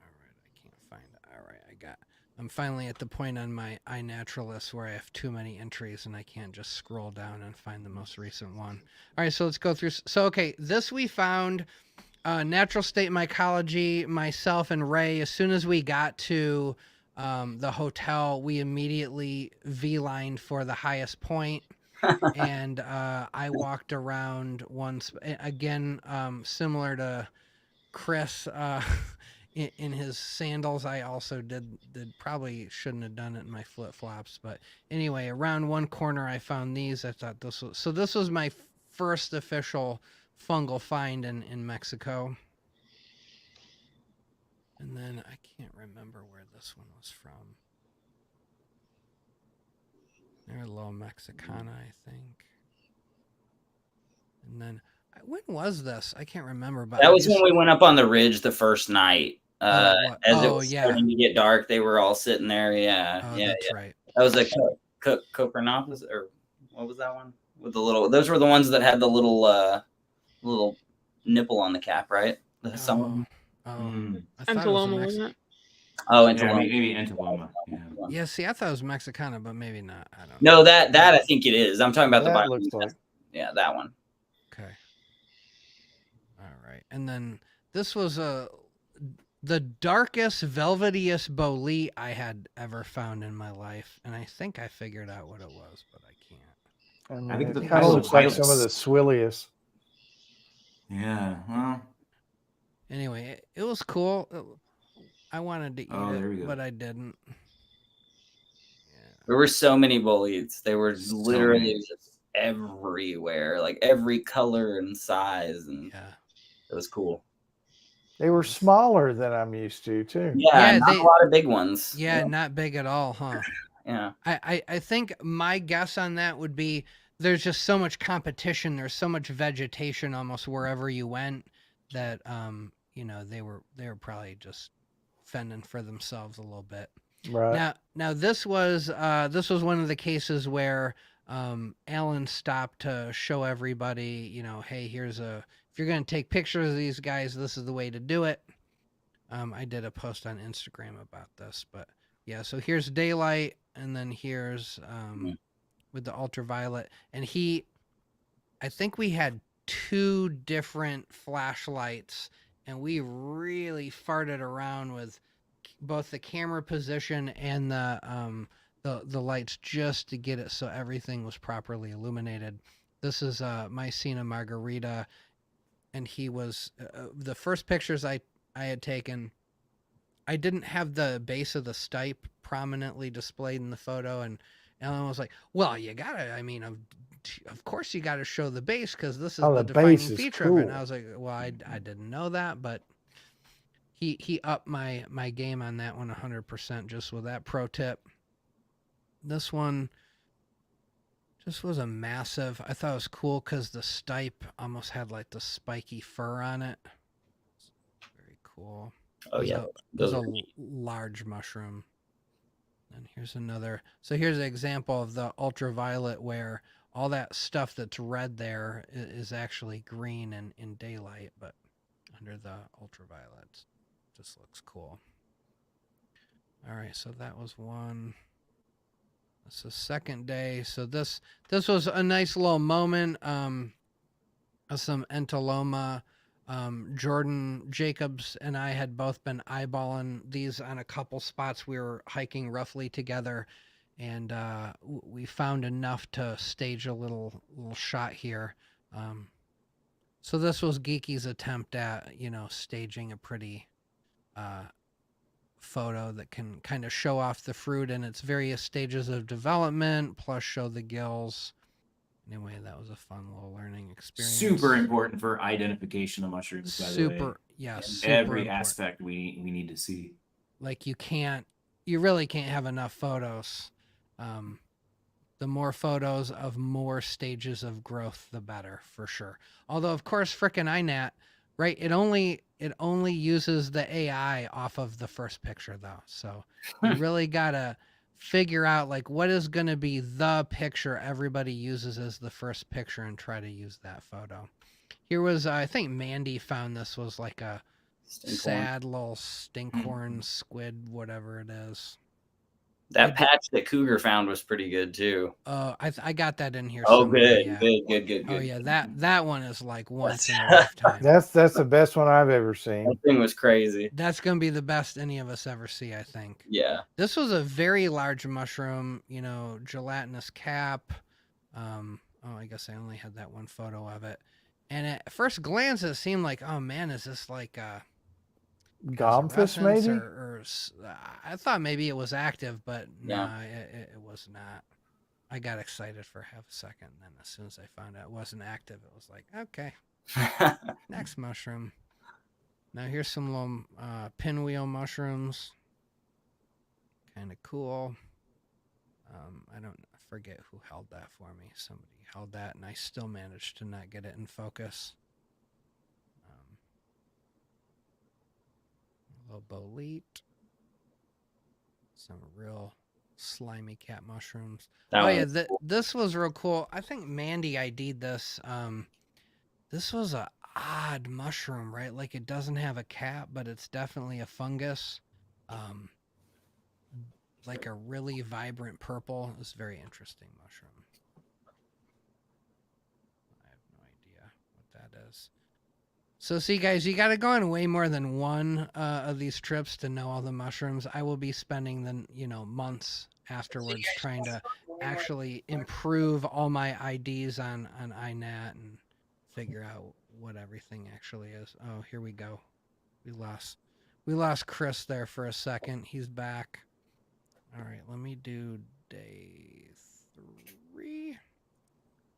All right, I can't find it. All right, I'm finally at the point on my iNaturalist where I have too many entries and I can't just scroll down and find the most recent one. All right, so let's go through. So, okay, this we found, Natural State Mycology, myself and Ray. As soon as we got to the hotel, we immediately V-lined for the highest point. And I walked around once again, similar to Chris, in his sandals. I also did probably shouldn't have done it in my flip-flops, but anyway, around one corner I found these. I thought this was my first official fungal find in Mexico. And then I can't remember where this one was from. They're a little Mexicana, I think. And then, when was this? I can't remember. But that was when we went up on the ridge the first night. As it was starting to get dark, they were all sitting there. Yeah, that's right. That was a Copernopus, or what was that one? With the little. Those were the ones that had the little nipple on the cap, right? Some. Entheogen, wasn't it? Oh, Yeah, Entheogen. maybe Entheogen. Yeah, see, I thought it was Mexicana, but maybe not. I don't No, know. that I think it is. I'm talking about That the looks like. Yeah, that one. Okay. All right. And then this was the darkest, velvetiest bolete I had ever found in my life. And I think I figured out what it was, but I can't. I think it the kind of looks like some of pilots- the swilliest. Yeah. Well. Anyway, it was cool. I wanted to eat there we it, go. but I didn't. There were so many boletes. They were So literally many. just everywhere, like every color and size, and Yeah. it was cool. They were smaller than I'm used to, too. Yeah, not a lot of big ones. Yeah, not big at all, huh? Yeah. I think my guess on that would be there's just so much competition. There's so much vegetation almost wherever you went that they were probably just fending for themselves a little bit. Right. Now this was one of the cases where Alan stopped to show everybody, hey, if you're going to take pictures of these guys, this is the way to do it. I did a post on Instagram about this, but yeah, so here's daylight, and then here's with the ultraviolet, and I think we had 2 different flashlights, and we really farted around with both the camera position and the lights just to get it so everything was properly illuminated. This is Mycena margarita, and he was the first pictures I had taken. I didn't have the base of the stipe prominently displayed in the photo, and Alan was like, well, you gotta, I mean, of course you gotta show the base because this is Oh, the the defining base is feature of it. And cool. I was like, well, I didn't know that, but he upped my game on that one 100% just with that pro tip. This one just was a massive, I thought it was cool because the stipe almost had like the spiky fur on it. Very cool. Oh yeah, There's a large mushroom. And here's another. So here's an example of the ultraviolet where all that stuff that's red there is actually green in daylight, but under the ultraviolet, just looks cool. All right, so that was one. This is the second day. So this was a nice little moment. Some Entoloma. Jordan Jacobs and I had both been eyeballing these on a couple spots. We were hiking roughly together, and we found enough to stage a little shot here. So this was Geeky's attempt at, staging a pretty photo that can kind of show off the fruit in its various stages of development, plus show the gills. Anyway, that was a fun little learning experience. Super important for identification of mushrooms, by the way. Yeah, super every important aspect we need to see. Like you really can't have enough photos. The more photos of more stages of growth, the better, for sure. Although, of course, frickin' iNat, right? It only uses the AI off of the first picture, though. So you really gotta figure out like what is going to be the picture everybody uses as the first picture and try to use that photo. Here was, I think Mandy found this was like a sad little stinkhorn squid, whatever it is. That patch that Cougar found was pretty good too. I got that in here. Oh, somewhere, good, yeah. good. Oh yeah, that one is like once in a lifetime. That's the best one I've ever seen. That thing was crazy. That's gonna be the best any of us ever see, I think. Yeah. This was a very large mushroom, gelatinous cap. I guess I only had that one photo of it. And at first glance, it seemed like, oh man, is this like a Gomfish maybe? Or I thought maybe it was active, but yeah. No, it was not. I got excited for half a second, and then as soon as I found out it wasn't active, it was like, okay, next mushroom. Now here's some little pinwheel mushrooms. Kind of cool. I forget who held that for me. Somebody held that, and I still managed to not get it in focus. A little bolete. Some real slimy cat mushrooms. This was real cool. I think Mandy ID'd this. This was a odd mushroom, right? Like it doesn't have a cap, but it's definitely a fungus. Like a really vibrant purple. It's a very interesting mushroom. I have no idea what that is. So see, guys, you got to go on way more than one of these trips to know all the mushrooms. I will be spending months afterwards trying to actually improve all my IDs on iNat and figure out what everything actually is. Oh, here we go. We lost Chris there for a second. He's back. All right, let me do day 3.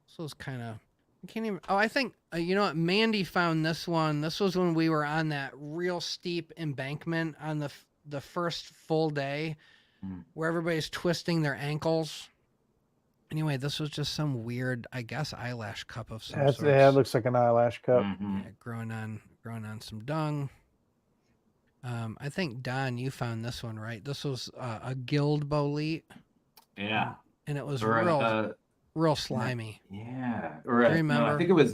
This was kind of, I can't even, I think, you know what, Mandy found this one. This was when we were on that real steep embankment on the first full day where everybody's twisting their ankles. Anyway, this was just some weird, I guess, eyelash cup of some sort. Yeah, it looks like an eyelash cup. Yeah, growing on some dung. I think, Don, you found this one, right? This was a guild bolete. Yeah. And it was real slimy. Yeah. Do you remember? No, I think it was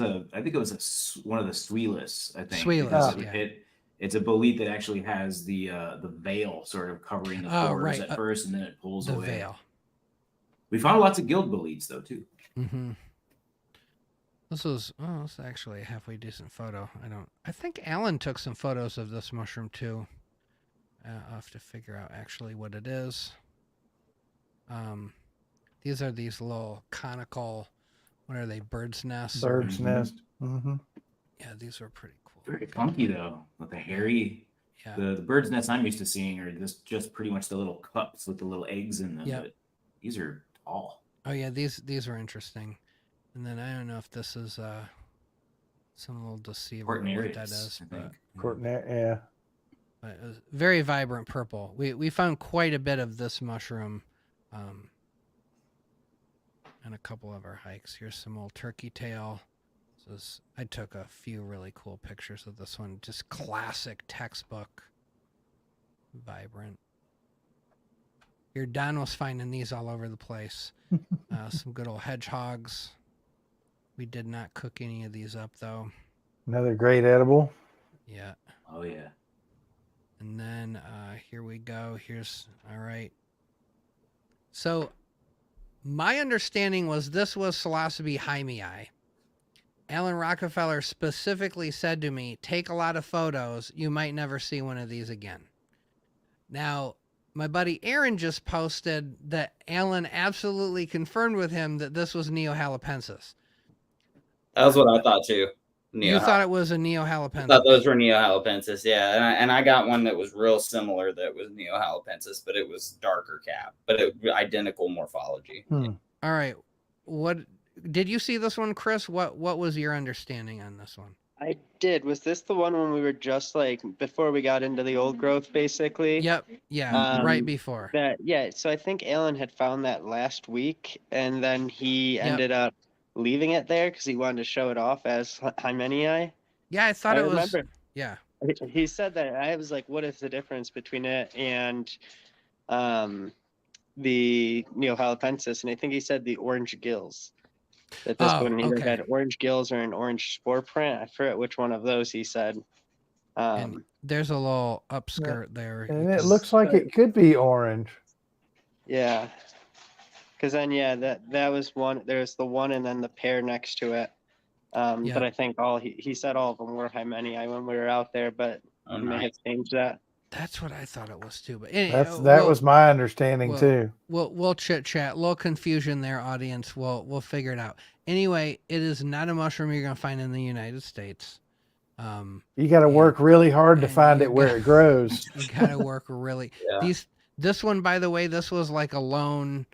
one of the Sweeless, I think. Sweeless, yeah. It's a bolete that actually has the veil sort of covering the pores at first, and then it pulls away. The veil. We found lots of guild boletes though too. Mm-hmm. This is actually a halfway decent photo. I think Alan took some photos of this mushroom too. I'll have to figure out actually what it is. These are these little conical, what are they, bird's nests? Bird's nest. Mm-hmm. Yeah, these are pretty cool. Very funky though, with the hairy. Yeah. The bird's nests I'm used to seeing are just pretty much the little cups with the little eggs in them. Yep. But these are all. Oh yeah, these are interesting. And then I don't know if this is some little deceiver or what that is, I but, think. Yeah. but it was very vibrant purple. We found quite a bit of this mushroom on a couple of our hikes. Here's some old turkey tail. I took a few really cool pictures of this one. Just classic textbook, vibrant. Your Don was finding these all over the place. Some good old hedgehogs. We did not cook any of these up though. Another great edible. Yeah. Oh yeah. And then here we go. All right. So my understanding was this was Psilocybin 𝐦𝐚𝐽𝐬. Alan Rockefeller specifically said to me, take a lot of photos. You might never see one of these again. Now, my buddy Aaron just posted that Alan absolutely confirmed with him that this was Neo-Halopensis. That was what I thought too. You thought it was a I Neo-Halopensis? thought those were Neo-Halopensis, yeah. And I got one that was real similar that was Neo-Halopensis, but it was darker cap, but identical morphology. Hmm. All right. What did you see this one, Chris? What was your understanding on this one? I did. Was this the one when we were just like before we got into the old growth, basically? Yep. Yeah. Right before. Yeah. So I think Alan had found that last week, and then he ended up leaving it there because he wanted to show it off as 𝐸𝐚𝐽𝐬. Yeah, I thought it was. Remember. Yeah. He said that. I was like, "What is the difference between it and the Neo-Halopensis?" And I think he said the orange gills. That this one either had orange gills or an orange spore print. I forget which one of those he said. And there's a little upskirt there. And it looks like it could be orange. Yeah. Because then, that was one. There's the one and then the pair next to it. But I think he said all of them were 𝐸𝐚𝐽𝐬 when we were out there, but he may have changed that. That's what I thought it was too. But anyway, that was my understanding too. We'll chit chat. A little confusion there, audience. We'll figure it out. Anyway, it is not a mushroom you're gonna find in the United States. You got to work really hard to find it where it grows. You got to work really. This one, by the way, this was like a lone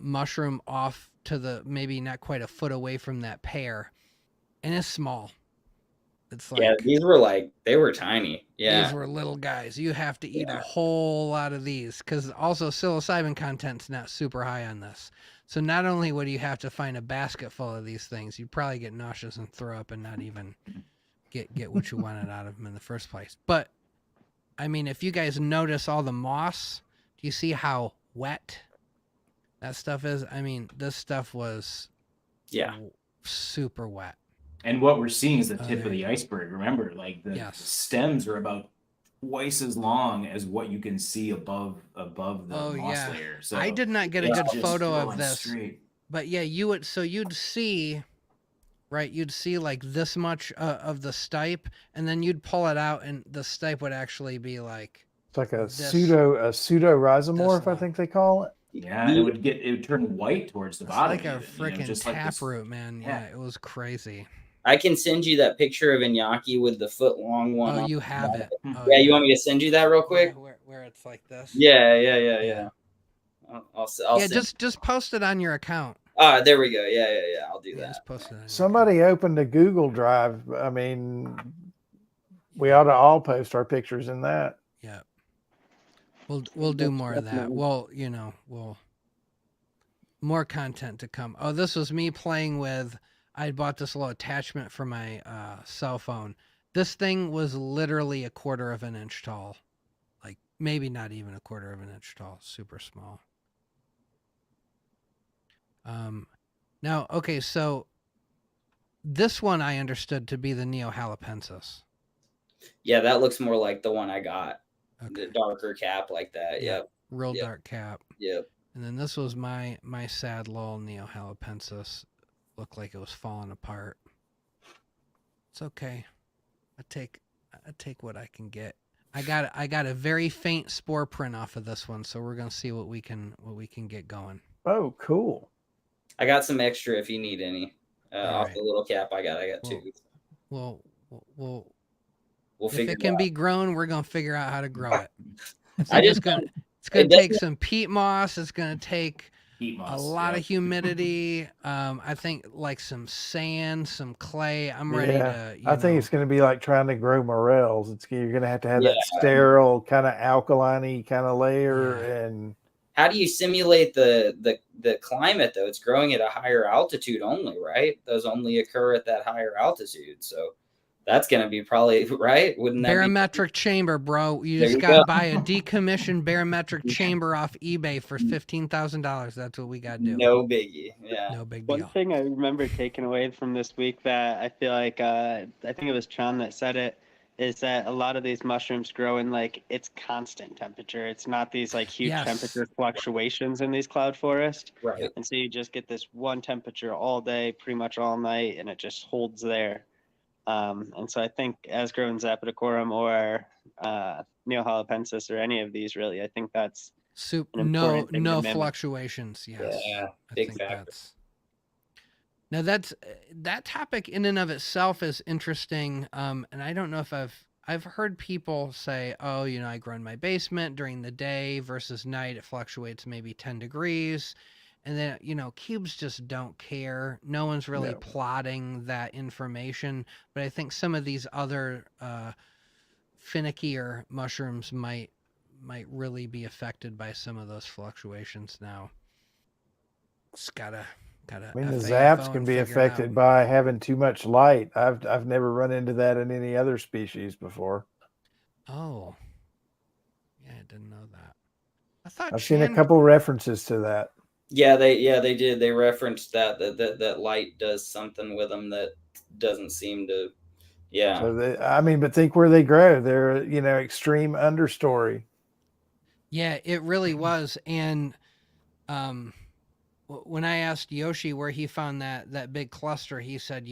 mushroom off to maybe not quite a foot away from that pear, and it's small. It's like, these were they were tiny. Yeah, these were little guys. You have to eat a whole lot of these because also psilocybin content's not super high on this. So not only would you have to find a basket full of these things, you'd probably get nauseous and throw up and not even get what you wanted out of them in the first place. But I mean, if you guys notice all the moss, do you see how wet that stuff is? I mean, this stuff was super wet. And what we're seeing is the tip of the iceberg. Remember, the stems are about twice as long as what you can see above the moss layer. So I did not get a good photo of this. Straight. But yeah, you'd see, right? You'd see like this much of the stipe, and then you'd pull it out, and the stipe would actually be like it's like a pseudo rhizomorph, I think they call it. Yeah, it would turn white towards the bottom. Like a freaking taproot, man. Yeah, it was crazy. I can send you that picture of Iñaki with the foot long one. Oh, you have it. Oh, you want me to send you that real quick? Where it's like this. Yeah. I'll just post it on your account. There we go. Yeah. I'll do that. Just post it on Somebody opened a Google Drive. I mean, we ought to all post our pictures in that. Yeah. We'll do more of that. Well, more content to come. Oh, this was me playing with. I bought this little attachment for my cell phone. This thing was literally 1/4 of an inch tall. Like maybe not even 1/4 of an inch tall. Super small. Now, okay, so this one I understood to be the Neo-Halopensis. Yeah, that looks more like the one I got. Okay. The darker cap like that. Yep. Real dark cap. Yep. And then this was my sad little Neo-Halopensis. Looked like it was falling apart. It's okay. I take what I can get. I got a very faint spore print off of this one, so we're gonna see what we can get going. Oh, cool. I got some extra if you need any. Off the little cap I got two. We'll figure if it can be grown, we're gonna figure out how to grow it. It's gonna take some peat moss. It's gonna take Heat moss. A lot of humidity. I think like some sand, some clay. I'm ready to. I think it's going to be like trying to grow morels. You're going to have that Yeah. sterile kind of alkaline kind of layer. Yeah. And how do you simulate the climate though? It's growing at a higher altitude only, right? Those only occur at that higher altitude. So that's going to be probably right. Wouldn't that barometric chamber, bro? You just got to buy a decommissioned barometric chamber off eBay for $15,000. That's what we got to do. No biggie. Yeah. No big deal. One thing I remember taking away from this week that I feel like I think it was Chan that said it, is that a lot of these mushrooms grow in like it's constant temperature. It's not these like huge temperature fluctuations in these cloud forests. Right. And so you just get this one temperature all day, pretty much all night, and it just holds there. And so I think as grown Zapidicorum or Neohalopensis or any of these really, I think that's no fluctuations. Yes. Yeah, big factor. Now that topic in and of itself is interesting. And I don't know if I've heard people say, oh, I grow in my basement during the day versus night. It fluctuates maybe 10 degrees. And then, cubes just don't care. No one's really plotting that information. But I think some of these other finickier mushrooms might really be affected by some of those fluctuations now. It's gotta. I mean, the zaps can be affected by having too much light. I've never run into that in any other species before. Oh, yeah, I didn't know that. I've seen a couple references to that. Yeah, they did. They referenced that light does something with them that doesn't seem to. Yeah. So but think where they grow. They're extreme understory. Yeah, it really was. And when I asked Yoshi where he found that big cluster, he said,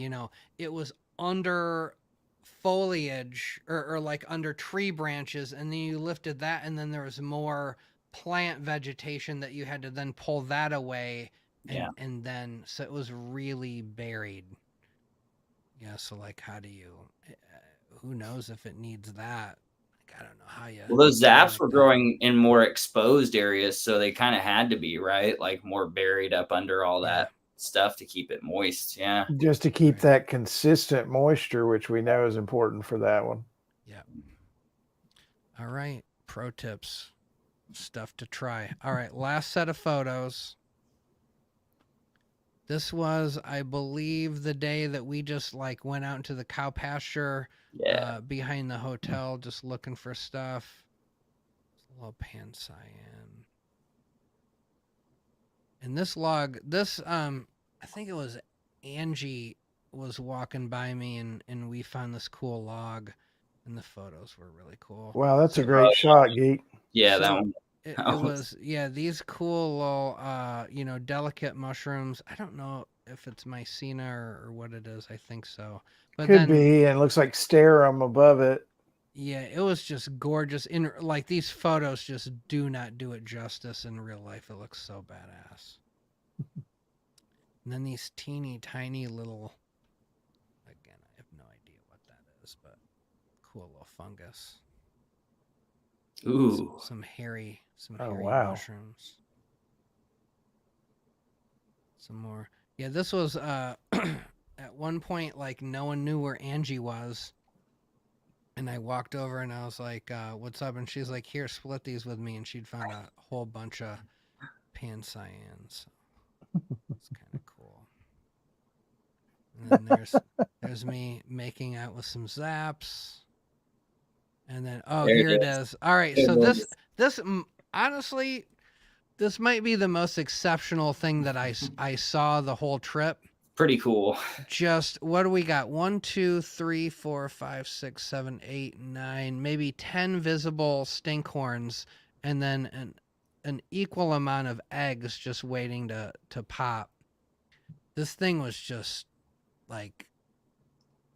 it was under foliage or like under tree branches, and then you lifted that, and then there was more plant vegetation that you had to then pull that away, and then so it was really buried. Yeah, so like how do you? Who knows if it needs that? I don't know how you. Well, those zaps were growing in more exposed areas, so they kind of had to be, right? Like more buried up under all that stuff to keep it moist. Yeah. Just to keep that consistent moisture, which we know is important for that one. Yeah. All right. Pro tips. Stuff to try. All right. Last set of photos. This was, I believe, the day that we just went out into the cow pasture behind the hotel, just looking for stuff. A little pan-cyan. And this log, I think it was Angie was walking by me and we found this cool log, and the photos were really cool. Wow, that's a great shot, Geek. Yeah, that one. It was, these cool little, delicate mushrooms. I don't know if it's Mycena or what it is. I think so. But Could be, and it looks like sterum above it. Yeah, it was just gorgeous. These photos just do not do it justice in real life. It looks so badass. And then these teeny tiny little, again, I have no idea what that is, but cool little fungus. Ooh. Some hairy wow. mushrooms. Some more. Yeah, this was at one point no one knew where Angie was. And I walked over and I was like, what's up? And she's like, here, split these with me. And she'd found a whole bunch of pan-cyans. It's kind of cool. And then there's me making out with some zaps. And then, here it is. All right. So this honestly, this might be the most exceptional thing that I saw the whole trip. Pretty cool. Just what do we got? 1, 2, 3, 4, 5, 6, 7, 8, 9, maybe 10 visible stinkhorns, and then an equal amount of eggs just waiting to pop. This thing was just it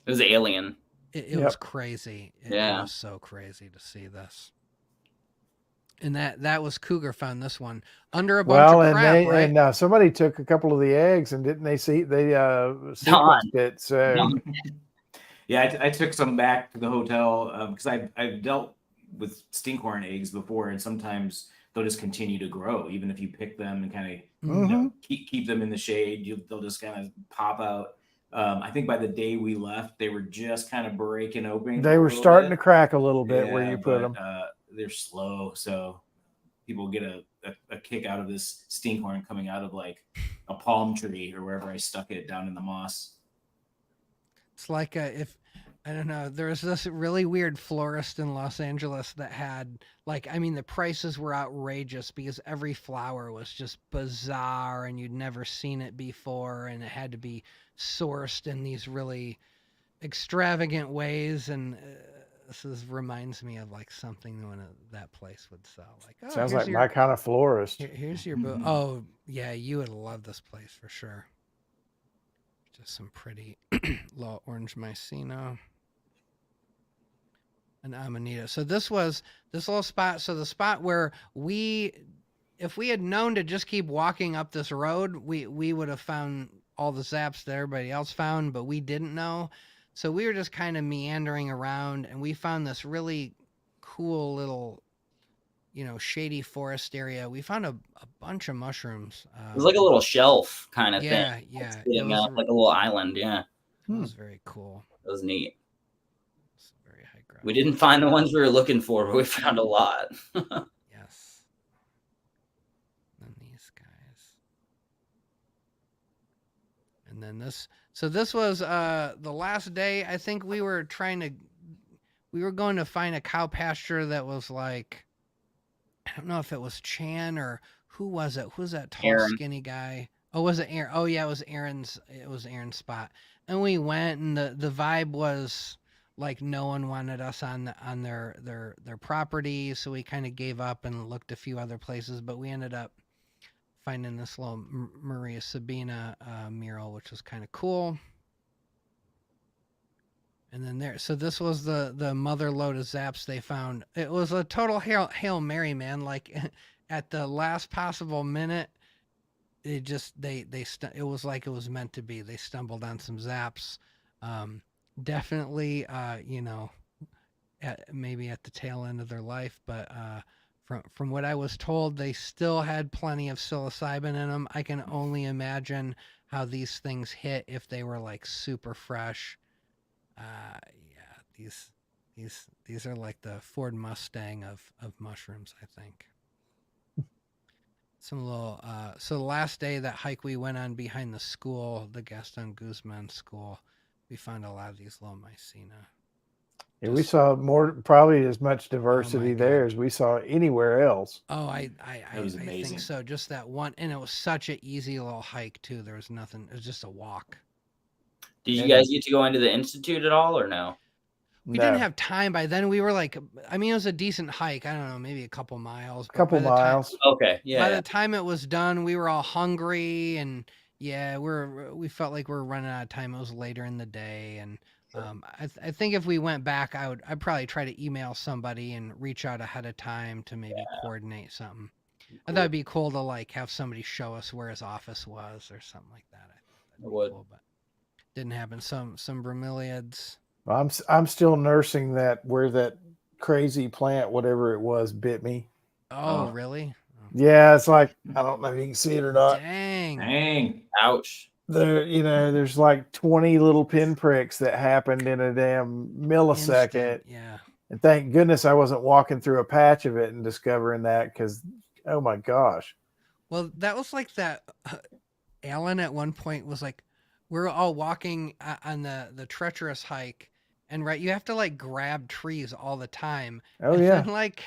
was alien. It was crazy. It was so crazy to see this. And that was Cougar found this one under a bunch of crap, right? And somebody took a couple of the eggs, and didn't they see they sequenced it? So yeah, I took some back to the hotel because I've dealt with stinkhorn eggs before, and sometimes they'll just continue to grow even if you pick them and kind of keep them in the shade. They'll just kind of pop out. I think by the day we left, they were just kind of breaking open. They were starting to crack a little bit where you put them. They're slow, so people get a kick out of this stinkhorn coming out of like a palm tree or wherever I stuck it down in the moss. It's like if I don't know, there was this really weird florist in Los Angeles that had like, I mean, the prices were outrageous because every flower was just bizarre and you'd never seen it before, and it had to be sourced in these really extravagant ways. And reminds me of like something when that place would sell. Like, oh, sounds like my kind of florist. Here's your book. Oh yeah, you would love this place for sure. Just some pretty low orange Mycena and Amanita. So this little spot. So the spot where if we had known to just keep walking up this road, we would have found all the zaps that everybody else found, but we didn't know. So we were just kind of meandering around, and we found this really cool little, shady forest area. We found a bunch of mushrooms. It was like a little shelf kind of thing. Yeah. Sitting up like a little island. Yeah. It was very cool. It was neat. It's very high ground. We didn't find the ones we were looking for, but we found a lot. Yes. And these guys. And then this. So this was the last day. I think we were going to find a cow pasture that was like, I don't know if it was Chan or who was it? Who's that tall, skinny guy? Oh, was it Aaron? Oh yeah, it was Aaron's spot. And we went, and the vibe was like no one wanted us on their property, so we kind of gave up and looked a few other places, but we ended up finding this little Maria Sabina mural, which was kind of cool. And then so this was the mother load of zaps they found. It was a total Hail Mary, man. Like at the last possible minute, it just it was like it was meant to be. They stumbled on some zaps. Definitely, maybe at the tail end of their life, but from what I was told, they still had plenty of psilocybin in them. I can only imagine how these things hit if they were like super fresh. These are like the Ford Mustang of mushrooms, I think. Some little so the last day that hike we went on behind the school, the Gaston Guzman school, we found a lot of these little Mycena. Yeah, we saw probably as much diversity there as we saw anywhere else. Oh, I think so. Just that one, and it was such an easy little hike too. There was nothing. It was just a walk. Did you guys get to go into the institute at all, or no? We didn't have time by then. We were like, I mean, it was a decent hike. I don't know, maybe a couple miles. Okay, yeah. By the time it was done, we were all hungry, and yeah, we felt like we were running out of time. It was later in the day, and I think if we went back, I'd probably try to email somebody and reach out ahead of time to maybe coordinate something. Cool. I thought it'd be cool to like have somebody show us where his office was or something like that. It would. Cool, but didn't happen. Some bromeliads. I'm still nursing where that crazy plant, whatever it was, bit me. Oh, really? Oh. Yeah, it's like, I don't know if you can see it or not. Dang. Ouch. There's like 20 little pinpricks that happened in a damn millisecond. Instant, yeah. And thank goodness I wasn't walking through a patch of it and discovering that, because, oh my gosh. Well, that was like that. Alan at one point was like, we're all walking on the treacherous hike, and you have to like grab trees all the time. Oh, and yeah. Then, like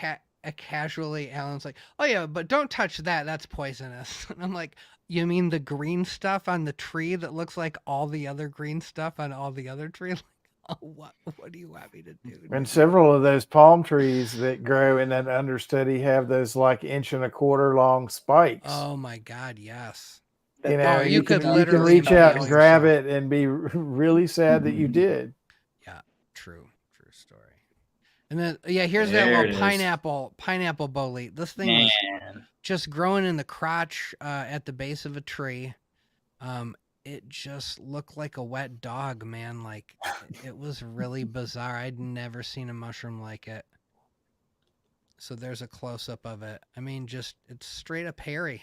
casually, Alan's like, "Oh yeah, but don't touch that. That's poisonous." And I'm like, "You mean the green stuff on the tree that looks like all the other green stuff on all the other trees?" Like, oh, what do you want me to do? And several of those palm trees that grow in that understudy have those like 1.25 inch long spikes. Oh my God, yes. You could reach out and grab it and be really sad that you did. Yeah, true story. And then here's that little pineapple bolete. This thing was just growing in the crotch at the base of a tree. It just looked like a wet dog, man. Like it was really bizarre. I'd never seen a mushroom like it. So there's a close up of it. I mean, just it's straight up hairy.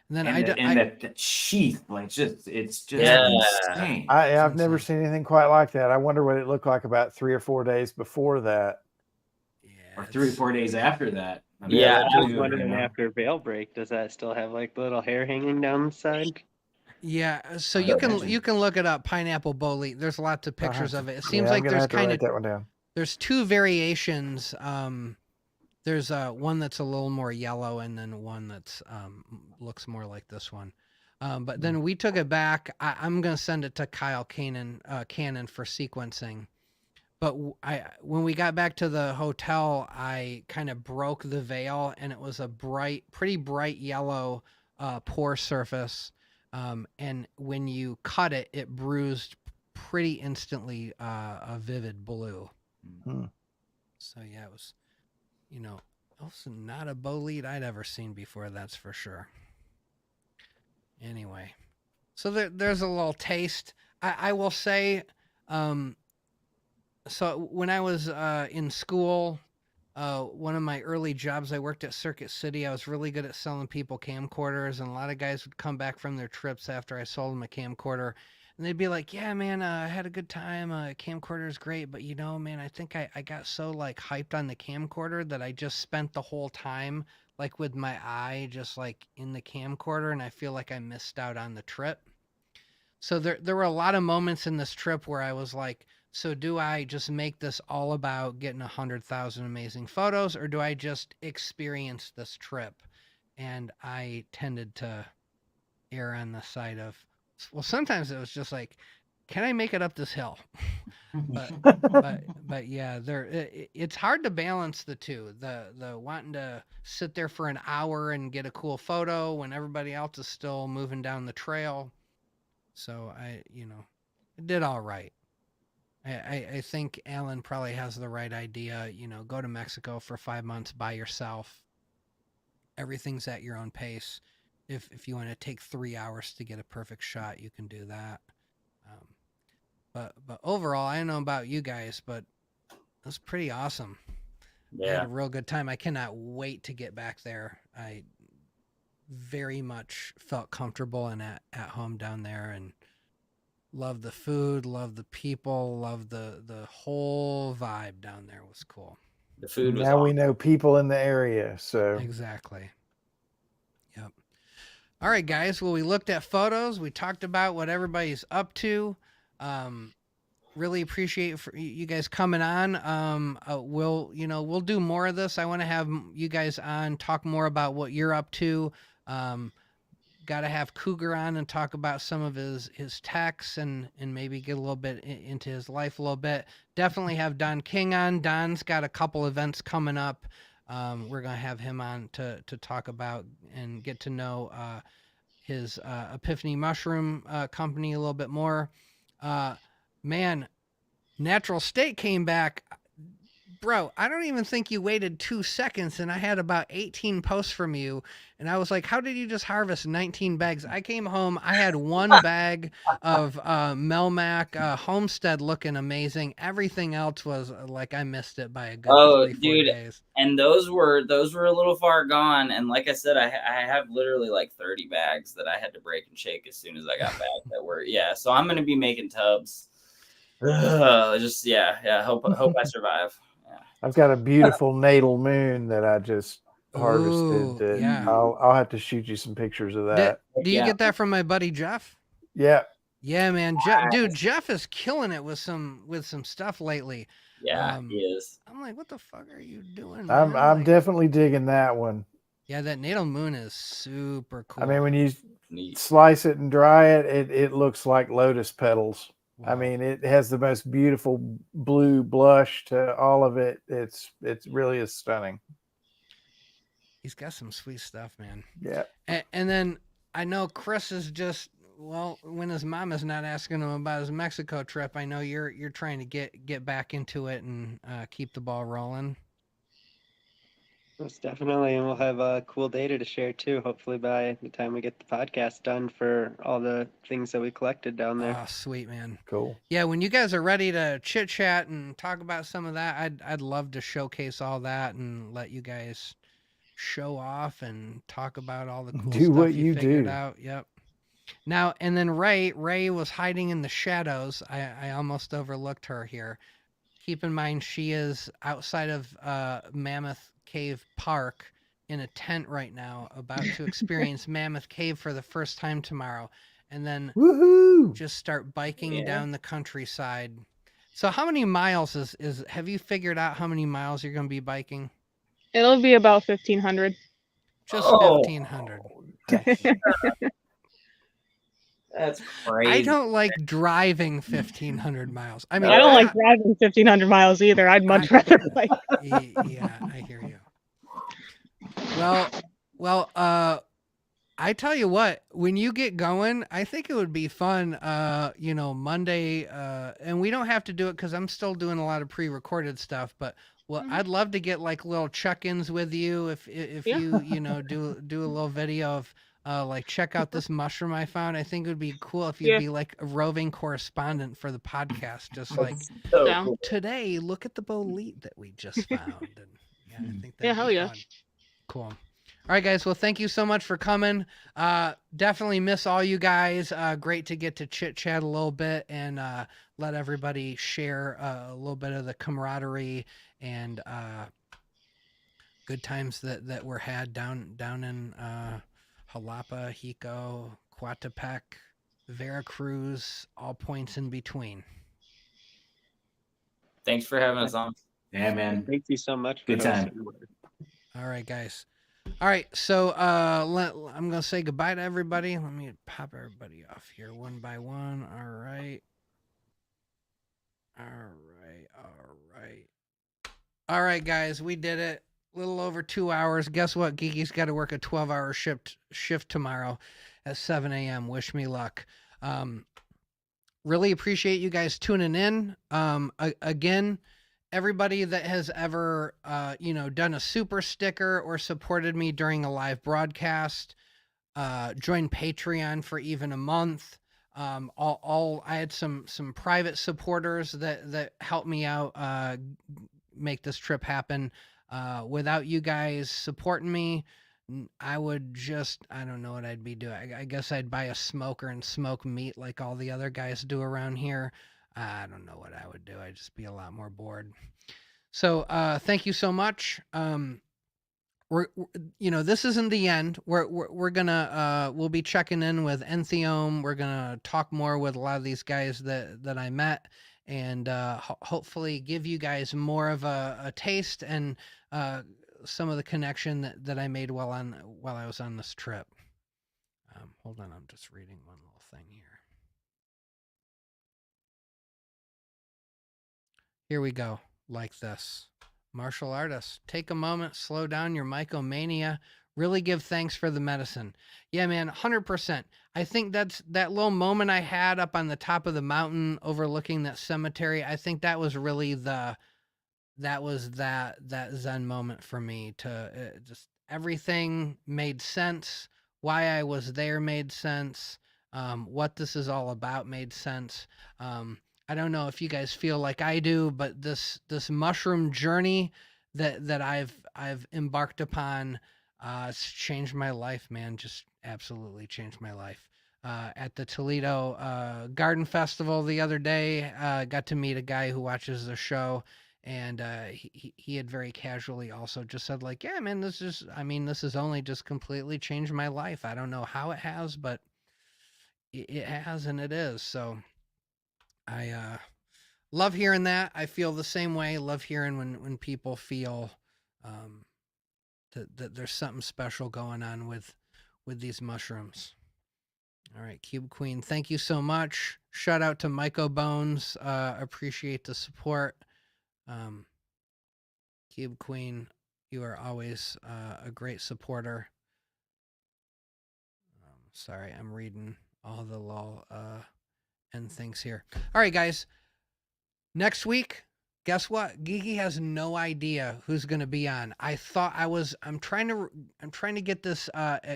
And then that sheath, like it's just Yeah. insane. I've never insane. seen anything quite like that. I wonder what it looked like about 3 or 4 days before that. Yeah, Or 3 or 4 days after that. I mean, Yeah, that I was too, wondering you know. after veil break, does that still have like the little hair hanging down the side? Yeah, so I you can imagine. you can look it up, pineapple bolete. There's lots of I'll have pictures to- of it. It yeah, seems I'm like gonna there's have to kind write of that one down. there's two variations. There's one that's a little more yellow, and then one that's looks more like this one. But then we took it back. I'm gonna send it to Kyle Cannon for sequencing. But when we got back to the hotel, I kind of broke the veil, and it was a pretty bright yellow pore surface. And when you cut it, it bruised pretty instantly a vivid blue. Hmm. So yeah, it was, also not a bolete I'd ever seen before, that's for sure. Anyway, so there's a little taste. I will say, so when I was in school, one of my early jobs, I worked at Circuit City. I was really good at selling people camcorders, and a lot of guys would come back from their trips after I sold them a camcorder, and they'd be like, "Yeah, man, I had a good time. Camcorder is great, but man, I think I got so like hyped on the camcorder that I just spent the whole time like with my eye just like in the camcorder, and I feel like I missed out on the trip." So there were a lot of moments in this trip where I was like, so do I just make this all about getting 100,000 amazing photos, or do I just experience this trip? And I tended to err on the side of, well, sometimes it was just like, can I make it up this hill? but yeah, it's hard to balance the two. The wanting to sit there for an hour and get a cool photo when everybody else is still moving down the trail. So I did all right. I think Alan probably has the right idea. Go to Mexico for 5 months by yourself. Everything's at your own pace. If you want to take 3 hours to get a perfect shot, you can do that. But overall, I don't know about you guys, but it was pretty awesome. I had a real good time. I cannot wait to get back there. I very much felt comfortable and at home down there, and love the food, love the people, love the whole vibe down there. Was cool. The food was Now we awesome. know people in the area, so Exactly. Yep. All right, guys. Well, we looked at photos. We talked about what everybody's up to. Really appreciate for you guys coming on. We'll do more of this. I want to have you guys on, talk more about what you're up to. Got to have Cougar on and talk about some of his techs and maybe get a little bit into his life a little bit. Definitely have Don King on. Don's got a couple events coming up. We're going to have him on to talk about and get to know his Epiphany Mushroom company a little bit more. Man, Natural State came back. Bro, I don't even think you waited 2 seconds, and I had about 18 posts from you, and I was like, how did you just harvest 19 bags? I came home, I had 1 bag of Melmac Homestead looking amazing. Everything else was like I missed it by a good 3-4 days. And those were a little far gone. And like I said, I have literally like 30 bags that I had to break and shake as soon as I got back. So I'm gonna be making tubs. Hope I survive. Yeah. I've got a beautiful natal moon that I just harvested. Ooh, yeah. I'll have to shoot you some pictures of that. Do you get that from my buddy Jeff? Yeah. Yeah, man. Jeff is killing it with some stuff lately. Yeah, he is. I'm like, what the fuck are you doing, I'm man? Like, definitely digging that one. yeah, that natal moon is super cool. I mean, when you slice it and dry it, it looks like lotus petals. Wow. I mean, it has the most beautiful blue blush to all of it. It really is stunning. He's got some sweet stuff, man. Yeah. And then I know Chris is just, well, when his mom is not asking him about his Mexico trip, I know you're trying to get back into it and keep the ball rolling. Most definitely, and we'll have cool data to share too. Hopefully, by the time we get the podcast done for all the things that we collected down there. Oh, sweet, man. Cool. Yeah, when you guys are ready to chit chat and talk about some of that, I'd love to showcase all that and let you guys show off and talk about all the cool Do stuff what you you figured do. out. Yep. Now and then Ray was hiding in the shadows. I almost overlooked her here. Keep in mind she is outside of Mammoth Cave Park in a tent right now, about to experience Mammoth Cave for the first time tomorrow, and then Woohoo! just start biking Yeah. down the countryside. So how many miles is have you figured out how many miles you're going to be biking? It'll be about 1,500. Just Oh. 1,500. Nice. That's I crazy. don't like driving 1,500 miles. I mean, I don't like driving 1,500 miles either. I'd much rather like. Yeah, I hear you. Well, I tell you what, when you get going, I think it would be fun, Monday, and we don't have to do it because I'm still doing a lot of pre-recorded stuff, but I'd love to get like little check-ins with you if Yeah. you do a little video of like check out this mushroom I found. I think it would be cool if you'd Yeah. be like a roving correspondent for the podcast, just like So Yeah. cool. today, look at the bolete that we just found. And yeah, I think Yeah, that'd hell be yeah. fun. Cool. All right, guys. Well, thank you so much for coming. Definitely miss all you guys. Great to get to chit chat a little bit and let everybody share a little bit of the camaraderie and good times that were had down in Jalapa, Jico, Coatepec, Veracruz, all points in between. Thanks for having us on. Yeah, man. Thank you so much. For Good time. hosting. All right, guys. All right, so I'm gonna say goodbye to everybody. Let me pop everybody off here one by one. All right. All right, guys, we did it. A little over 2 hours. Guess what? Geeky's got to work a 12-hour shift tomorrow at 7 a.m. Wish me luck. Really appreciate you guys tuning in. Again, everybody that has ever done a super sticker or supported me during a live broadcast, join Patreon for even a month. I had some private supporters that helped me out make this trip happen. Without you guys supporting me, I would I don't know what I'd be doing. I guess I'd buy a smoker and smoke meat like all the other guys do around here. I don't know what I would do. I'd just be a lot more bored. So thank you so much. This isn't the end. We're gonna we'll be checking in with Entheogen. We're gonna talk more with a lot of these guys that I met, and hopefully give you guys more of a taste and some of the connection that I made while I was on this trip. Hold on, I'm just reading one little thing here. Here we go, like this. Martial artists, take a moment, slow down your mycomania, really give thanks for the medicine. Yeah, man, 100%. I think that's that little moment I had up on the top of the mountain overlooking that cemetery. I think that was really that Zen moment for me to just everything made sense. Why I was there made sense. What this is all about made sense. I don't know if you guys feel like I do, but this mushroom journey that I've embarked upon, it's changed my life, man. Just absolutely changed my life. At the Toledo Garden Festival the other day, got to meet a guy who watches the show, and he had very casually also just said like, yeah, man, this has only just completely changed my life. I don't know how it has, but it has, and it is. So I love hearing that. I feel the same way. Love hearing when people feel that there's something special going on with these mushrooms. All right, Cube Queen, thank you so much. Shout out to Myco Bones. Appreciate the support. Cube Queen, you are always a great supporter. Sorry, I'm reading all the little end things here. All right, guys. Next week, Guess what? Geeky has no idea who's going to be on. I'm trying to get this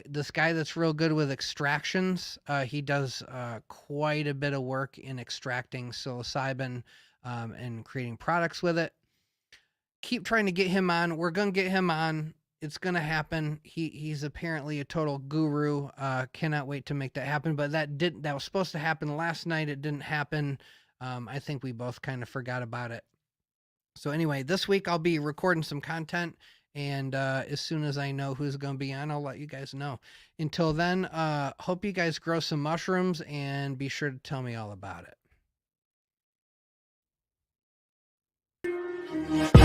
this guy that's real good with extractions. He does quite a bit of work in extracting psilocybin and creating products with it. Keep trying to get him on. We're going to get him on. It's going to happen. He's apparently a total guru. Cannot wait to make that happen. But that was supposed to happen last night. It didn't happen. I think we both kind of forgot about it. So anyway, this week I'll be recording some content, and as soon as I know who's going to be on, I'll let you guys know. Until then, hope you guys grow some mushrooms, and be sure to tell me all about it.